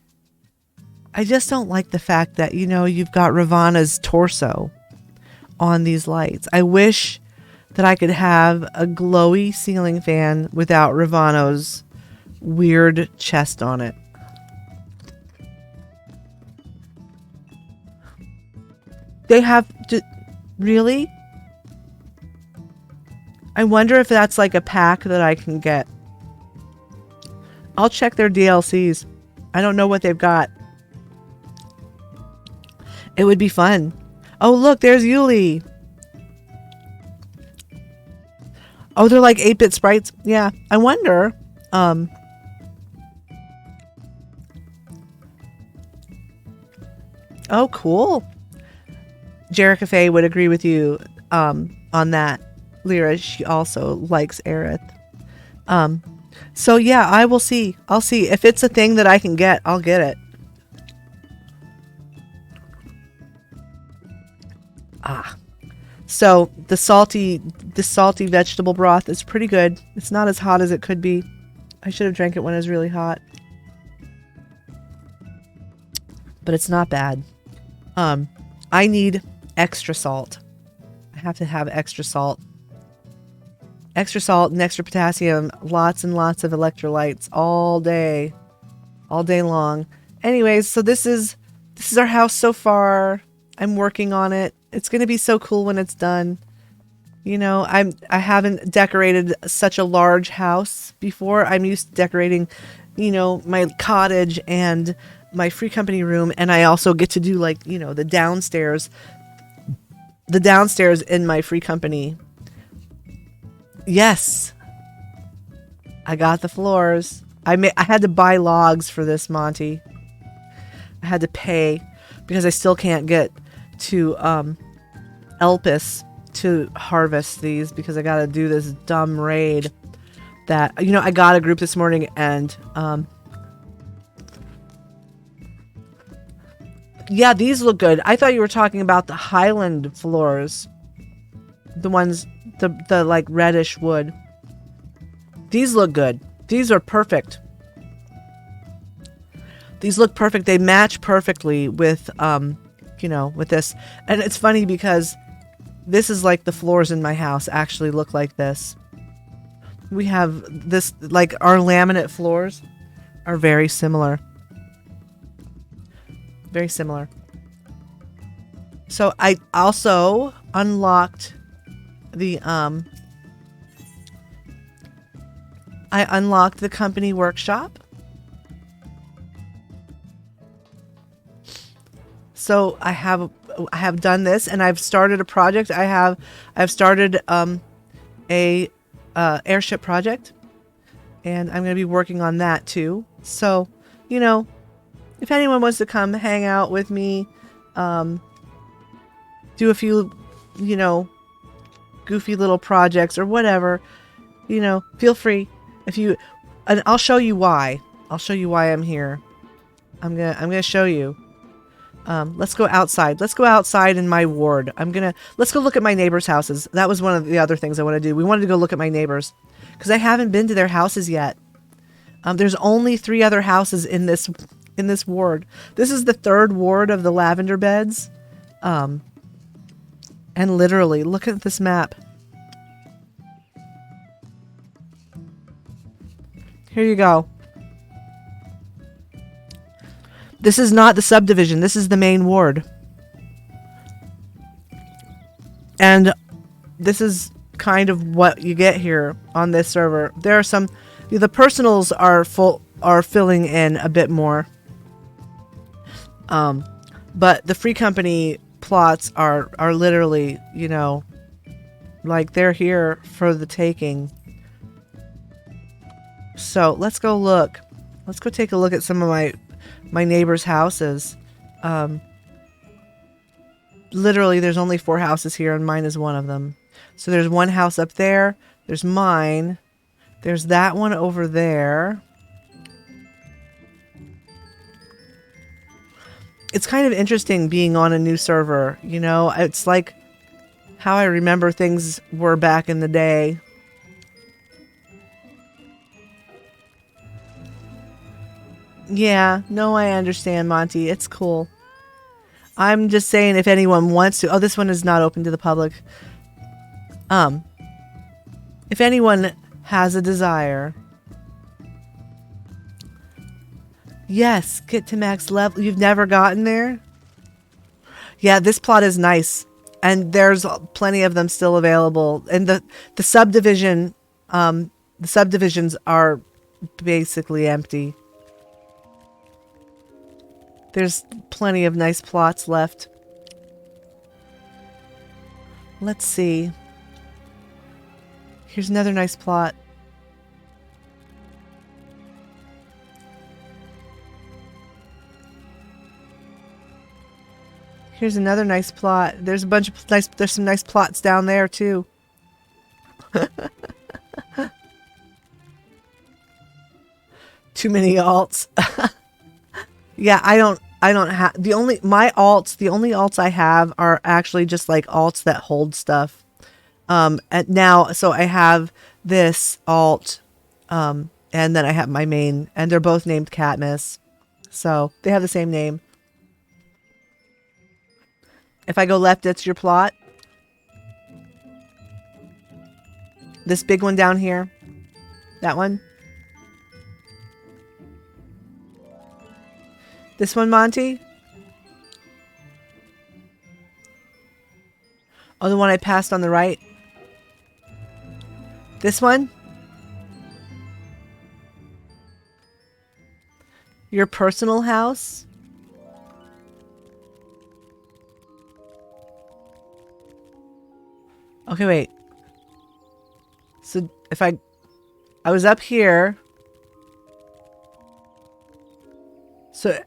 don't like the fact that, you know, you've got Ravana's torso on these lights. I wish that I could have a glowy ceiling fan without Ravana's weird chest on it. They have to, really? I wonder if that's like a pack that I can get. I'll check their DLCs. I don't know what they've got. It would be fun. Oh, look, there's Yuli. Oh, they're like 8-bit sprites. Yeah, I wonder. Oh, cool. Jerica Faye would agree with you on that. Lyra, she also likes Aerith. So yeah, I will see. I'll see. If it's a thing that I can get, I'll get it. So the salty vegetable broth is pretty good. It's not as hot as it could be. I should have drank it when it was really hot. But it's not bad. I need extra salt. I have to have extra salt. Extra salt and extra potassium. Lots and lots of electrolytes all day. All day long. Anyways, so this is our house so far. I'm working on it. It's going to be so cool when it's done. You know, I haven't decorated such a large house before. I'm used to decorating, you know, my cottage and my free company room, and I also get to do like, you know, the downstairs in my free company. Yes. I got the floors. I had to buy logs for this, Monty. I had to pay because I still can't get to Elpis to harvest these because I got to do this dumb raid that, you know, I got a group this morning and yeah, these look good. I thought you were talking about the Highland floors. The ones, the like reddish wood. These look good. These are perfect. These look perfect. They match perfectly with, you know, with this. And it's funny because this is like the floors in my house actually look like this. We have this, like our laminate floors are very similar. Very similar. So I also unlocked the company workshop. So I have done this and I've started a project. I've started a airship project, and I'm going to be working on that too. So, you know, if anyone wants to come hang out with me, do a few, you know, goofy little projects or whatever, you know, feel free. And I'll show you why. I'll show you why I'm here. I'm gonna show you. Let's go outside. Let's go outside in my ward. Let's go look at my neighbors' houses. That was one of the other things I want to do. We wanted to go look at my neighbors because I haven't been to their houses yet. There's only 3 other houses in this ward. This is the 3rd ward of the Lavender Beds. And literally, look at this map. Here you go. This is not the subdivision. This is the main ward. And this is kind of what you get here on this server. There are some... The personals are filling in a bit more. But the free company plots are literally, you know, like they're here for the taking. So let's go look. Let's go take a look at some of my neighbors' houses. Literally, there's only 4 houses here, and mine is one of them. So there's one house up there. There's mine. There's that one over there. It's kind of interesting being on a new server, you know? It's like how I remember things were back in the day. Yeah, no, I understand, Monty. It's cool. I'm just saying if anyone wants to... Oh, this one is not open to the public. If anyone has a desire... Yes, get to max level. You've never gotten there? Yeah, this plot is nice. And there's plenty of them still available. And the subdivisions are basically empty. There's plenty of nice plots left. Let's see. Here's another nice plot. Here's another nice plot. There's a bunch of nice, there's some nice plots down there too. Too many alts. Yeah, I don't have the only alts I have are actually just like alts that hold stuff. And now, so I have this alt, and then I have my main, and they're both named Katniss. So they have the same name. If I go left, it's your plot. This big one down here. That one. This one, Monty? Oh, the one I passed on the right? This one? Your personal house? Okay, wait. So if I was up here. So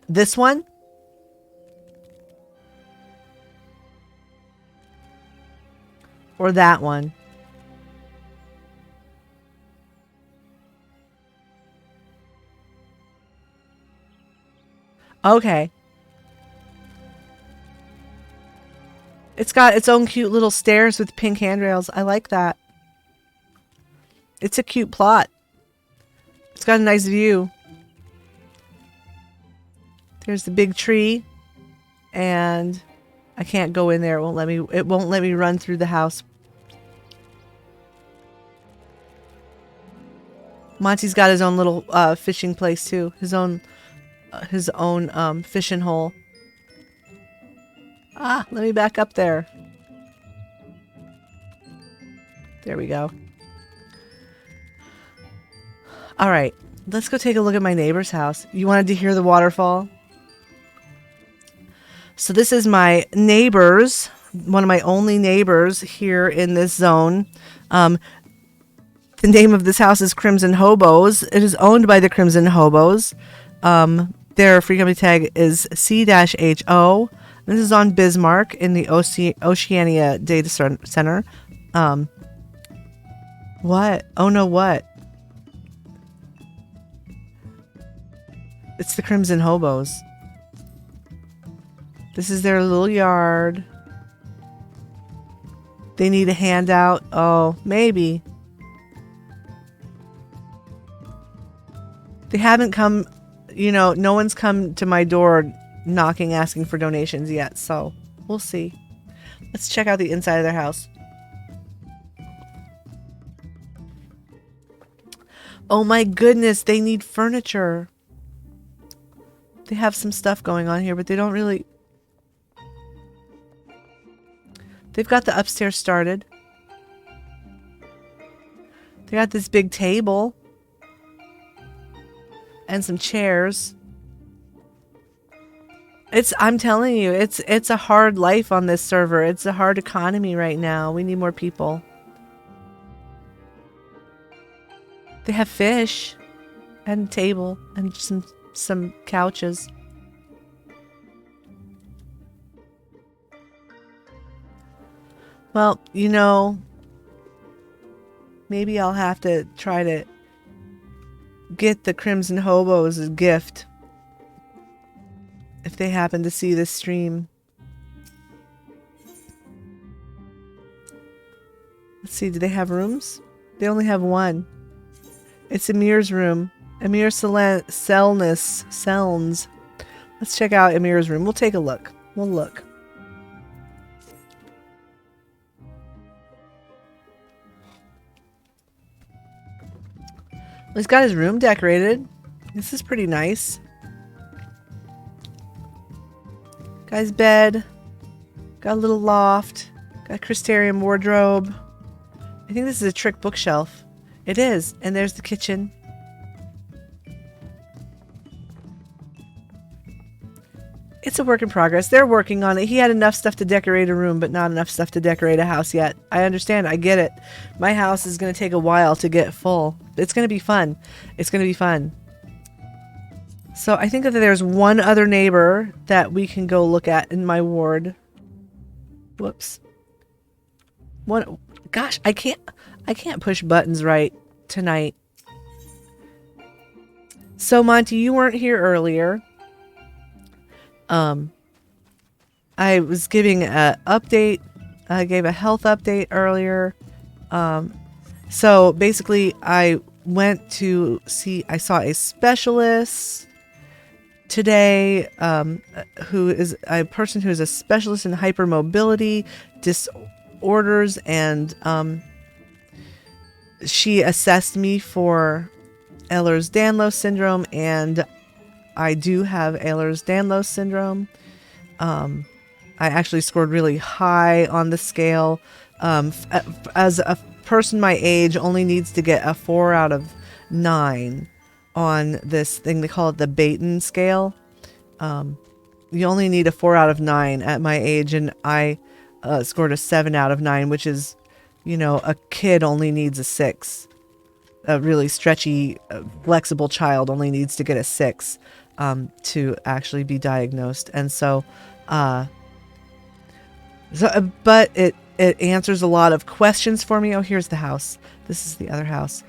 this one? Or that one? Okay. It's got its own cute little stairs with pink handrails. I like that. It's a cute plot. It's got a nice view. There's the big tree. And I can't go in there. It won't let me run through the house. Monty's got his own little fishing place too. His own fishing hole. Ah, let me back up there. There we go. All right, let's go take a look at my neighbor's house. You wanted to hear the waterfall? So this is my neighbors, one of my only neighbors here in this zone. The name of this house is Crimson Hobos. It is owned by the Crimson Hobos. Their free company tag is C-HO. This is on Bismarck in the Oceania Data Center. What? Oh no, what? It's the Crimson Hobos. This is their little yard. They need a handout. Oh, maybe. They haven't come, you know, no one's come to my door knocking, asking for donations yet, so we'll see. Let's check out the inside of their house. Oh my goodness, they need furniture. They have some stuff going on here, but they don't really... They've got the upstairs started. They got this big table. And some chairs. I'm telling you, it's a hard life on this server. It's a hard economy right now. We need more people. They have fish and a table and some couches. Well, you know, maybe I'll have to try to get the Crimson Hobos a gift if they happen to see this stream. Let's see, do they have rooms? They only have one. It's Amir's room. Amir Selns. Let's check out Amir's room. We'll take a look. We'll look. He's got his room decorated. This is pretty nice. Guy's bed. Got a little loft. Got a Crystarium wardrobe. I think this is a trick bookshelf. It is. And there's the kitchen. It's a work in progress. They're working on it. He had enough stuff to decorate a room, but not enough stuff to decorate a house yet. I understand. I get it. My house is going to take a while to get full. It's going to be fun. It's going to be fun. So I think that there's one other neighbor that we can go look at in my ward. Whoops. Gosh, I can't push buttons right tonight. So Monty, you weren't here earlier. I was giving an update. I gave a health update earlier. So basically I went to see, I saw a specialist today, who is a person who is a specialist in hypermobility disorders, and she assessed me for Ehlers-Danlos syndrome, and I do have Ehlers-Danlos syndrome. I actually scored really high on the scale. As a person my age, only needs to get a 4 out of 9 on this thing. They call it the Baton scale. You only need a 4 out of 9 at my age, and I scored a 7 out of 9, which is, you know, a kid only needs a 6. A really stretchy, flexible child only needs to get a 6 to actually be diagnosed. And so, but it answers a lot of questions for me. Oh, here's the house. This is the other house.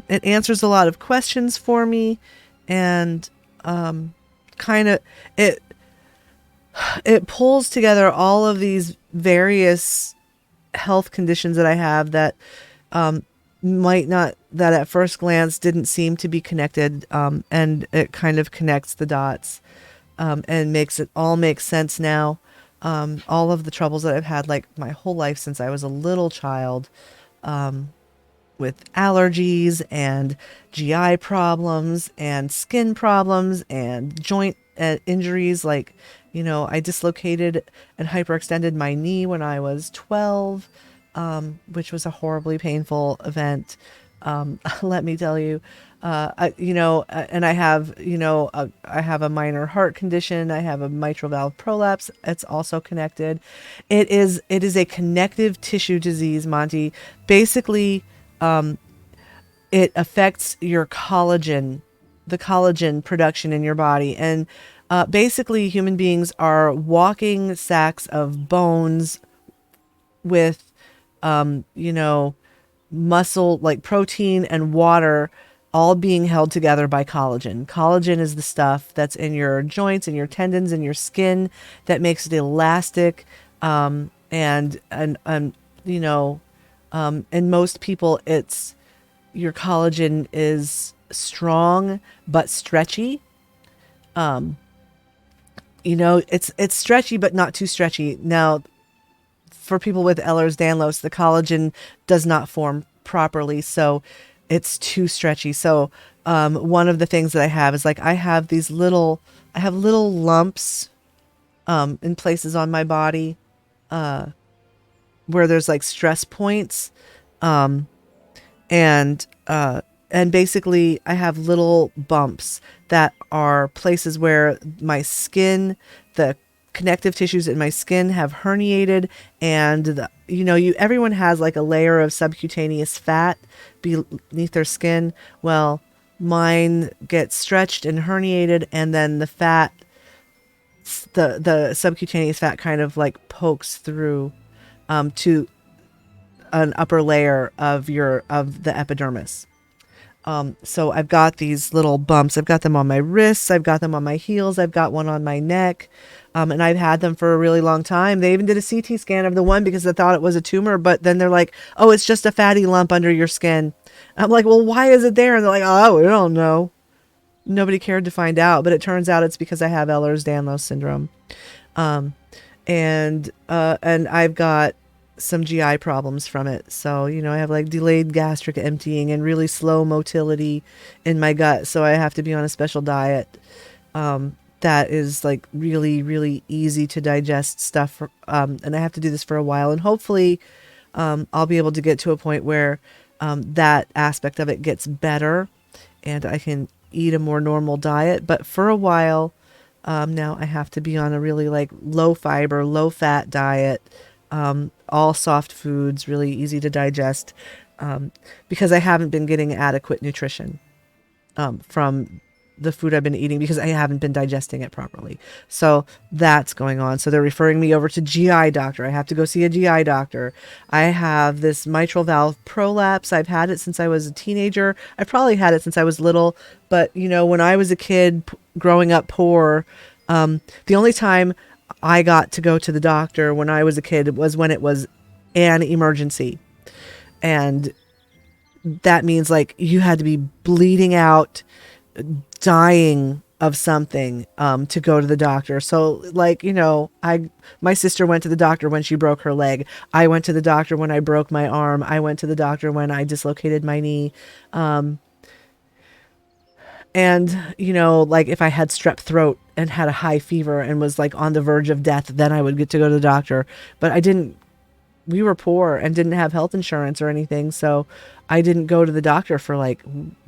It answers a lot of questions for me, and kind of it pulls together all of these various health conditions that I have that might not, that at first glance didn't seem to be connected, and it kind of connects the dots, and makes it all make sense now. All of the troubles that I've had, like my whole life since I was a little child, with allergies and GI problems and skin problems and joint injuries. Like, you know, I dislocated and hyperextended my knee when I was 12, which was a horribly painful event. Let me tell you, and I have, I have a minor heart condition. I have a mitral valve prolapse. It's also connected. It is a connective tissue disease, Monty. Basically, it affects your collagen, the collagen production in your body. And basically, human beings are walking sacks of bones with, muscle, like protein and water, all being held together by collagen. Collagen is the stuff that's in your joints and your tendons and your skin that makes it elastic. In most people, it's, your collagen is strong but stretchy. It's stretchy but not too stretchy. Now, for people with Ehlers-Danlos, the collagen does not form properly, so it's too stretchy. So one of the things that I have is, like, I have little lumps in places on my body where there's like stress points, and basically I have little bumps that are places where my skin, the connective tissues in my skin have herniated, and everyone has like a layer of subcutaneous fat beneath their skin. Well, mine gets stretched and herniated, and then the fat, the subcutaneous fat kind of like pokes through to an upper layer of the epidermis. So I've got these little bumps. I've got them on my wrists. I've got them on my heels. I've got one on my neck. And I've had them for a really long time. They even did a CT scan of the one because they thought it was a tumor, but then they're like, oh, it's just a fatty lump under your skin. I'm like, well, why is it there? And they're like, oh, we don't know. Nobody cared to find out, but it turns out it's because I have Ehlers-Danlos syndrome. And I've got some GI problems from it. So, I have like delayed gastric emptying and really slow motility in my gut. So I have to be on a special diet. that is like really, really easy to digest stuff. And I have to do this for a while, and hopefully I'll be able to get to a point where that aspect of it gets better and I can eat a more normal diet. But for a while now, I have to be on a really like low fiber, low fat diet, all soft foods, really easy to digest, because I haven't been getting adequate nutrition from the food I've been eating, because I haven't been digesting it properly. So that's going on. So they're referring me over to GI doctor. I have to go see a GI doctor. I have this mitral valve prolapse. I've had it since I was a teenager. I probably had it since I was little, but when I was a kid growing up poor, the only time I got to go to the doctor when I was a kid was when it was an emergency. And that means like you had to be bleeding out, dying of something to go to the doctor. So like, my sister went to the doctor when she broke her leg. I went to the doctor when I broke my arm. I went to the doctor when I dislocated my knee. And, like if I had strep throat and had a high fever and was like on the verge of death, then I would get to go to the doctor. But we were poor and didn't have health insurance or anything. So I didn't go to the doctor for like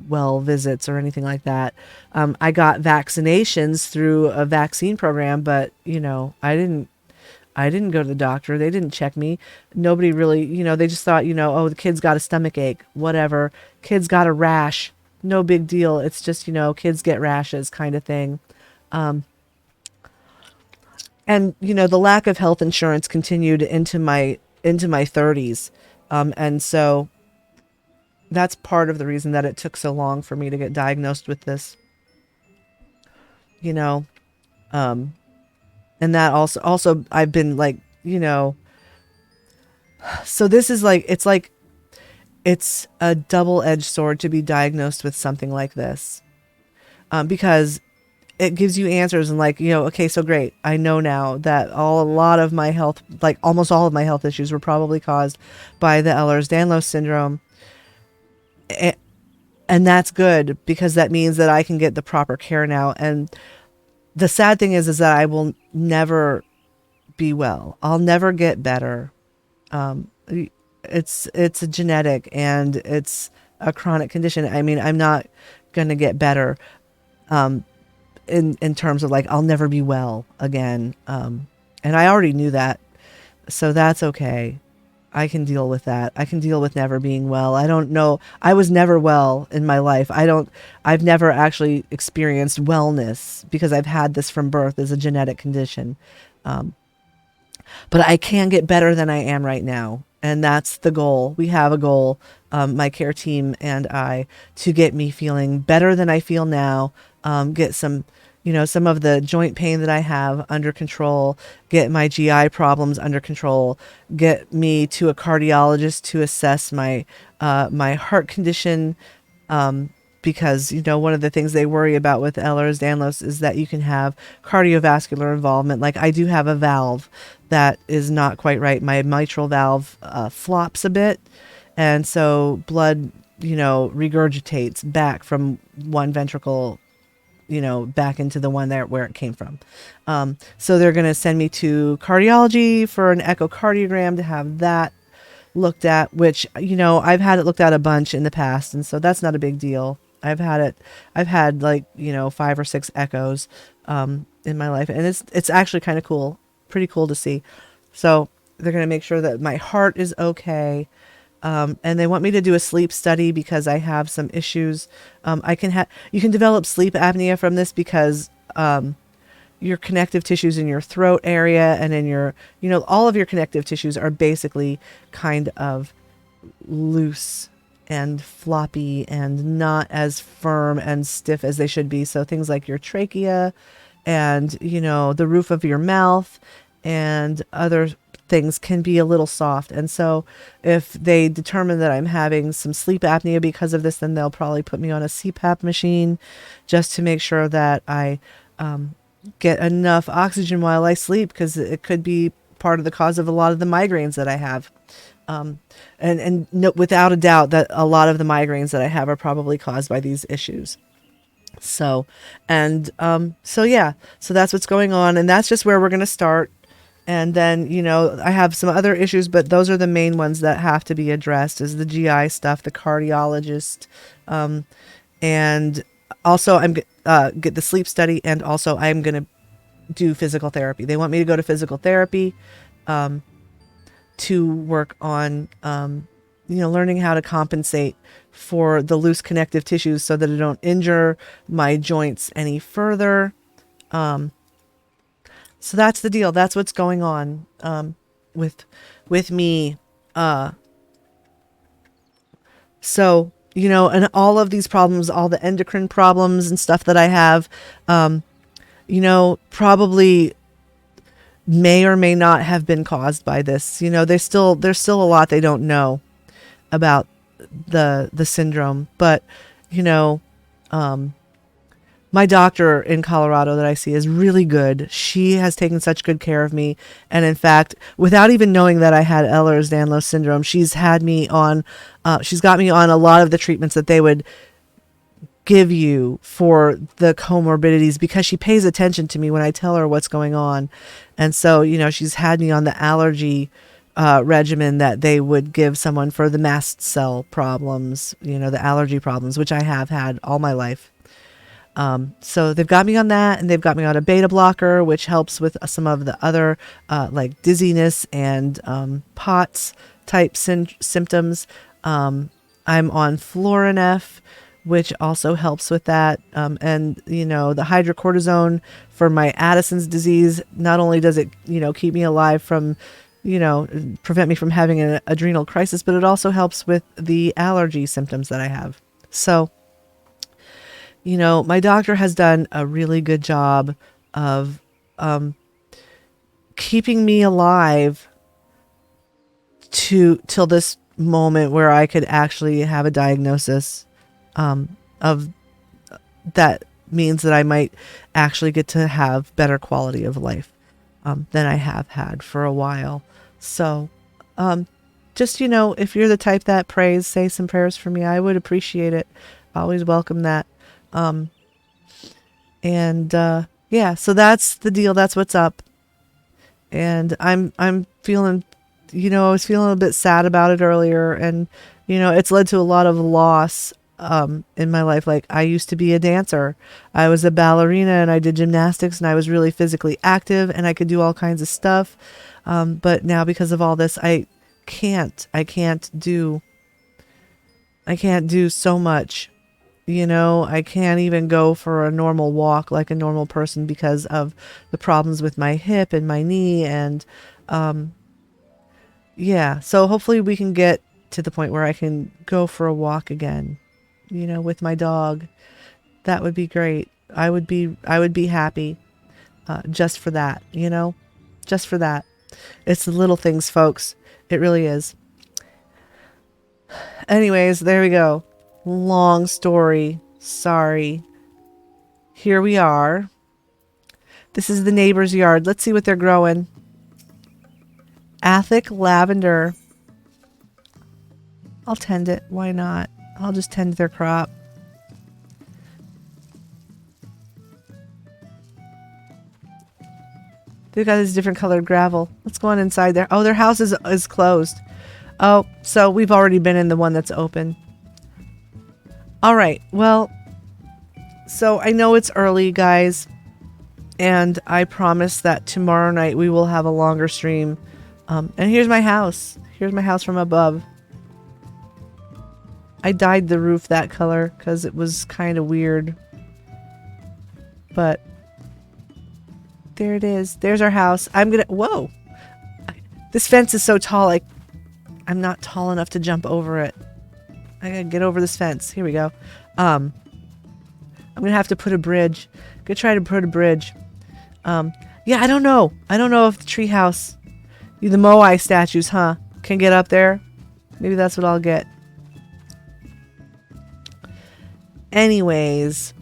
well visits or anything like that. I got vaccinations through a vaccine program, but I didn't go to the doctor. They didn't check me. Nobody really, they just thought, oh, the kid's got a stomach ache, whatever. Kid's got a rash. No big deal. It's just, kids get rashes kind of thing. And, the lack of health insurance continued into my 30s. And so that's part of the reason that it took so long for me to get diagnosed with this, and that also I've been like, so this is like, it's a double-edged sword to be diagnosed with something like this, because it gives you answers and like, okay, so great. I know now that almost all of my health issues were probably caused by the Ehlers-Danlos syndrome. And that's good, because that means that I can get the proper care now. And the sad thing is that I will never be well. I'll never get better. It's a genetic and it's a chronic condition. I mean, I'm not going to get better. In terms of like, I'll never be well again. And I already knew that. So that's okay. I can deal with that. I can deal with never being well. I don't know. I was never well in my life. I've never actually experienced wellness because I've had this from birth as a genetic condition. But I can get better than I am right now. And that's the goal. We have a goal, my care team and I, to get me feeling better than I feel now. Get some of the joint pain that I have under control, get my GI problems under control, get me to a cardiologist to assess my heart condition. Because, one of the things they worry about with Ehlers-Danlos is that you can have cardiovascular involvement. Like I do have a valve that is not quite right. My mitral valve flops a bit. And so blood, regurgitates back from one ventricle back into the one there where it came from. So they're going to send me to cardiology for an echocardiogram to have that looked at, which, I've had it looked at a bunch in the past. And so that's not a big deal. I've had like, 5 or 6 echoes, in my life. And it's actually kind of cool, pretty cool to see. So they're going to make sure that my heart is okay. And they want me to do a sleep study because I have some issues. You can develop sleep apnea from this because your connective tissues in your throat area and in your, all of your connective tissues are basically kind of loose and floppy and not as firm and stiff as they should be. So things like your trachea and, the roof of your mouth and other things can be a little soft. And so if they determine that I'm having some sleep apnea because of this, then they'll probably put me on a CPAP machine just to make sure that I get enough oxygen while I sleep, because it could be part of the cause of a lot of the migraines that I have. And no, without a doubt that a lot of the migraines that I have are probably caused by these issues. So, and so yeah, so that's what's going on, and that's just where we're going to start. And then, I have some other issues, but those are the main ones that have to be addressed, is the GI stuff, the cardiologist, and also I'm get the sleep study, and also I'm going to do physical therapy. They want me to go to physical therapy to work on learning how to compensate for the loose connective tissues so that I don't injure my joints any further. So that's the deal. That's what's going on with me. So, and all of these problems, all the endocrine problems and stuff that I have, probably may or may not have been caused by this. There's still a lot they don't know about the syndrome, but my doctor in Colorado that I see is really good. She has taken such good care of me, and in fact, without even knowing that I had Ehlers-Danlos syndrome, she's got me on a lot of the treatments that they would give you for the comorbidities, because she pays attention to me when I tell her what's going on. And so, she's had me on the allergy regimen that they would give someone for the mast cell problems, the allergy problems, which I have had all my life. So they've got me on that, and they've got me on a beta blocker, which helps with some of the other like dizziness and POTS type symptoms. I'm on Florinef, which also helps with that. And, the hydrocortisone for my Addison's disease, not only does it, keep me alive from, prevent me from having an adrenal crisis, but it also helps with the allergy symptoms that I have. So, my doctor has done a really good job of keeping me alive till this moment where I could actually have a diagnosis of that means that I might actually get to have better quality of life than I have had for a while. So just, if you're the type that prays, say some prayers for me. I would appreciate it. Always welcome that. Yeah, so that's the deal. That's what's up. And I'm feeling, I was feeling a bit sad about it earlier, and, it's led to a lot of loss, in my life. Like, I used to be a dancer. I was a ballerina, and I did gymnastics, and I was really physically active, and I could do all kinds of stuff. But now, because of all this, I can't do so much. I can't even go for a normal walk like a normal person because of the problems with my hip and my knee. And, yeah, so hopefully we can get to the point where I can go for a walk again, with my dog. That would be great. I would be happy, just for that, just for that. It's the little things, folks. It really is. Anyways, there we go. Long story. Sorry. Here we are. This is the neighbor's yard. Let's see what they're growing. Athic lavender. I'll tend it. Why not? I'll just tend their crop. They've got this different colored gravel. Let's go on inside there. Oh, their house is closed. Oh, so we've already been in the one that's open. All right. Well, so I know it's early, guys, and I promise that tomorrow night we will have a longer stream. And here's my house. Here's my house from above. I dyed the roof that color because it was kind of weird. But there it is. There's our house. Whoa. This fence is so tall, I'm not tall enough to jump over it. I gotta get over this fence. Here we go. I'm gonna have to put a bridge. Gonna try to put a bridge. Yeah, I don't know. I don't know if the treehouse, the Moai statues, can get up there. Maybe that's what I'll get. Anyways,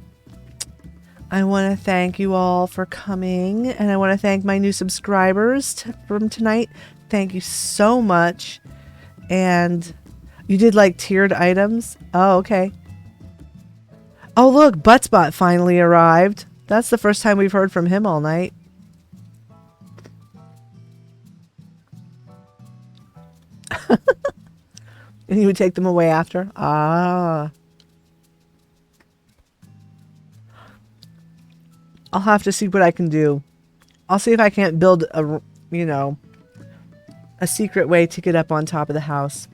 I want to thank you all for coming, and I want to thank my new subscribers from tonight. Thank you so much. And you did like tiered items? Oh, okay. Oh, look, Buttspot finally arrived. That's the first time we've heard from him all night. And you would take them away after? Ah. I'll have to see what I can do. I'll see if I can't build a, you know, a secret way to get up on top of the house.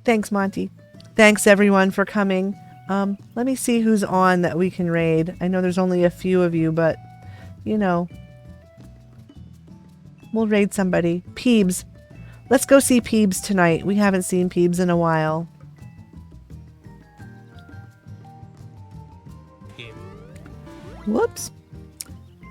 Thanks, Monty. Thanks, everyone, for coming. Let me see who's on that we can raid. I know there's only a few of you, but, you know, we'll raid somebody. Peebs. Let's go see Peebs tonight. We haven't seen Peebs in a while. Whoops.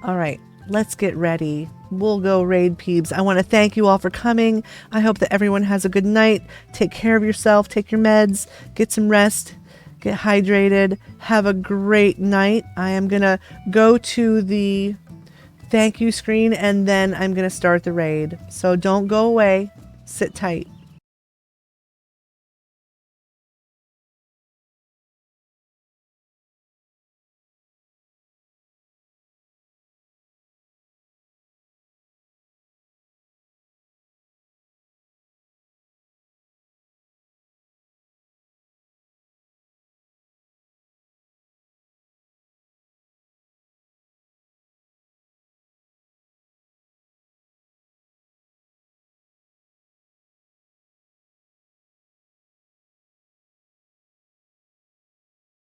All right, let's get ready. We'll go raid Peebs. I want to thank you all for coming. I hope that everyone has a good night. Take care of yourself. Take your meds. Get some rest. Get hydrated. Have a great night. I am going to go to the thank you screen and then I'm going to start the raid. So don't go away. Sit tight.